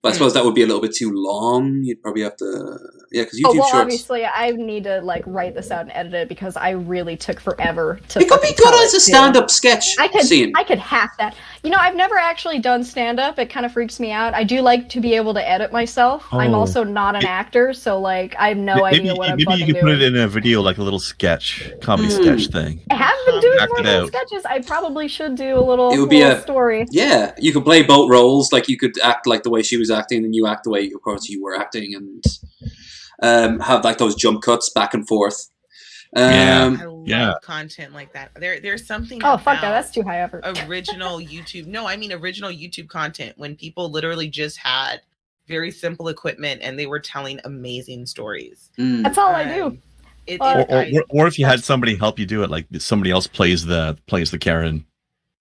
But I suppose that would be a little bit too long. You'd probably have to, because YouTube shorts. Obviously, I need to write this out and edit it because I really took forever to. It could be good as a stand-up sketch. I could hack that. I've never actually done stand-up. It kind of freaks me out. I do like to be able to edit myself. I'm also not an actor, so I have no idea what I'm fucking doing. Maybe you could put it in a video, like a little comedy sketch thing. I have been doing more than sketches. I probably should do a little. It would be a story. Yeah, you could play both roles. Like you could act like the way she was acting, and you act the way, of course, you were acting, and have like those jump cuts back and forth. I love content like that. There's something. Oh fuck that! That's too high effort. Original YouTube. No, I mean original YouTube content when people literally just had very simple equipment and they were telling amazing stories. That's all I do. Or if you had somebody help you do it, like somebody else plays the Karen.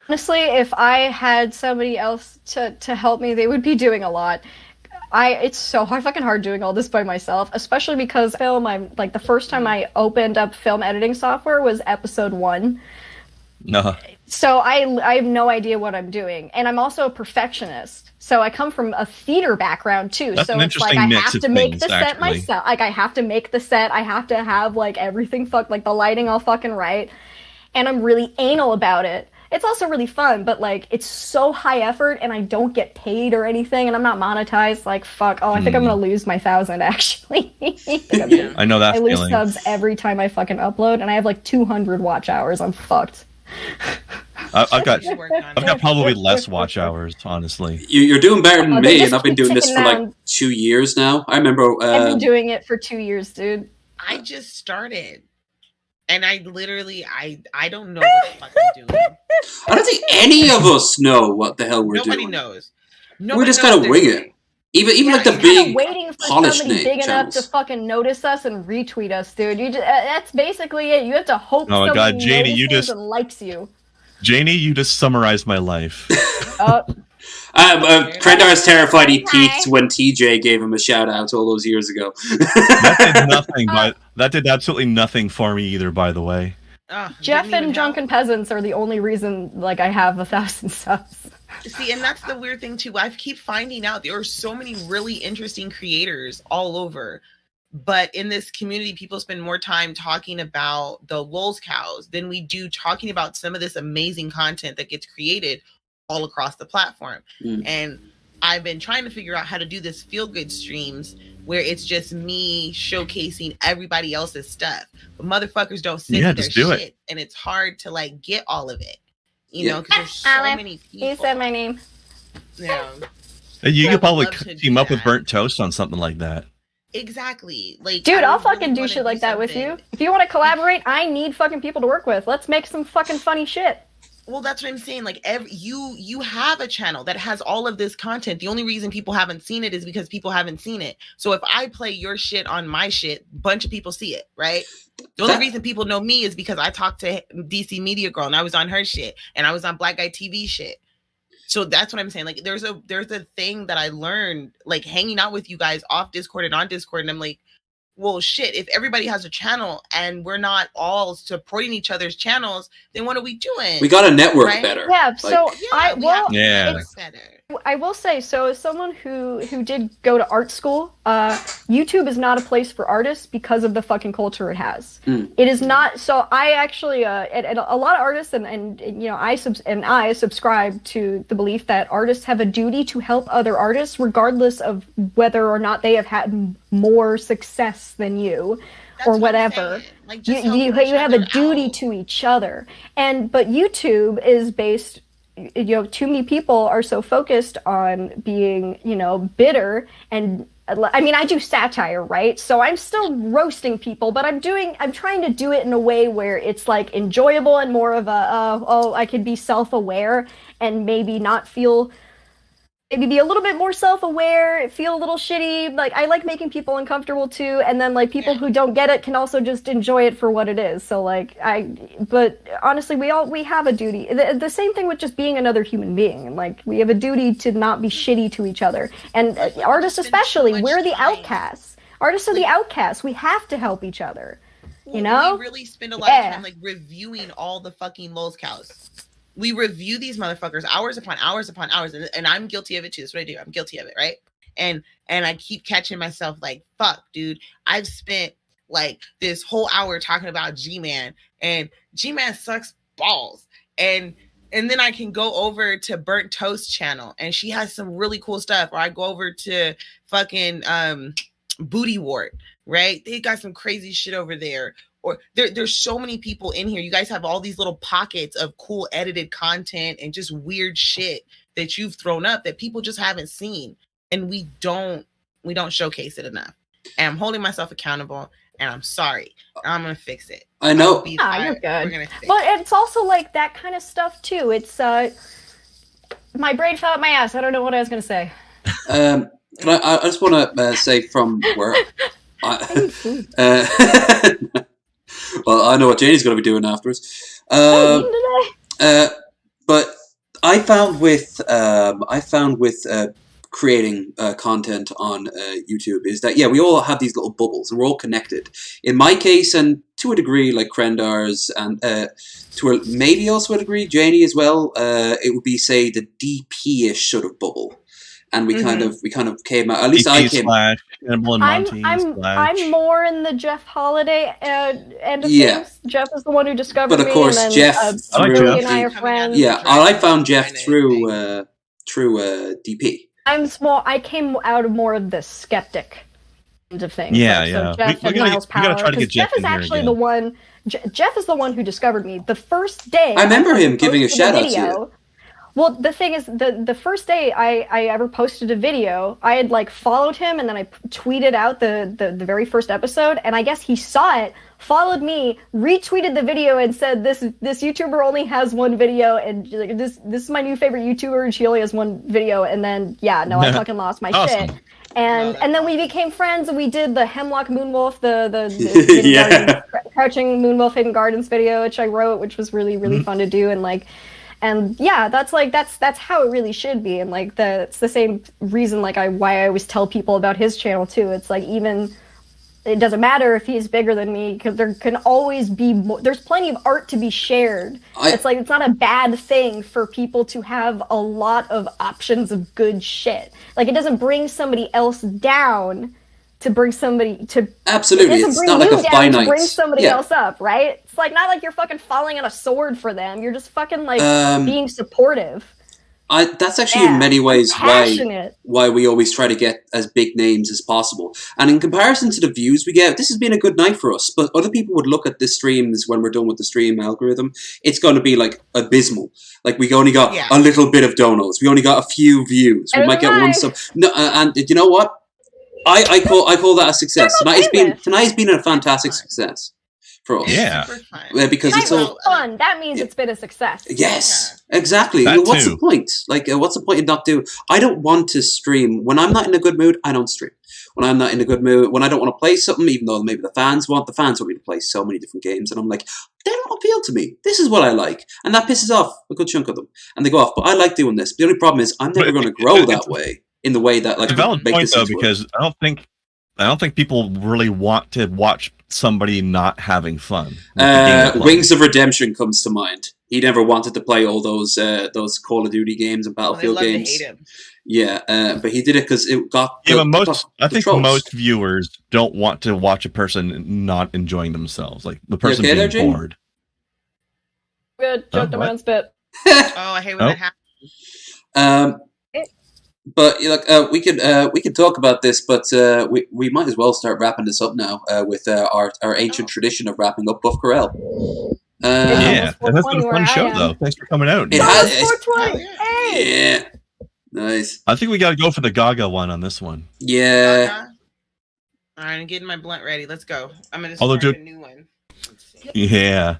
Honestly, if I had somebody else to help me, they would be doing a lot. It's so fucking hard doing all this by myself, especially because I'm like the first time I opened up film editing software was episode 1. No. So I have no idea what I'm doing, and I'm also a perfectionist. So I come from a theater background too. That's so an it's like interesting I mix have of to make things, the set actually. myself. Like I have to make the set. I have to have like everything like the lighting all fucking right, and I'm really anal about it. It's also really fun, but it's so high effort and I don't get paid or anything and I'm not monetized. Like, fuck. Oh, I think I'm going to lose my 1,000 actually. I know that I lose feeling. subs every time I fucking upload and I have 200 watch hours. I'm fucked. I've got probably less watch hours, honestly. You're doing better than me, and I've been doing this for 2 years now. I remember. I've been doing it for 2 years, dude. I just started. And I literally, I don't know what the fuck I'm doing. I don't think any of us know what the hell we're doing. Nobody knows. We just gotta wing it. Even like the big waiting for polished somebody big channels. enough to fucking notice us and retweet us, dude. That's basically it. You have to hope somebody Janey, notices and likes you. Janey, you just summarized my life. Krendar's terrified he peaked when TJ gave him a shout out all those years ago. That did nothing, but that did absolutely nothing for me either. By the way, Jeff and Drunken Peasants are the only reason like I have 1,000 subs. See, and that's the weird thing too. I keep finding out there are so many really interesting creators all over. But in this community, people spend more time talking about the lols cows than we do talking about some of this amazing content that gets created all across the platform. And I've been trying to figure out how to do this feel good streams where it's just me showcasing everybody else's stuff. But motherfuckers don't sit in their shit. And it's hard to like get all of it. You know, because there's so many people. You said my name. Yeah. You could probably team up with Burnt Toast on something like that. Exactly. Like, dude, I'll fucking do shit like that with you. If you want to collaborate, I need fucking people to work with. Let's make some fucking funny shit. Well, that's what I'm saying. Like, you have a channel that has all of this content. The only reason people haven't seen it is because people haven't seen it. So if I play your shit on my shit, a bunch of people see it, right? The only reason people know me is because I talked to DC Media Girl and I was on her shit and I was on Black Guy TV shit. So that's what I'm saying. Like, there's a thing that I learned, like, hanging out with you guys off Discord and on Discord. And I'm like, well, shit, if everybody has a channel and we're not all supporting each other's channels, then what are we doing? We got to network better. Yeah, so better. I will say, so as someone who did go to art school, YouTube is not a place for artists because of the fucking culture it has. It is not. So I actually, and a lot of artists, and you know, I subscribe to the belief that artists have a duty to help other artists, regardless of whether or not they have had more success than you. Or whatever. Like, you have a duty to each other. But YouTube is based, you know, too many people are so focused on being, you know, bitter. And I mean, I do satire, right? So I'm still roasting people, but I'm trying to do it in a way where it's like enjoyable and more of I could be self-aware and maybe not feel, maybe be a little bit more self-aware, feel a little shitty. Like, I like making people uncomfortable too, and then like people who don't get it can also just enjoy it for what it is. So like, but honestly, we have a duty. The same thing with just being another human being. And like, we have a duty to not be shitty to each other. And artists especially, we're the outcasts. Artists are the outcasts. We have to help each other. You know? We really spend a lot of time like reviewing all the fucking lols cows. We review these motherfuckers hours upon hours upon hours, and I'm guilty of it too. That's what I do. I'm guilty of it, right? And I keep catching myself like, fuck, dude. I've spent like this whole hour talking about G-Man, and G-Man sucks balls. And then I can go over to Burnt Toast channel, and she has some really cool stuff. Or I go over to fucking Booty Wart, right? They got some crazy shit over there. Or there's so many people in here. You guys have all these little pockets of cool edited content and just weird shit that you've thrown up that people just haven't seen, and we don't showcase it enough. And I'm holding myself accountable, and I'm sorry. I'm gonna fix it. I know. You're good. But it's also like that kind of stuff too. It's my brain fell out my ass. I don't know what I was gonna say. I just want to say from where. Well, I know what Janie's going to be doing afterwards. But I found with creating content on YouTube is that, yeah, we all have these little bubbles and we're all connected. In my case, and to a degree, like Krendar's, and maybe also a degree, Janie as well, it would be, say, the DP-ish sort of bubble. And we kind of came out. At least I came. I'm more in the Jeff Holiday end of things. Jeff is the one who discovered me. But of course, and then, Jeff through, and I are friends. Yeah, I found Jeff through DP. I came out of more of the skeptic end of things. Yeah, like, yeah. So Jeff and Miles Power. We gotta try to get Jeff is actually the one. Jeff is the one who discovered me. The first day I remember him giving a shout out to you. Well, the thing is, the first day I ever posted a video, I had like followed him, and then I tweeted out the very first episode, and I guess he saw it, followed me, retweeted the video, and said this YouTuber only has one video, and like, this is my new favorite YouTuber, and she only has one video, and then I fucking lost my shit. And then we became friends, and we did the Hemlock Moonwolf, the Crouching Moonwolf Hidden Gardens video, which I wrote, which was really, really fun to do, and like. And yeah, that's how it really should be. And like it's the same reason why I always tell people about his channel too. It's like, even it doesn't matter if he's bigger than me, because there can always be more. There's plenty of art to be shared. It's like, it's not a bad thing for people to have a lot of options of good shit. Like, it doesn't bring somebody else down to bring somebody to. Absolutely, it doesn't it's bring not like you a down finite. to bring somebody Yeah. else up, right? It's like, not like you're fucking falling on a sword for them. You're just fucking like being supportive. That's actually in many ways passionate. why we always try to get as big names as possible. And in comparison to the views we get, this has been a good night for us. But other people would look at the streams when we're done with the stream algorithm. It's going to be like abysmal. Like, we only got a little bit of donos. We only got a few views. We might get one sub. No, and you know what? I call that a success. Tonight's been a fantastic success for us. Yeah. Because it's all fun. That means it's been a success. Yes, exactly. That What's too. the point? Like, what's the point of not doing? I don't want to stream. When I'm not in a good mood, I don't stream. When I'm not in a good mood, when I don't want to play something, even though maybe the fans want me to play so many different games, and I'm like, they don't appeal to me. This is what I like. And that pisses off a good chunk of them. And they go off, but I like doing this. The only problem is I'm never going to grow that way, in the way that, like, It's a valid make point this though, into work. because I don't think people really want to watch somebody not having fun. with the game they're playing. Wings of Redemption comes to mind. He never wanted to play all those Call of Duty games and Battlefield games. Yeah, but he did it because it got. Yeah, but I think trolls. most viewers don't want to watch a person not enjoying themselves, like the person okay there, being Jane? bored. Good, joke the what? man's bit. Oh, I hate when that happens. But we could talk about this, but we might as well start wrapping this up now with our ancient tradition of wrapping up Buff Corral. Yeah, it has been a fun show though. Thanks for coming out. It has. 420. Hey. Yeah, nice. I think we got to go for the Gaga one on this one. Yeah. All right, I'm getting my blunt ready. Let's go. I'm gonna Although, start a new one. Yeah.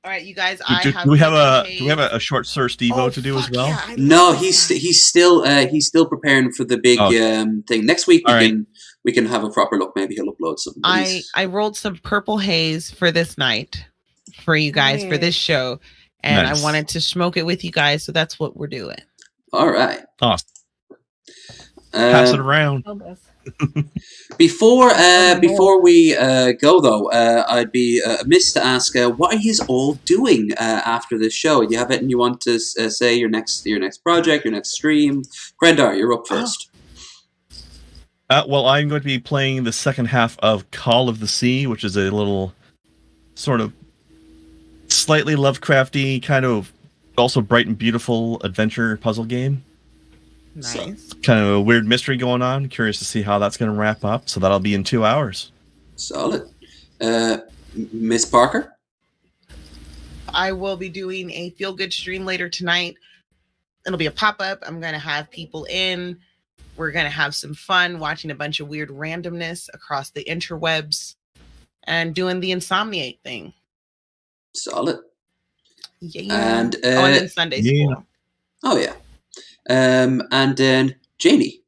All right, you guys. Do we have a short Sir Steve-O to do as well? Yeah, No, he's still preparing for the big thing. Next week we can have a proper look. Maybe he'll upload something. I rolled some purple haze for this night for you guys for this show, and Nice. I wanted to smoke it with you guys, so that's what we're doing. All right. Awesome. Pass it around. Before we go though, I'd be amiss to ask, what are you all doing after this show? Do you have anything you want to say? Your next project, your next stream? Grendar, you're up first. Well, I'm going to be playing the second half of Call of the Sea, which is a little sort of slightly Lovecrafty, kind of also bright and beautiful adventure puzzle game. Nice. Kind of a weird mystery going on. Curious to see how that's going to wrap up. So that'll be in 2 hours. Solid. Mrz Parker? I will be doing a feel-good stream later tonight. It'll be a pop-up. I'm going to have people in. We're going to have some fun watching a bunch of weird randomness across the interwebs and doing the Insomniate thing. Solid. Yeah. And then Sunday school. Oh, yeah. And then Janey,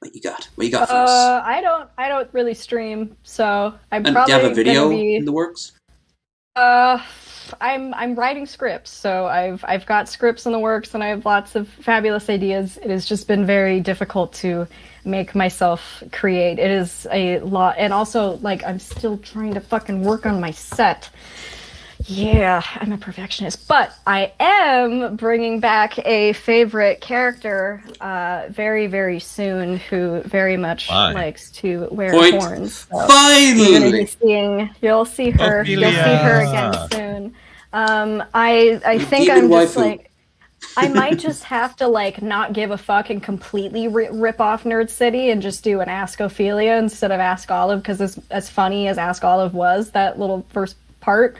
what you got? What you got for us? I don't really stream, so I'm And probably do you have a video gonna be, in the works? I'm writing scripts, so I've got scripts in the works, and I have lots of fabulous ideas. It has just been very difficult to make myself create. It is a lot, and also like I'm still trying to fucking work on my set. Yeah, I'm a perfectionist, but I am bringing back a favorite character very, very soon who very much likes to wear horns. So Finally! You'll see her. You'll see her again soon. I think I'm just like, I might just have to like not give a fuck and completely rip off Nerd City and just do an Ask Ophelia instead of Ask Olive, because as funny as Ask Olive was, that little first part,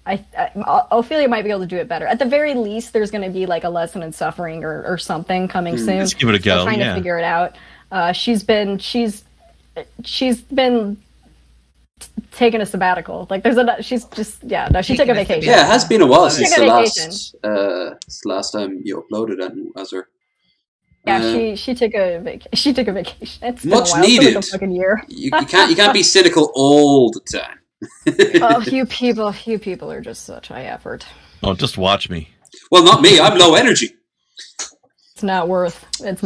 Ophelia might be able to do it better. At the very least, there's going to be like a lesson in suffering or something coming soon. Let's give it a go. Still trying to figure it out. She's been taking a sabbatical. Like she took a vacation. Yeah, it has been a while since the last time you uploaded and as her. Yeah, she took a vacation. She took a vacation. It's been much a while. needed. It's like a fucking year. You can't be cynical all the time. Oh, you people are just such high effort. Oh, just watch me. Well, not me. I'm low energy. It's not worth it.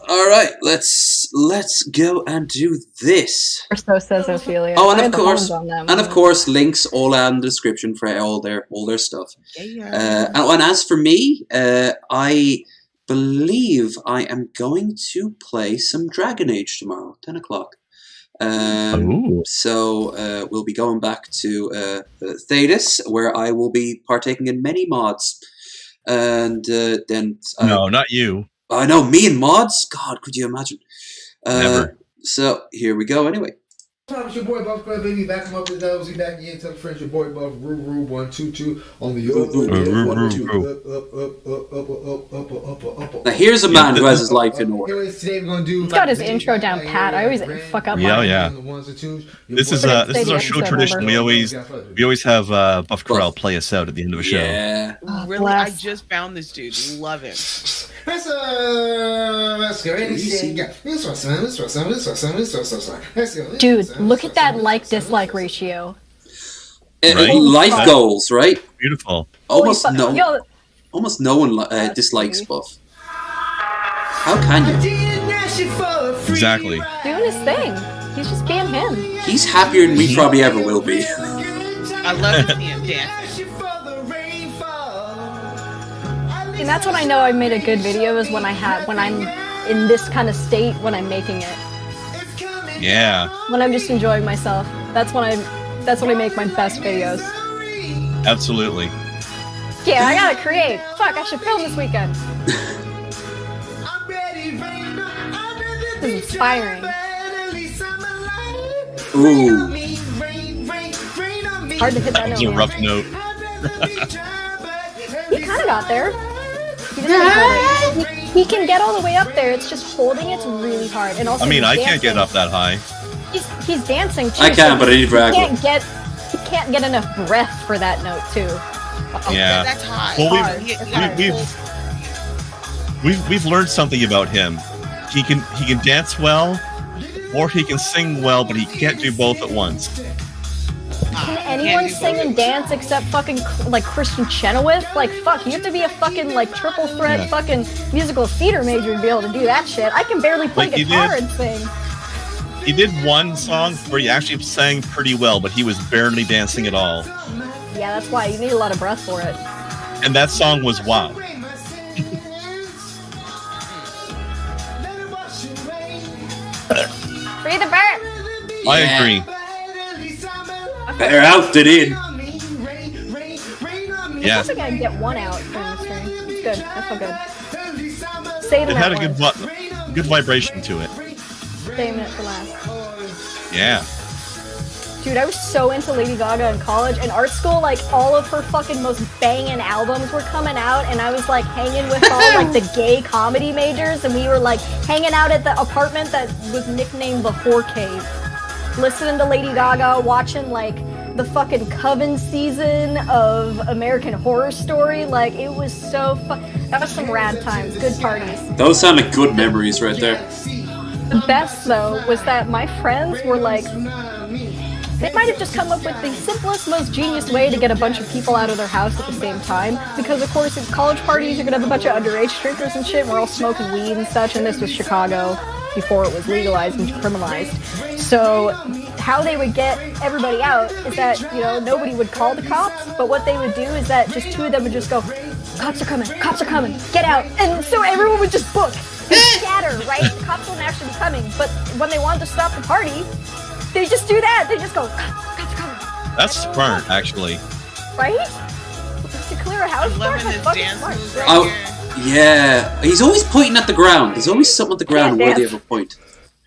All right, let's go and do this. So says Ophelia. Oh, and of course, links all out in the description for all their stuff. And as for me, I believe I am going to play some Dragon Age tomorrow, 10 o'clock. So we'll be going back to Thetis, where I will be partaking in many mods, and then no, not you. I know, me and mods. God, could you imagine? Never. So here we go. Anyway. It's your boy Buff Club, baby. Back him up the nose. Back again. Tell the friends your boy Buff. Roo 122 on the up. Now here's a man who has his life in order. Anyways, today we're gonna do. He's got his intro down pat. I always fuck up. Yeah. This is our show tradition. We always have Buff Corral play us out at the end of a show. Yeah. Really, I just found this dude. Love him. Dude, look at that like-dislike ratio. Right? Life goals, right? Beautiful. Almost no one dislikes Buff. How can you? Exactly. Doing his thing. He's just being him. He's happier than we probably ever will be. I love to see him dancing. And that's when I know I made a good video, is when I'm in this kind of state when I'm making it. Yeah. When I'm just enjoying myself. That's when I make my best videos. Absolutely. Yeah, I gotta create. Fuck, I should film this weekend. This is inspiring. Ooh. Hard to hit that note. It's a rough note. He kind of got there. He doesn't hold it. He can get all the way up there. It's just holding it's really hard. And also, I mean, I can't get up that high. He's dancing too. I can, but I need brag. He can't get enough breath for that note too. Yeah. That's high. Well, we've learned something about him. He can dance well, or he can sing well, but he can't do both at once. Can anyone sing and dance except fucking like Christian Chenoweth? Like fuck, you have to be a fucking like triple threat fucking musical theater major to be able to do that shit. I can barely play guitar and sing. He did one song where he actually sang pretty well, but he was barely dancing at all. Yeah, that's why you need a lot of breath for it. And that song was wow. Free the bird. I agree. Better out than in. Yeah. I think I can get one out during the stream. It's good. I feel good. Saving It had that a one. good vibration to it. Saving it for last. Yeah. Dude, I was so into Lady Gaga in college and art school. Like all of her fucking most banging albums were coming out, and I was like hanging with all like the gay comedy majors, and we were like hanging out at the apartment that was nicknamed the Whore Cave, listening to Lady Gaga, watching like the fucking Coven season of American Horror Story. Like it was so that was some rad times, good parties. Those sound like good memories right there. The best though was that my friends were like, they might have just come up with the simplest, most genius way to get a bunch of people out of their house at the same time. Because of course, at college parties, you're gonna have a bunch of underage drinkers and shit, and we're all smoking weed and such, and this was Chicago before it was legalized and criminalized. So how they would get everybody out is that, you know, nobody would call the cops, but what they would do is that just two of them would just go, cops are coming, get out. And so everyone would just book and scatter, right? The cops wouldn't actually be coming, but when they wanted to stop the party, they just do that. They just go, cops are coming. That's smart, actually. Right? To clear a house park? That's fucking smart. Yeah. He's always pointing at the ground. There's always something at the ground worthy of a point.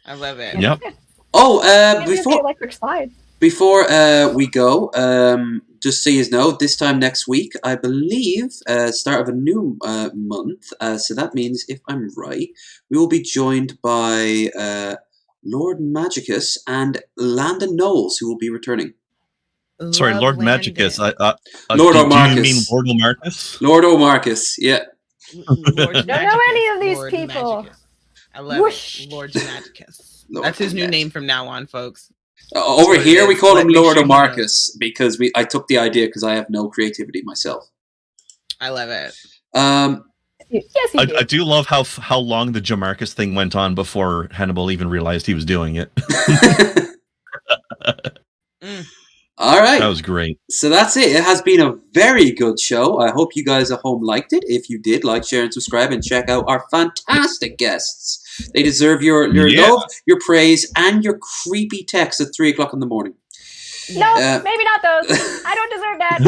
I love it. Yep. Oh, before we go, just so you know, this time next week, I believe, start of a new month. So that means, if I'm right, we will be joined by Lord Magicus and Landon Knowles, who will be returning. Sorry, Lord Magicus. Lord O'Marcus. Do you mean Lord O'Marcus? Lord O'Marcus, yeah. Don't know any of these people. I love it. Lord Magicus. That's his new name from now on, folks. Over So here, we call him make Lord sure he Marcus because I took the idea because I have no creativity myself. I love it. Yes, you do. I do love how long the Jamarcus thing went on before Hannibal even realized he was doing it. All right. That was great. So that's it. It has been a very good show. I hope you guys at home liked it. If you did, like, share, and subscribe, and check out our fantastic guests. They deserve your love, your praise, and your creepy texts at 3 o'clock in the morning. No, maybe not those. I don't deserve that.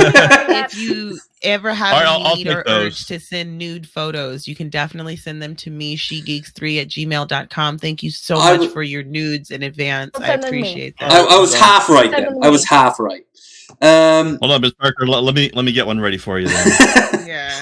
If you ever have a need or urge to send nude photos, you can definitely send them to me, shegeeks3@gmail.com. Thank you so much for your nudes in advance. I appreciate that. I was half right then. I was half right. Hold on, Mrz Parker. Let me get one ready for you then. Yeah.